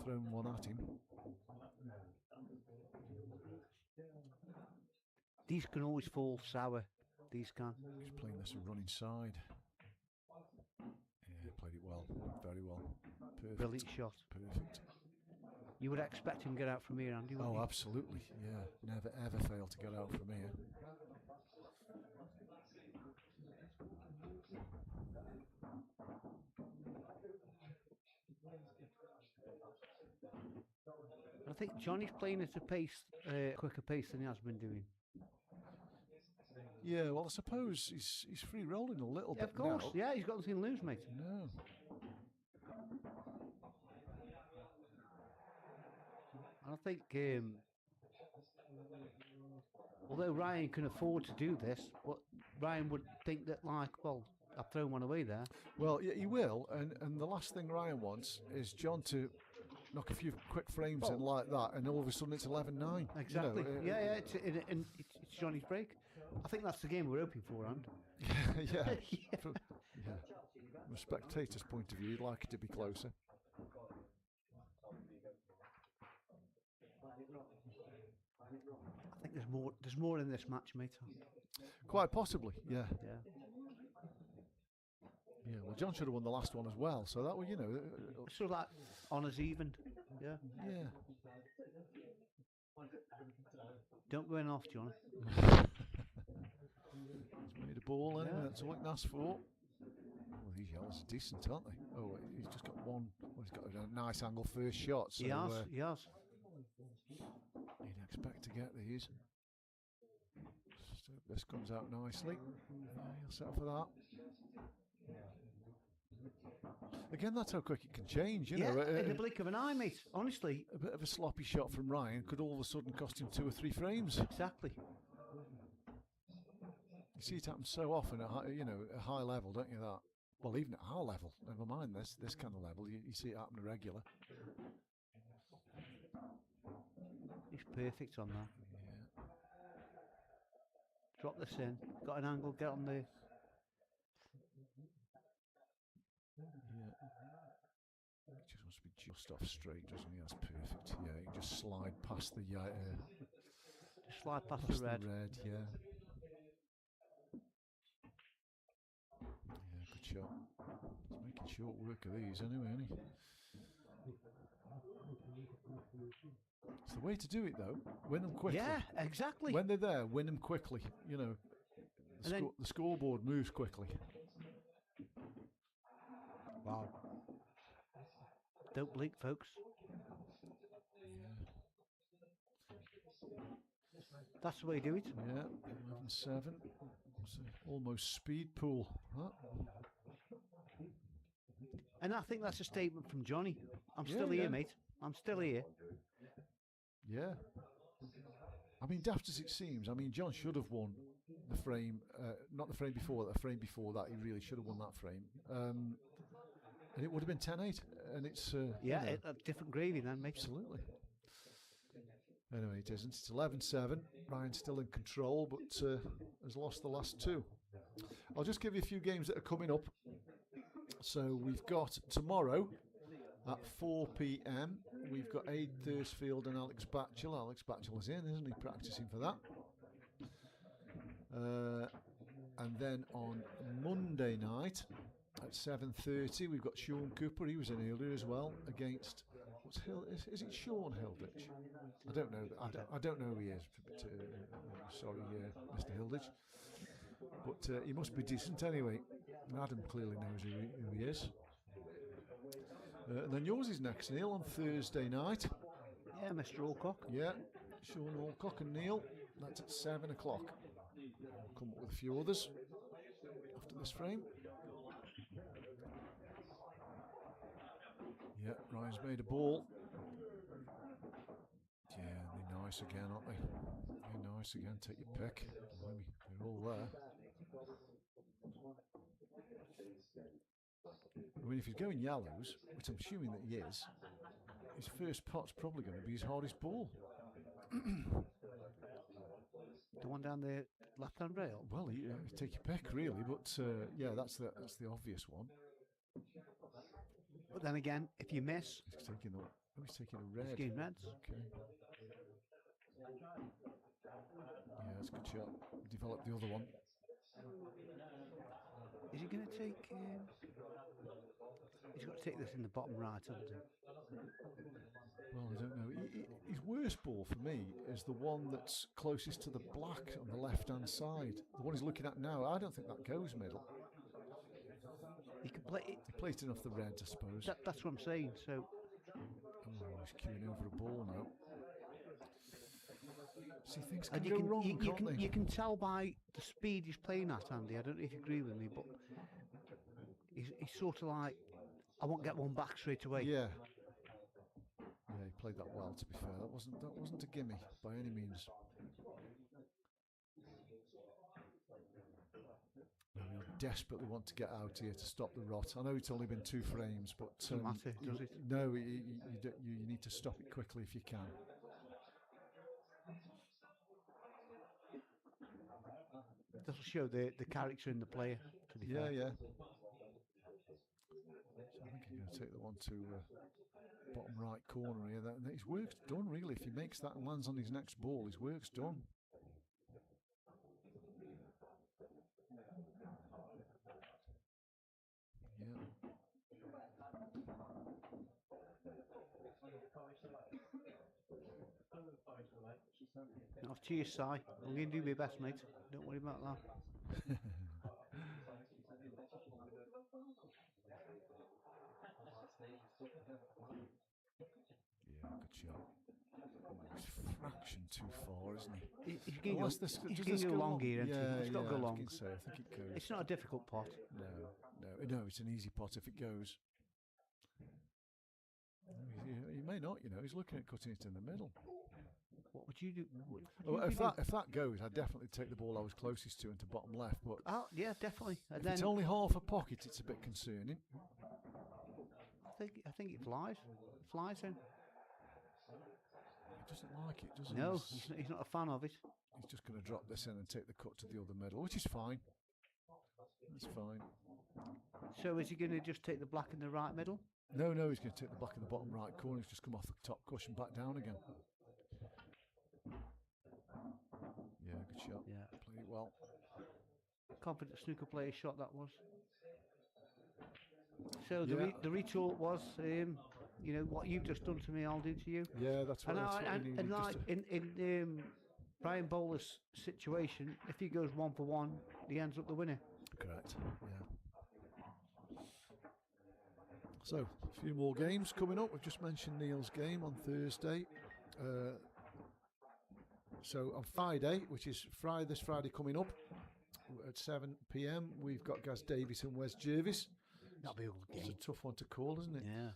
Speaker 3: thrown one at him.
Speaker 4: These can always fall sour. These can.
Speaker 3: He's playing this and running side. Yeah, played it well. Very well. Perfect.
Speaker 4: Brilliant shot.
Speaker 3: Perfect.
Speaker 4: You would expect him to get out from here, Andy. wouldn't
Speaker 3: Oh,
Speaker 4: you?
Speaker 3: absolutely. Yeah. Never ever fail to get out from here.
Speaker 4: I think Johnny's playing at a pace, quicker pace than he has been doing.
Speaker 3: Yeah, well, I suppose he's free rolling a little
Speaker 4: Yeah,
Speaker 3: bit
Speaker 4: of course.
Speaker 3: now.
Speaker 4: Yeah, he's got nothing to lose, mate.
Speaker 3: No.
Speaker 4: And I think, although Ryan can afford to do this, but Ryan would think that, like, well, I've thrown one away there.
Speaker 3: Well, yeah, he will, and the last thing Ryan wants is John to knock a few quick frames in like that, and all of a sudden it's 11-9.
Speaker 4: Exactly.
Speaker 3: You know,
Speaker 4: yeah, it's Johnny's break. I think that's the game we're hoping for, and
Speaker 3: yeah. From a spectator's point of view, you'd like it to be closer.
Speaker 4: I think there's more in this match, mate.
Speaker 3: Quite possibly, yeah.
Speaker 4: Yeah.
Speaker 3: Yeah, well, John should have won the last one as well, so that was, you know.
Speaker 4: So that honours even. Yeah.
Speaker 3: Yeah.
Speaker 4: Don't go in off, John.
Speaker 3: He's made a ball anyway,
Speaker 4: Yeah.
Speaker 3: that's all he can ask for. Well, these yellows are decent, aren't they? Oh, he's just got one. Well, he's got a nice angle first shot, so
Speaker 4: He has.
Speaker 3: you'd expect to get these. So this comes out nicely. Yeah, he'll settle for that. Again, that's how quick it can change, you know.
Speaker 4: in the blink of an eye, mate. Honestly.
Speaker 3: A bit of a sloppy shot from Ryan could all of a sudden cost him 2 or 3 frames.
Speaker 4: Exactly.
Speaker 3: You see it happen so often at a high level, don't you? That well, even at our level, never mind this kind of level, you see it happen regular.
Speaker 4: He's perfect on that.
Speaker 3: Yeah.
Speaker 4: Drop this in. Got an angle. Get on the.
Speaker 3: He just wants to be just off straight, doesn't he? That's perfect. Yeah, he can just slide past the
Speaker 4: Just slide past
Speaker 3: past
Speaker 4: the red.
Speaker 3: yeah. Yeah, good shot. He's making short work of these anyway, isn't he? It's the way to do it, though. Win them quickly.
Speaker 4: Yeah, exactly.
Speaker 3: When they're there, win them quickly. You know,
Speaker 4: And then-
Speaker 3: the scoreboard moves quickly.
Speaker 4: Wow. Don't blink, folks. That's the way you do it.
Speaker 3: Yeah, 11-7. It's almost speed pool. Huh?
Speaker 4: And I think that's a statement from Johnny. I'm still
Speaker 3: Yeah.
Speaker 4: here, mate. I'm still here.
Speaker 3: Yeah. I mean, daft as it seems, I mean, John should have won the frame, not the frame before that, the frame before that, he really should have won that frame. And it would have been 10-8. And it's.
Speaker 4: Yeah,
Speaker 3: you know,
Speaker 4: a different gravy then, mate.
Speaker 3: absolutely. Anyway, it isn't. It's 11-7. Ryan's still in control, but has lost the last 2. I'll just give you a few games that are coming up. So we've got tomorrow at 4 p.m. We've got Aid Thursfield and Alex Batchel. Alex Batchel's in, isn't he? Practicing for that. And then on Monday night at 7:30, we've got Sean Cooper. He was in earlier as well against. What's Hill? Is it Sean Hilditch? I don't know. I don't know who he is. But, sorry, Mr. Hilditch. But he must be decent anyway. Adam clearly knows who he is. And then yours is next, Neil, on Thursday night.
Speaker 4: Yeah, Mr. Alcock.
Speaker 3: Yeah, Sean Alcock and Neil. That's at 7 o'clock. We'll come up with a few others after this frame. Yeah, Ryan's made a ball. Yeah, they're nice again, aren't they? They're nice again. Take your pick. Blimey, they're all there. I mean, if he's going yellows, which I'm assuming that he is, his first pot's probably going to be his hardest ball.
Speaker 4: The one down the left-hand rail.
Speaker 3: Well, you take your pick, really, but yeah, that's the obvious one.
Speaker 4: But then again, if you miss,
Speaker 3: He's taking a red.
Speaker 4: he's getting reds.
Speaker 3: Okay. Yeah, that's a good shot. Develop the other one.
Speaker 4: Is he going to take? He's got to take this in the bottom right, hasn't he?
Speaker 3: Well, I don't know. His worst ball for me is the one that's closest to the black on the left-hand side. The one he's looking at now, I don't think that goes middle.
Speaker 4: He can play it.
Speaker 3: He plays it off the red, I suppose.
Speaker 4: That's what I'm saying. So
Speaker 3: Oh, he's queuing over a ball now. See, things can
Speaker 4: and
Speaker 3: go wrong, can't they?
Speaker 4: you can tell by the speed he's playing at, Andy. I don't know if you agree with me, but he's sort of like, I won't get one back straight away.
Speaker 3: Yeah. Yeah, he played that well, to be fair. That wasn't a gimme by any means. No, he'll desperately want to get out here to stop the rot. I know it's only been 2 frames, but
Speaker 4: Doesn't matter, does it?
Speaker 3: No, you need to stop it quickly if you can.
Speaker 4: This will show the character in the player. To be fair.
Speaker 3: Yeah. So I think he's going to take the one to bottom right corner here. His work's done, really. If he makes that and lands on his next ball, his work's done. Yeah.
Speaker 4: Off to your side. I'm going to do my best, mate. Don't worry about that.
Speaker 3: Yeah, good shot. He's a fraction too far, isn't he?
Speaker 4: He's going
Speaker 3: Unless
Speaker 4: to
Speaker 3: this-
Speaker 4: he's
Speaker 3: does
Speaker 4: going
Speaker 3: this
Speaker 4: to
Speaker 3: go
Speaker 4: go
Speaker 3: long?
Speaker 4: long here, isn't
Speaker 3: Yeah,
Speaker 4: he? It's got to go
Speaker 3: I was
Speaker 4: long.
Speaker 3: going to say, I think it goes.
Speaker 4: It's not a difficult pot.
Speaker 3: No, it's an easy pot if it goes. He may not, he's looking at cutting it in the middle.
Speaker 4: What would you do?
Speaker 3: Well, if that goes, I'd definitely take the ball I was closest to into bottom left. But
Speaker 4: Oh, yeah, definitely. And
Speaker 3: if
Speaker 4: then
Speaker 3: it's only half a pocket, it's a bit concerning.
Speaker 4: I think it flies. It flies in.
Speaker 3: He doesn't like it, does he?
Speaker 4: No, he's not a fan of it.
Speaker 3: He's just going to drop this in and take the cut to the other middle, which is fine. That's fine.
Speaker 4: So is he going to just take the black in the right middle?
Speaker 3: No, he's going to take the black in the bottom right corner. He's just come off the top cushion back down again. Yeah, good shot.
Speaker 4: Yeah.
Speaker 3: Played it well.
Speaker 4: Confident snooker player shot that was. So
Speaker 3: Yeah.
Speaker 4: the retool was, what you've just done to me, I'll do to you.
Speaker 3: Yeah, that's what,
Speaker 4: And
Speaker 3: you needed.
Speaker 4: and
Speaker 3: just
Speaker 4: like
Speaker 3: to-
Speaker 4: in Brian Bowler's situation, if he goes 1 for 1, he ends up the winner.
Speaker 3: Correct. Yeah. So, a few more games coming up. We've just mentioned Neil's game on Thursday. So on Friday, which is this Friday coming up at 7 p.m, we've got Gaz Davies and Wes Jervis.
Speaker 4: That'll be a good
Speaker 3: It's
Speaker 4: game.
Speaker 3: a tough one to call, isn't it?
Speaker 4: Yeah.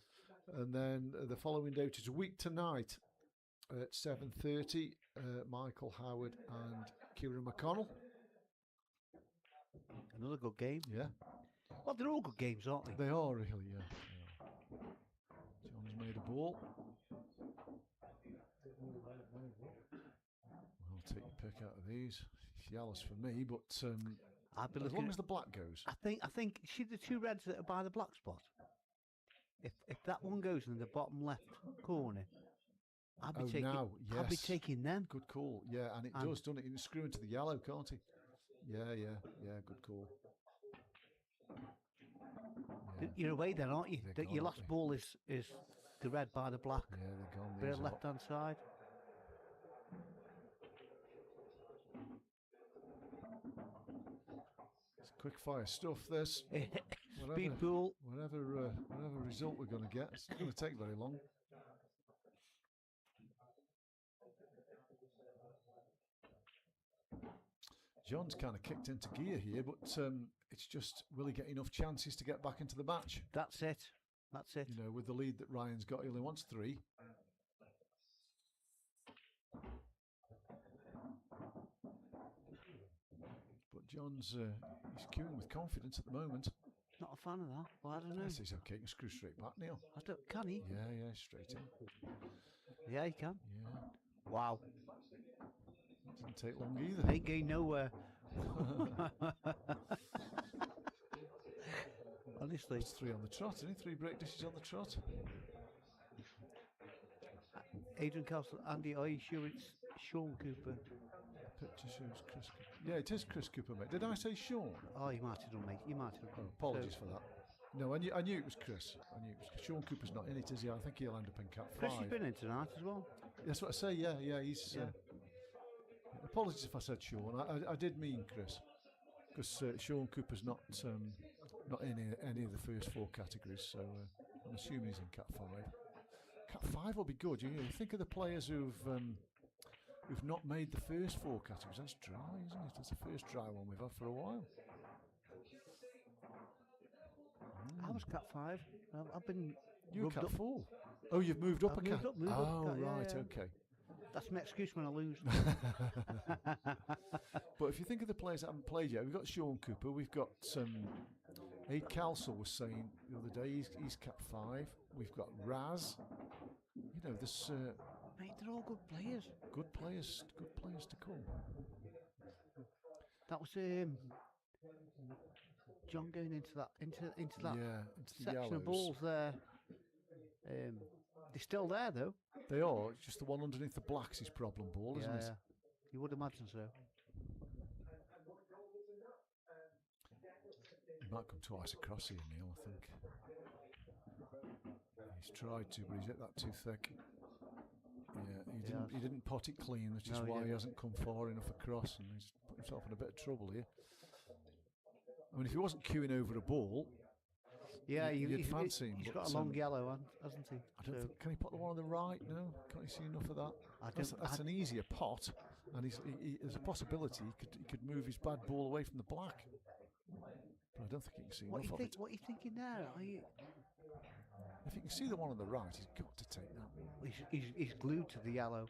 Speaker 3: And then the following day, which is a week tonight at 7:30, Michael Howard and Kieran McConnell.
Speaker 4: Another good game.
Speaker 3: Yeah,
Speaker 4: Well, they're all good games, aren't they?
Speaker 3: they are really. Yeah. John's made a ball. I'll take your pick out of these. It's yellows for me, but
Speaker 4: I'd be
Speaker 3: As
Speaker 4: looking.
Speaker 3: long as the black goes.
Speaker 4: I think see the two reds that are by the black spot. If that one goes in the bottom left corner, I'd be
Speaker 3: Oh,
Speaker 4: taking.
Speaker 3: now,
Speaker 4: I'd be
Speaker 3: yes.
Speaker 4: taking them.
Speaker 3: Good call. Yeah, and it
Speaker 4: And-
Speaker 3: does, doesn't it? You can screw into the yellow, can't he? Yeah. Good call. Yeah,
Speaker 4: You're away then, aren't you?
Speaker 3: They're
Speaker 4: Your
Speaker 3: gone,
Speaker 4: last
Speaker 3: aren't
Speaker 4: ball is the red by the black.
Speaker 3: yeah, they're gone.
Speaker 4: Bit
Speaker 3: These
Speaker 4: of
Speaker 3: are-
Speaker 4: left hand side.
Speaker 3: It's quick fire stuff. This
Speaker 4: Speed pool.
Speaker 3: whatever result we're going to get, it's not going to take very long. John's kind of kicked into gear here, but it's just will he get enough chances to get back into the match?
Speaker 4: That's it. That's it.
Speaker 3: You know, with the lead that Ryan's got, he only wants 3. But John's he's queuing with confidence at the moment.
Speaker 4: Not a fan of that. Well, I don't know.
Speaker 3: Yes, he's okay. He can screw straight back, Neil.
Speaker 4: I don't. Can he?
Speaker 3: Yeah, straight in.
Speaker 4: Yeah, he can.
Speaker 3: Yeah,
Speaker 4: Wow.
Speaker 3: didn't take long either.
Speaker 4: Ain't going nowhere. Honestly.
Speaker 3: It's 3 on the trot, isn't he? 3 break dishes on the trot.
Speaker 4: Adrian Castle, Andy, are you sure it's Sean Cooper?
Speaker 3: Picture shows Chris Cooper. Yeah, it is Chris Cooper, mate. Did I say Sean?
Speaker 4: Oh, you might have done, mate. You might have
Speaker 3: Oh,
Speaker 4: done.
Speaker 3: apologies
Speaker 4: So,
Speaker 3: for that. No, I knew it was Chris. I knew it was Sean Cooper's not in it, is he? I think he'll end up in Cat 5.
Speaker 4: Chris has been in tonight as well.
Speaker 3: That's what I say, yeah, he's...
Speaker 4: Yeah.
Speaker 3: Apologies if I said Sean. I did mean Chris. Because Sean Cooper's not in any of the first 4 categories, so I'm assuming he's in Cat 5. Cat 5 will be good. You think of the players who've not made the first 4 categories. That's dry, isn't it? That's the first dry one we've had for a while.
Speaker 4: I was Cat 5. I've been.
Speaker 3: You're
Speaker 4: rubbed
Speaker 3: Cat
Speaker 4: up.
Speaker 3: 4. Oh, you've moved up
Speaker 4: I've
Speaker 3: a
Speaker 4: moved
Speaker 3: cat.
Speaker 4: up, moved up
Speaker 3: Oh,
Speaker 4: a cat, yeah,
Speaker 3: right,
Speaker 4: yeah.
Speaker 3: okay.
Speaker 4: That's my excuse when I lose.
Speaker 3: But if you think of the players that haven't played yet, we've got Sean Cooper, we've got Aid Calsell was saying the other day he's Cat 5. We've got Raz. You know, there's
Speaker 4: Mate, they're all good players.
Speaker 3: good players to come.
Speaker 4: That was John going into that into that
Speaker 3: Yeah, into the
Speaker 4: section
Speaker 3: yellows.
Speaker 4: of balls there. They're still there though.
Speaker 3: They are. It's just the one underneath the black's his problem ball, isn't it?
Speaker 4: You would imagine so.
Speaker 3: He might come twice across here, Neil, I think. He's tried to, but he's hit that too thick. Yeah, he didn't pot it clean, which is
Speaker 4: No, he
Speaker 3: why he
Speaker 4: didn't.
Speaker 3: hasn't come far enough across, and he's put himself in a bit of trouble here. I mean, if he wasn't queuing over a ball,
Speaker 4: Yeah,
Speaker 3: you'd fancy him,
Speaker 4: he's
Speaker 3: but,
Speaker 4: got a long yellow, hasn't he?
Speaker 3: I don't think, can he put the one on the right? No, can't you see enough of that? That's
Speaker 4: I-
Speaker 3: an easier pot, and there's a possibility he could move his bad ball away from the black. But I don't think he can see
Speaker 4: What
Speaker 3: enough
Speaker 4: you
Speaker 3: of
Speaker 4: think?
Speaker 3: it.
Speaker 4: What are you thinking now? Are you?
Speaker 3: If you can see the one on the right, he's got to take that.
Speaker 4: He's glued to the yellow.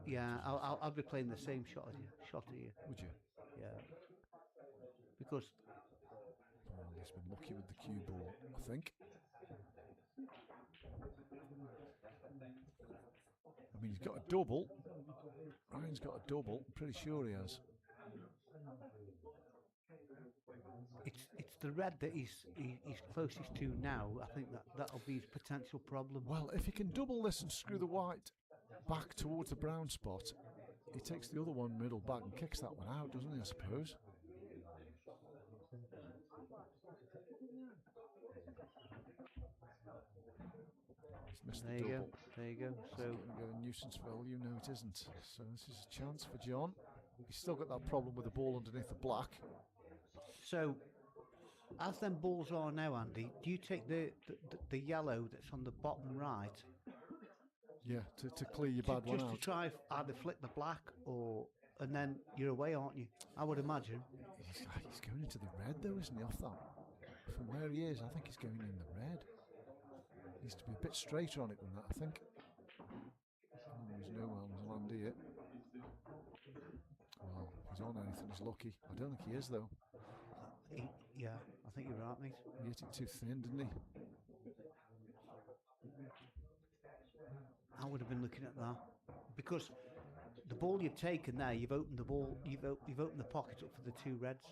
Speaker 4: Yeah, I'll be playing the same shot as you.
Speaker 3: Would you?
Speaker 4: Yeah. Because
Speaker 3: Oh, he's been lucky with the cue ball, I think. I mean, he's got a double. Ryan's got a double. I'm pretty sure he has.
Speaker 4: it's the red that he's closest to now. I think that'll be his potential problem.
Speaker 3: Well, if he can double this and screw the white back towards the brown spot, he takes the other one middle back and kicks that one out, doesn't he, I suppose? He's missed
Speaker 4: There
Speaker 3: the
Speaker 4: you go.
Speaker 3: double.
Speaker 4: There you go. So
Speaker 3: Going to get a nuisance value. No, it isn't. So this is a chance for John. He's still got that problem with the ball underneath the black.
Speaker 4: So, as them balls are now, Andy, do you take the yellow that's on the bottom right
Speaker 3: Yeah, to clear your bad one
Speaker 4: just to
Speaker 3: out.
Speaker 4: try either flick the black and then you're away, aren't you? I would imagine.
Speaker 3: He's going into the red though, isn't he, off that? From where he is, I think he's going in the red. Needs to be a bit straighter on it than that, I think. Oh, there's no Elms land here. Well, if he's on anything, he's lucky. I don't think he is though.
Speaker 4: Yeah, I think you're right, mate.
Speaker 3: He hit it too thin, didn't he?
Speaker 4: I would have been looking at that because the ball you've taken there, you've opened the ball, you've opened the pocket up for the two reds.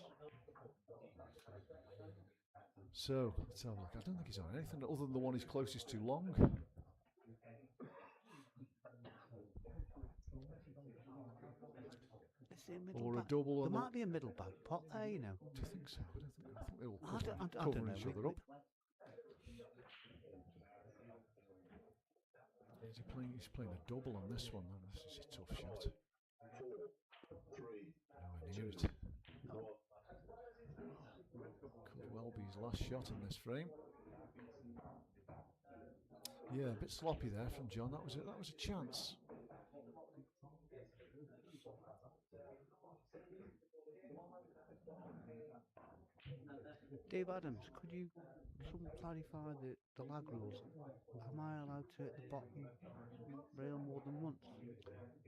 Speaker 3: So let's have a look. I don't think he's on anything other than the one he's closest to long.
Speaker 4: Is there a middle
Speaker 3: Or a
Speaker 4: bag?
Speaker 3: double
Speaker 4: There
Speaker 3: on the.
Speaker 4: might be a middle bag pot there, you know.
Speaker 3: Do you think so? I think they all
Speaker 4: I
Speaker 3: cover,
Speaker 4: don't
Speaker 3: cover
Speaker 4: know.
Speaker 3: each other up. He's playing a double on this one. Then. This is a tough shot. Nowhere near it. Could well be his last shot in this frame. Yeah, a bit sloppy there from John. That was it. That was a chance.
Speaker 4: Dave Adams, could you clarify the lag rules? Am I allowed to hit the bottom rail more than once?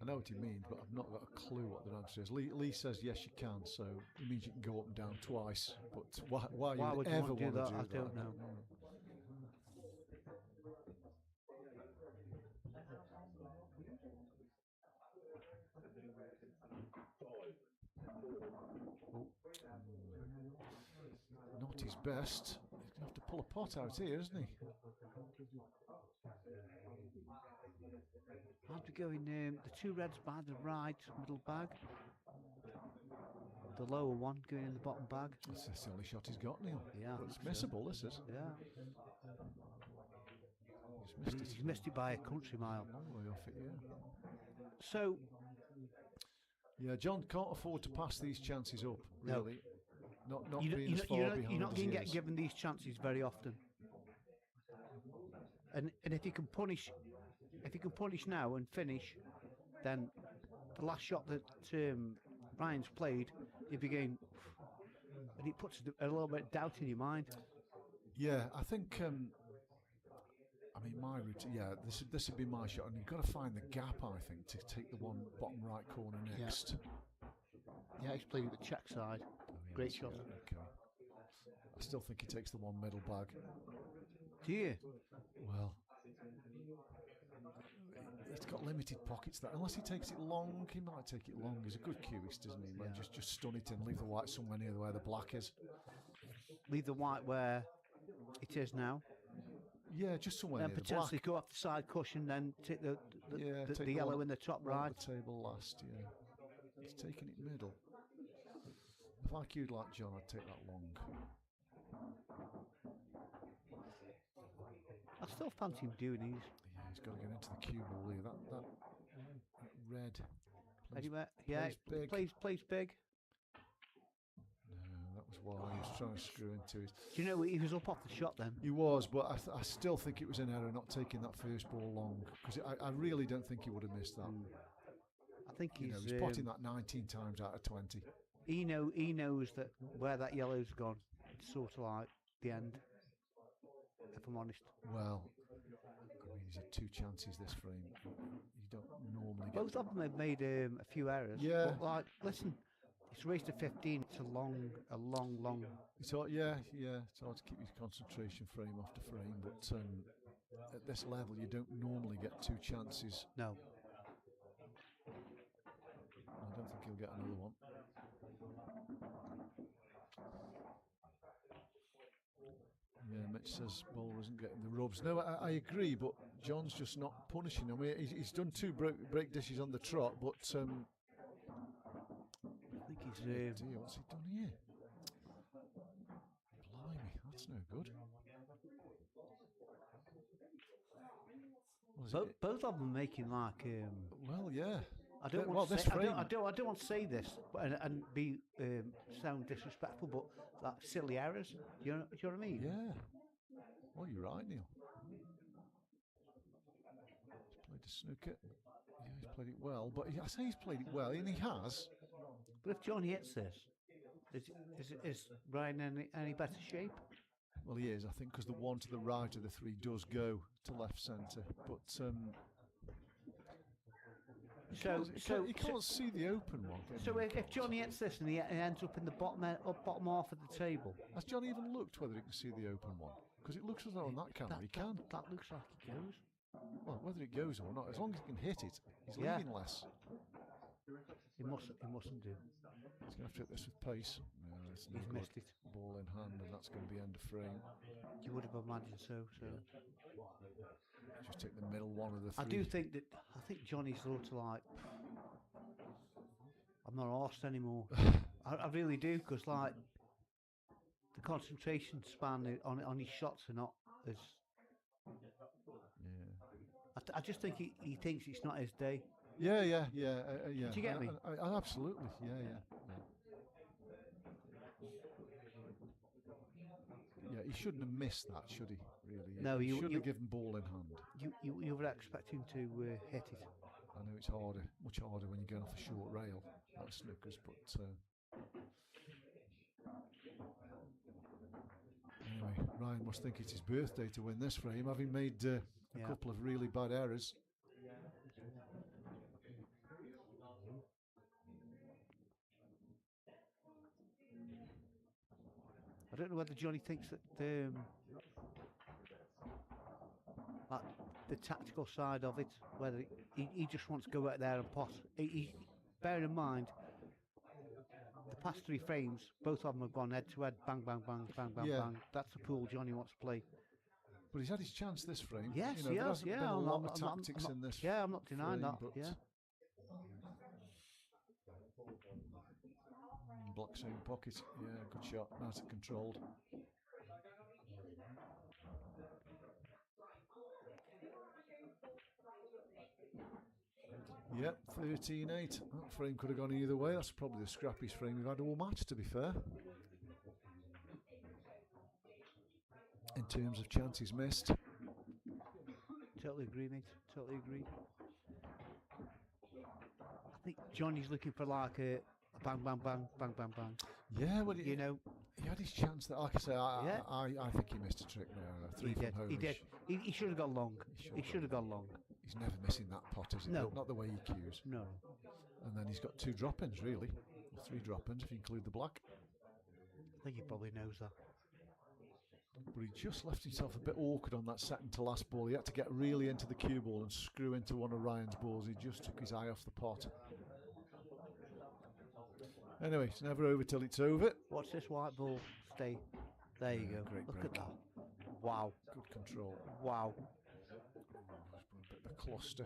Speaker 3: I know what he means, but I've not got a clue what the answer is. Lee says yes, you can, so it means you can go up and down twice. But why
Speaker 4: Why
Speaker 3: you
Speaker 4: would you
Speaker 3: ever
Speaker 4: want to do that?
Speaker 3: I
Speaker 4: I don't know.
Speaker 3: Not his best. He's going to have to pull a pot out here, isn't he?
Speaker 4: I'll be going the two reds by the right middle bag. The lower one going in the bottom bag.
Speaker 3: That's the only shot he's got, Neil.
Speaker 4: Yeah, I
Speaker 3: But it's
Speaker 4: think so.
Speaker 3: missable, this is.
Speaker 4: Yeah.
Speaker 3: He's missed it.
Speaker 4: He's missed it by a country mile.
Speaker 3: All the way off it, yeah.
Speaker 4: So,
Speaker 3: Yeah, John can't afford to pass these chances up,
Speaker 4: No.
Speaker 3: really. Not
Speaker 4: you
Speaker 3: being as far behind
Speaker 4: you're not
Speaker 3: as
Speaker 4: going
Speaker 3: he
Speaker 4: to get
Speaker 3: is.
Speaker 4: given these chances very often. And if you can punish now and finish, then the last shot that Ryan's played, you'll be going, and it puts a little bit of doubt in your mind.
Speaker 3: Yeah, I think. I mean, my routine. Yeah, this would be my shot, and you've got to find the gap. I think to take the one bottom right corner next.
Speaker 4: Yeah, he's playing the check side. Great shot.
Speaker 3: Okay. I still think he takes the one middle bag.
Speaker 4: Do you?
Speaker 3: Well, he's got limited pockets there. Unless he takes it long, he might take it long. He's a good cueist, isn't he? Like,
Speaker 4: Yeah.
Speaker 3: just stun it and leave the white somewhere near where the black is.
Speaker 4: Leave the white where it is now.
Speaker 3: Yeah, just somewhere
Speaker 4: Then
Speaker 3: near the
Speaker 4: potentially
Speaker 3: black.
Speaker 4: go off the side cushion, then take the
Speaker 3: Take
Speaker 4: the yellow
Speaker 3: one
Speaker 4: in the top
Speaker 3: one
Speaker 4: right.
Speaker 3: at the table last, yeah. He's taking it middle. If I queued like John, I'd take that long.
Speaker 4: I still fancy him doing these.
Speaker 3: Yeah, he's got to get into the cue ball here. That red. plays-
Speaker 4: Anyway, yeah,
Speaker 3: plays big.
Speaker 4: plays big.
Speaker 3: No, that was why he was trying to screw into it.
Speaker 4: Do you know he was up off the shot then?
Speaker 3: He was, but I still think it was an error not taking that first ball long, because I really don't think he would have missed that.
Speaker 4: I think
Speaker 3: You know, he's potting that 19 times out of 20.
Speaker 4: he knows that where that yellow's gone. It's sort of like the end. If I'm honest,
Speaker 3: Well, I mean, he's had two chances this frame. You don't normally get.
Speaker 4: both of them have made a few errors.
Speaker 3: Yeah.
Speaker 4: But like, listen, it's raised to 15. It's a long.
Speaker 3: It's hard, yeah. It's hard to keep your concentration frame after frame, but at this level, you don't normally get two chances.
Speaker 4: No.
Speaker 3: I don't think he'll get another one. Yeah, Mitch says bowler isn't getting the rubs. No, I agree, but John's just not punishing him. He's done two break dishes on the trot, but
Speaker 4: I think he's.
Speaker 3: dear, what's he done here? Blimey, that's no good. Was it-
Speaker 4: Both of them making like.
Speaker 3: Well, yeah.
Speaker 4: I don't
Speaker 3: Well,
Speaker 4: want to
Speaker 3: this
Speaker 4: say.
Speaker 3: frame-
Speaker 4: I don't want to say this, but, and be sound disrespectful, but that silly errors. Do you know what I mean?
Speaker 3: Yeah. Well, you're right, Neil. He's played the snooker. Yeah, he's played it well, but I say he's played it well, and he has.
Speaker 4: But if John hits this, is Ryan in any better shape?
Speaker 3: Well, he is, I think, because the one to the right of the three does go to left centre. But you can't see the open one. can
Speaker 4: So
Speaker 3: you?
Speaker 4: if John hits this and he ends up in the bottom half of the table,
Speaker 3: Has John even looked whether he can see the open one? Because it looks as though on that camera he can.
Speaker 4: That looks like it goes.
Speaker 3: Well, whether it goes or not, as long as he can hit it, he's
Speaker 4: Yeah.
Speaker 3: leaving less.
Speaker 4: He mustn't do.
Speaker 3: He's going to have to hit this with pace. No, it's no
Speaker 4: He's
Speaker 3: good.
Speaker 4: missed it.
Speaker 3: Ball in hand, and that's going to be end of frame.
Speaker 4: You would have imagined so.
Speaker 3: Just take the middle one of the three.
Speaker 4: I do think that. I think Johnny's sort of like. I'm not arsed anymore. I really do, because like the concentration span on his shots are not as.
Speaker 3: Yeah.
Speaker 4: I just think he thinks it's not his day.
Speaker 3: Yeah.
Speaker 4: Do you get me?
Speaker 3: Absolutely. Yeah. Yeah, he shouldn't have missed that, should he? Really?
Speaker 4: No,
Speaker 3: he
Speaker 4: you-
Speaker 3: shouldn't
Speaker 4: you-
Speaker 3: have given ball in hand.
Speaker 4: You were expecting to hit it.
Speaker 3: I know it's harder, much harder when you're going off a short rail like snookers, but anyway, Ryan must think it's his birthday to win this frame, having made a
Speaker 4: Yeah.
Speaker 3: couple of really bad errors.
Speaker 4: I don't know whether Johnny thinks that like the tactical side of it, whether he just wants to go out there and pot. Bear in mind, the past 3 frames, both of them have gone head to head, bang, bang, bang, bang, bang,
Speaker 3: Yeah.
Speaker 4: bang. That's the pool Johnny wants to play.
Speaker 3: But he's had his chance this frame.
Speaker 4: Yes,
Speaker 3: you know,
Speaker 4: he
Speaker 3: there
Speaker 4: has.
Speaker 3: hasn't
Speaker 4: Yeah,
Speaker 3: been a
Speaker 4: I'm
Speaker 3: lot
Speaker 4: not-
Speaker 3: of
Speaker 4: I'm not-
Speaker 3: tactics
Speaker 4: I'm
Speaker 3: in this.
Speaker 4: Yeah, I'm not denying
Speaker 3: frame,
Speaker 4: that.
Speaker 3: but
Speaker 4: Yeah.
Speaker 3: Black same pocket. Yeah, good shot. Nice and controlled. Yep, 13-8. That frame could have gone either way. That's probably the scrappiest frame we've had all match, to be fair. In terms of chances missed.
Speaker 4: Totally agree, mate. Totally agree. I think Johnny's looking for like a bang, bang, bang, bang, bang, bang.
Speaker 3: Yeah, well,
Speaker 4: You know,
Speaker 3: he had his chance. That, like I say,
Speaker 4: Yeah.
Speaker 3: I think he missed a trick there.
Speaker 4: he
Speaker 3: Three from
Speaker 4: did.
Speaker 3: home.
Speaker 4: He did. He should have gone long. He should have gone long.
Speaker 3: He's never missing that pot, is he?
Speaker 4: No.
Speaker 3: Not the way he cues.
Speaker 4: No.
Speaker 3: And then he's got 2 drop-ins, really. 3 drop-ins if you include the black.
Speaker 4: I think he probably knows that.
Speaker 3: But he just left himself a bit awkward on that second to last ball. He had to get really into the cue ball and screw into one of Ryan's balls. He just took his eye off the pot. Anyway, it's never over till it's over.
Speaker 4: Watch this white ball stay. There you go.
Speaker 3: Great
Speaker 4: Look
Speaker 3: break.
Speaker 4: at that. Wow.
Speaker 3: Good control.
Speaker 4: Wow.
Speaker 3: A bit of a cluster.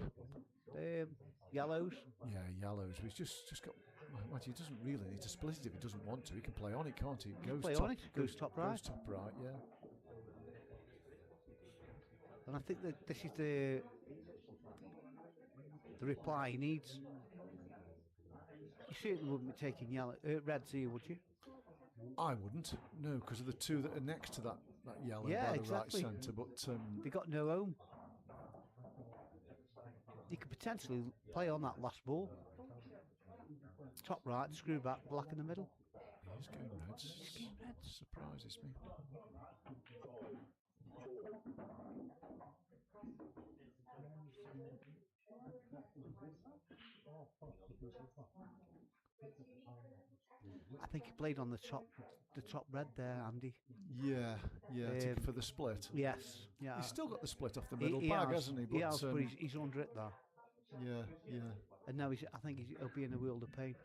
Speaker 4: Yellows.
Speaker 3: Yeah, yellows. He's just got. Well, he doesn't really need to split it if he doesn't want to. He can play on it, can't he? Goes
Speaker 4: Play
Speaker 3: top,
Speaker 4: on it. Goes top right.
Speaker 3: Goes top right, yeah.
Speaker 4: And I think that this is the reply he needs. You certainly wouldn't be taking reds here, would you?
Speaker 3: I wouldn't. No, because of the 2 that are next to that yellow
Speaker 4: Yeah,
Speaker 3: by the
Speaker 4: exactly.
Speaker 3: right centre. But
Speaker 4: They got no home. You could potentially play on that last ball. Top right, screw back, black in the middle.
Speaker 3: he's going reds. Surprises me.
Speaker 4: I think he played on the top red there, Andy.
Speaker 3: Yeah, for the split.
Speaker 4: Yes, yeah.
Speaker 3: He's still got the split off the middle bag, hasn't he?
Speaker 4: He has, but he's under it there.
Speaker 3: Yeah.
Speaker 4: And now I think he'll be in a world of pain.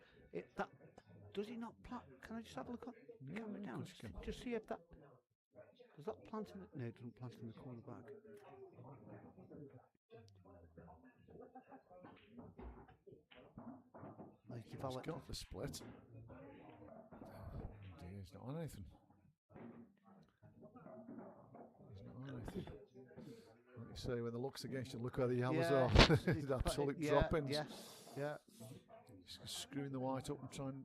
Speaker 4: Does he not plant? Can I just have a look on camera down?
Speaker 3: course you can.
Speaker 4: Just see if that does that plant in it? No, it doesn't plant in the corner back. Like
Speaker 3: He's got the split. Oh dear, he's not on anything. Like you say, when the luck's against you, look where the yellows are. It's absolute drop-ins.
Speaker 4: Yes, yeah.
Speaker 3: He's screwing the white up and trying.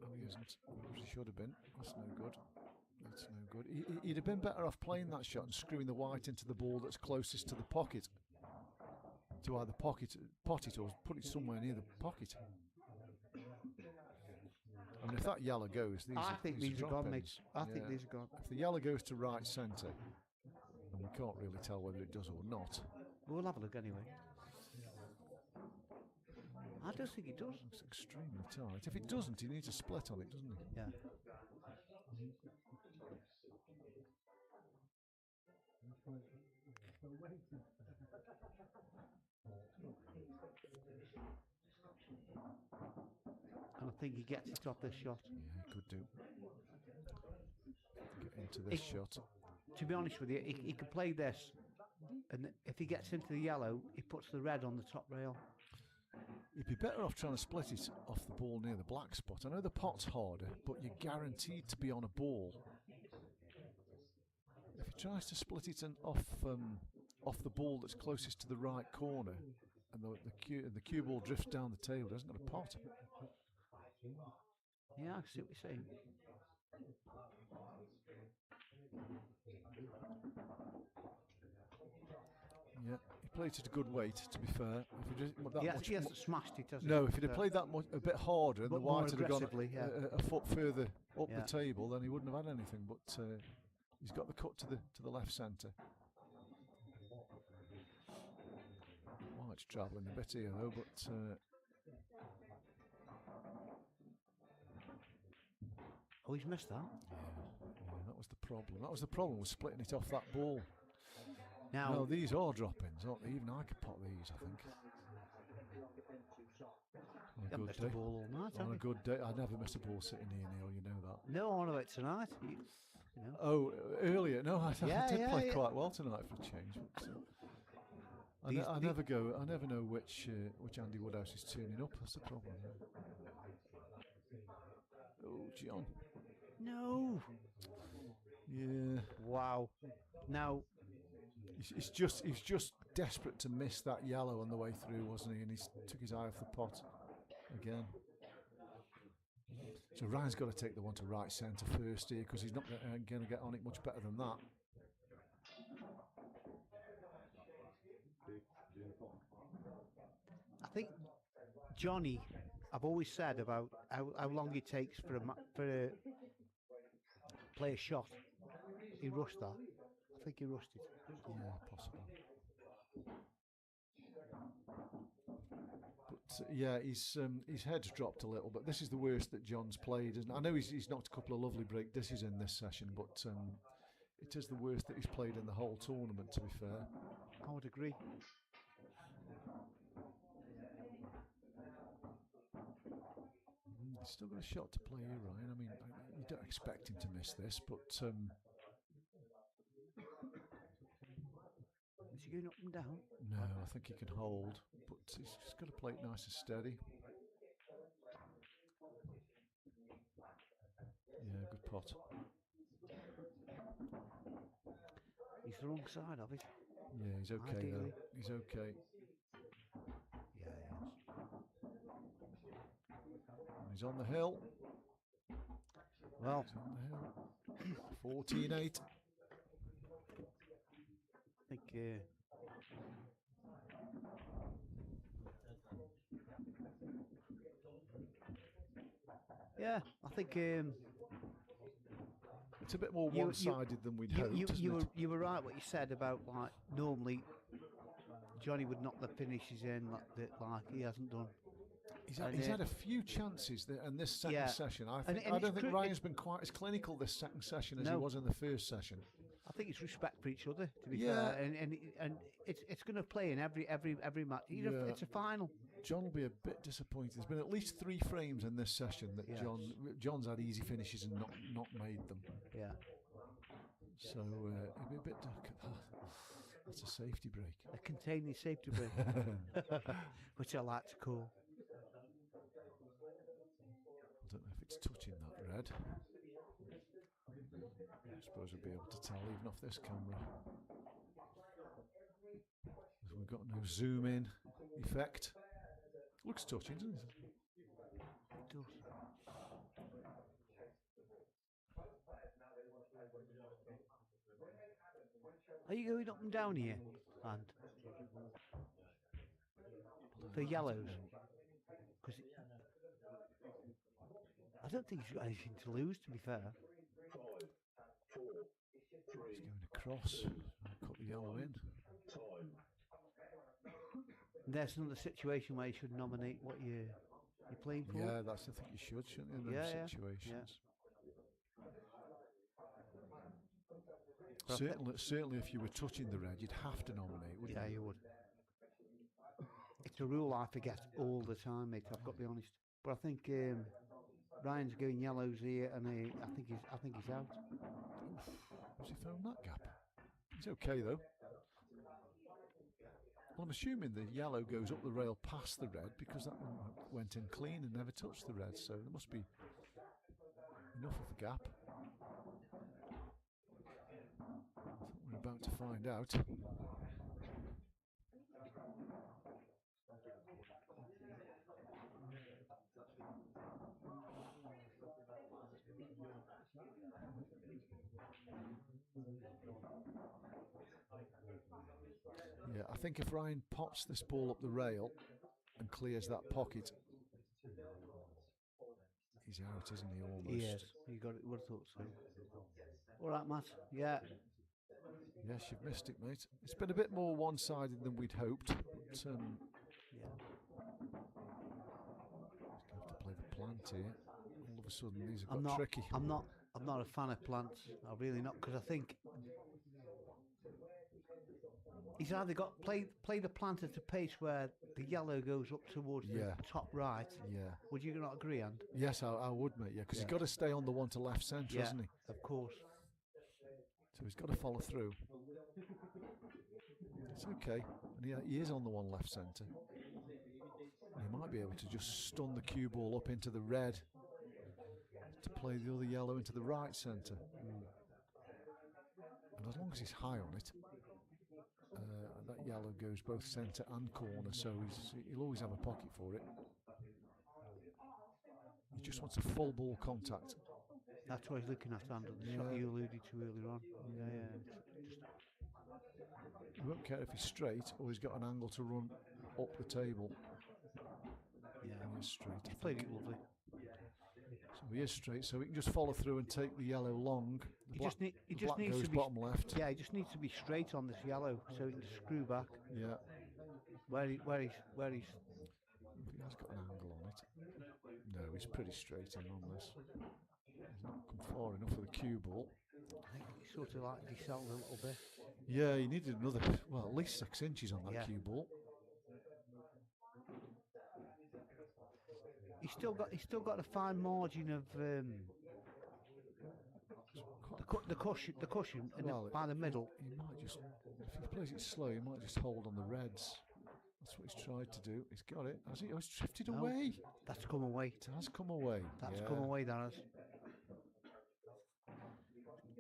Speaker 3: Oh, he isn't. He should have been. That's no good. That's no good. He'd have been better off playing that shot and screwing the white into the ball that's closest to the pocket. To either pot it or put it somewhere near the pocket. I mean, if that yellow goes,
Speaker 4: I think these are gone, mate.
Speaker 3: drop-ins.
Speaker 4: I think
Speaker 3: Yeah.
Speaker 4: these are gone.
Speaker 3: If the yellow goes to right centre, and we can't really tell whether it does or not.
Speaker 4: We'll have a look anyway. I don't think it does.
Speaker 3: It's extremely tight. If it doesn't, he needs a split on it, doesn't he?
Speaker 4: Yeah. think he gets it off this shot.
Speaker 3: Yeah, he could do. Get into this shot.
Speaker 4: To be honest with you, he could play this, and if he gets into the yellow, he puts the red on the top rail.
Speaker 3: You'd be better off trying to split it off the ball near the black spot. I know the pot's harder, but you're guaranteed to be on a ball. If he tries to split it off the ball that's closest to the right corner, and the cue ball drifts down the table, he hasn't got a pot.
Speaker 4: Yeah, I see what you're saying.
Speaker 3: Yeah, he played it a good weight, to be fair. If he just, that much
Speaker 4: He hasn't smashed it, has he?
Speaker 3: no, if he'd have played that a bit harder and the
Speaker 4: But more
Speaker 3: white had gone
Speaker 4: aggressively, yeah.
Speaker 3: a foot further up
Speaker 4: Yeah.
Speaker 3: the table, then he wouldn't have had anything. But he's got the cut to the left centre. White's travelling a bit here though, but
Speaker 4: Oh, he's missed that.
Speaker 3: yeah, that was the problem. That was the problem with splitting it off that ball.
Speaker 4: Now,
Speaker 3: No, these are drop-ins, aren't they? Even I could pot these, I think.
Speaker 4: you haven't
Speaker 3: On a
Speaker 4: missed
Speaker 3: good
Speaker 4: the
Speaker 3: day.
Speaker 4: ball all night, have
Speaker 3: On a
Speaker 4: you?
Speaker 3: good day, I never miss a ball sitting here, Neil. You know that.
Speaker 4: No, on about tonight. You know.
Speaker 3: Oh, earlier? No, I
Speaker 4: Yeah,
Speaker 3: did
Speaker 4: yeah,
Speaker 3: play
Speaker 4: yeah.
Speaker 3: quite well tonight for a change. But, I never know which Andy Woodhouse is turning up. That's the problem. Oh, John.
Speaker 4: No.
Speaker 3: Yeah.
Speaker 4: Wow. Now,
Speaker 3: He's just desperate to miss that yellow on the way through, wasn't he? And he took his eye off the pot again. So Ryan's got to take the one to right centre first here, because he's not going to get on it much better than that.
Speaker 4: I think Johnny, I've always said about how long it takes for a play a shot. He rushed that. I think he rushed it.
Speaker 3: Yeah, possible. But yeah, his head's dropped a little. But this is the worst that John's played, isn't it? I know he's knocked a couple of lovely break dishes in this session, but it is the worst that he's played in the whole tournament. To be fair,
Speaker 4: I would agree.
Speaker 3: He's still got a shot to play here, Ryan. I mean, you don't expect him to miss this, but
Speaker 4: Is he going up and down?
Speaker 3: no, I think he can hold. But he's just got to play it nice and steady. Yeah, good pot.
Speaker 4: He's the wrong side of it.
Speaker 3: Yeah, he's okay though.
Speaker 4: Ideally.
Speaker 3: He's okay.
Speaker 4: Yeah,
Speaker 3: And he's on the hill.
Speaker 4: Well,
Speaker 3: He's on the hill. 14-8.
Speaker 4: I think yeah, I think
Speaker 3: It's a bit more
Speaker 4: You-
Speaker 3: one-sided than we'd hoped, isn't
Speaker 4: you
Speaker 3: it?
Speaker 4: were right what you said about like normally Johnny would knock the finishes in like he hasn't done.
Speaker 3: He's had a few chances there in this second
Speaker 4: Yeah.
Speaker 3: session. I
Speaker 4: And
Speaker 3: don't
Speaker 4: it's
Speaker 3: think Ryan's been quite as clinical this second session as he
Speaker 4: No.
Speaker 3: was in the first session.
Speaker 4: I think it's respect for each other, to be
Speaker 3: Yeah.
Speaker 4: fair, and it's going to play in every match. You know,
Speaker 3: Yeah.
Speaker 4: it's a final.
Speaker 3: John will be a bit disappointed. There's been at least 3 frames in this session that
Speaker 4: Yes.
Speaker 3: John's had easy finishes and not made them.
Speaker 4: Yeah,
Speaker 3: So it'll be a bit dark. That's a safety break.
Speaker 4: a containing safety break, which I like to call.
Speaker 3: I don't know if it's touching that red. I suppose we'll be able to tell even off this camera. 'Cause we've got no zoom in effect. Looks touching, doesn't it?
Speaker 4: It does. Are you going up and down here, and for yellows? Because I don't think he's got anything to lose. To be fair,
Speaker 3: He's going across. Cut the yellow in.
Speaker 4: and there's another situation where you should nominate what you're playing for.
Speaker 3: Yeah, I think you should, shouldn't you, in those
Speaker 4: Yeah, yeah,
Speaker 3: situations?
Speaker 4: But I thi-
Speaker 3: Certainly, if you were touching the red, you'd have to nominate, wouldn't
Speaker 4: Yeah,
Speaker 3: you?
Speaker 4: you would. It's a rule I forget all the time, mate. I've got to be honest. But I think Ryan's going yellows here, and I think he's out.
Speaker 3: Has he found that gap? He's okay though. Well, I'm assuming the yellow goes up the rail past the red because that one went in clean and never touched the red, so there must be enough of a gap. I think we're about to find out. Yeah, I think if Ryan pots this ball up the rail and clears that pocket, he's out, isn't he? Almost.
Speaker 4: Yes, you got it. Would have thought so. All right, Matt. Yeah.
Speaker 3: Yes, you've missed it, mate. It's been a bit more one-sided than we'd hoped. But,
Speaker 4: Yeah.
Speaker 3: he's going to have to play the plant here. All of a sudden, these have got tricky.
Speaker 4: I'm not a fan of plants. I'm really not, because I think he's either got play the plant at a pace where the yellow goes up towards the top right.
Speaker 3: Yeah.
Speaker 4: Would you not agree, And?
Speaker 3: Yes, I would, mate. Yeah, because he's got to stay on the one to left centre,
Speaker 4: Yeah,
Speaker 3: hasn't he?
Speaker 4: of course.
Speaker 3: So he's got to follow through. It's okay, and he is on the one left centre. He might be able to just stun the cue ball up into the red to play the other yellow into the right centre. And as long as he's high on it, that yellow goes both centre and corner, so he'll always have a pocket for it. He just wants a full ball contact.
Speaker 4: That's what he's looking at, under the shot you alluded to earlier on. Yeah.
Speaker 3: He won't care if he's straight or he's got an angle to run up the table.
Speaker 4: Yeah,
Speaker 3: he is straight.
Speaker 4: He's played it lovely.
Speaker 3: So he is straight, so he can just follow through and take the yellow long.
Speaker 4: He just needs
Speaker 3: goes
Speaker 4: to be
Speaker 3: bottom left.
Speaker 4: Yeah, he just needs to be straight on this yellow, so he can screw back.
Speaker 3: Yeah.
Speaker 4: Where he's.
Speaker 3: He has got an angle on it. No, he's pretty straight in on this. He's not come far enough for the cue ball.
Speaker 4: I think he sort of like decelted a little bit.
Speaker 3: Yeah, he needed another, well, at least 6 inches on that cue ball.
Speaker 4: He's still got a fine margin of the cushion in by the middle.
Speaker 3: He might just, if he plays it slow, he might just hold on the reds. That's what he's tried to do. He's got it. Has he? Oh, it's drifted away.
Speaker 4: That's come away.
Speaker 3: It has come away.
Speaker 4: That's come away, that has.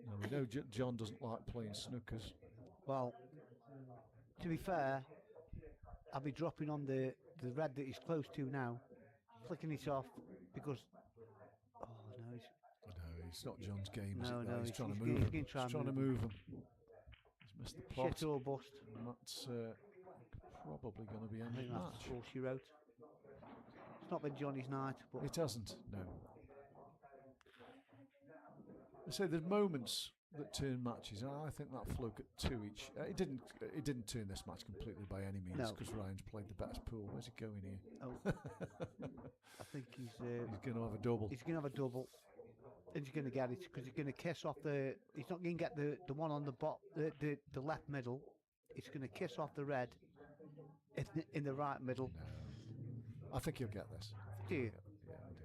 Speaker 3: Now, we know John doesn't like playing snookers.
Speaker 4: Well, to be fair, I'll be dropping on the red that he's close to now, flicking it off because. Oh no,
Speaker 3: it's not John's game.
Speaker 4: No,
Speaker 3: he's trying to move him. He's trying to move him. He's missed the pot.
Speaker 4: Shit or bust.
Speaker 3: And that's probably going to be end of the match.
Speaker 4: That's all she wrote. It's not been Johnny's night, but
Speaker 3: it hasn't. No. I say there's moments that turn matches. I think that fluke at 2 each. It didn't turn this match completely by any means because Ryan's played the best pool. Where's he going here?
Speaker 4: Oh, I think he's
Speaker 3: going to have a double.
Speaker 4: He's going to have a double, and he's going to get it because he's going to kiss off the. He's not going to get the one on the the left middle. He's going to kiss off the red in the right middle.
Speaker 3: No. I think he'll get this.
Speaker 4: Do you?
Speaker 3: Yeah, I do.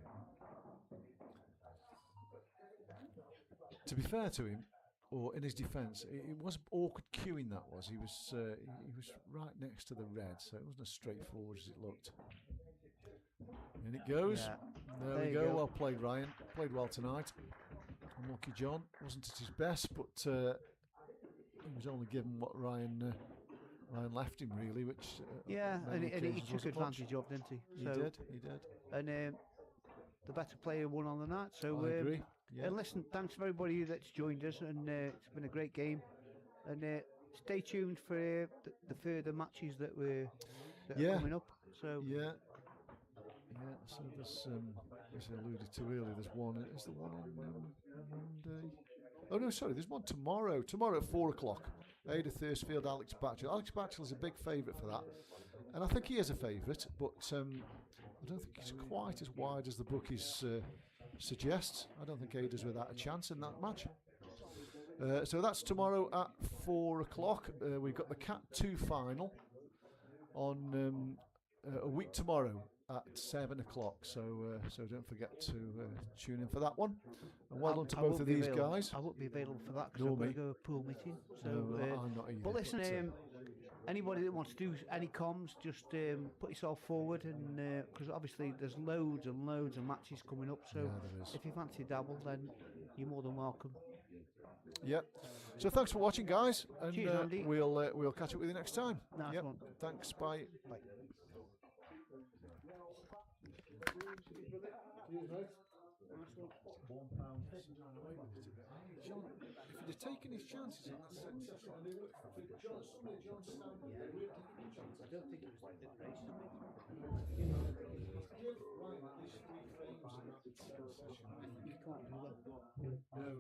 Speaker 3: To be fair to him, or in his defence, it was awkward cueing. That was. He was right next to the red, so it wasn't as straightforward as it looked. And it goes.
Speaker 4: Yeah.
Speaker 3: There we go. Well played, Ryan. Played well tonight. Unlucky John. Wasn't at his best, but he was only given what Ryan left him, really, which
Speaker 4: and he took advantage of, didn't he?
Speaker 3: He did.
Speaker 4: And the better player won on the night. So
Speaker 3: I agree. Yeah.
Speaker 4: And listen, thanks for everybody that's joined us, and it's been a great game. And stay tuned for the further matches that are coming up. So
Speaker 3: So there's, as I alluded to earlier, there's one. Is there one on Monday? Oh no, sorry. There's one tomorrow. Tomorrow at 4 o'clock. Ada Thursfield, Alex Batchel. Alex Batchel is a big favourite for that, and I think he is a favourite, but I don't think he's quite as wide as the bookies suggests. I don't think Ada's without a chance in that match. So that's tomorrow at 4 o'clock. We've got the Cat 2 final on a week tomorrow. at 7 o'clock. So so don't forget to tune in for that one. And well done to both
Speaker 4: won't
Speaker 3: of
Speaker 4: be
Speaker 3: these
Speaker 4: available.
Speaker 3: guys.
Speaker 4: I won't be available for that because
Speaker 3: Nor
Speaker 4: I'm going
Speaker 3: me.
Speaker 4: to go to a pool meeting. So,
Speaker 3: No, I'm not either.
Speaker 4: but listen,
Speaker 3: but,
Speaker 4: anybody that wants to do any comms, just put yourself forward, and because obviously there's loads and loads of matches coming up. So
Speaker 3: Yeah, there is.
Speaker 4: if you fancy a dabble, then you're more than welcome.
Speaker 3: Yep. So thanks for watching, guys, and
Speaker 4: Cheers, Andy.
Speaker 3: we'll catch up with you next time.
Speaker 4: Nice
Speaker 3: Yep.
Speaker 4: one.
Speaker 3: Thanks. Bye.
Speaker 4: Bye.
Speaker 3: John, if he'd have taken his chances in that sense,
Speaker 4: I don't think it was like the You can't do that.
Speaker 3: No.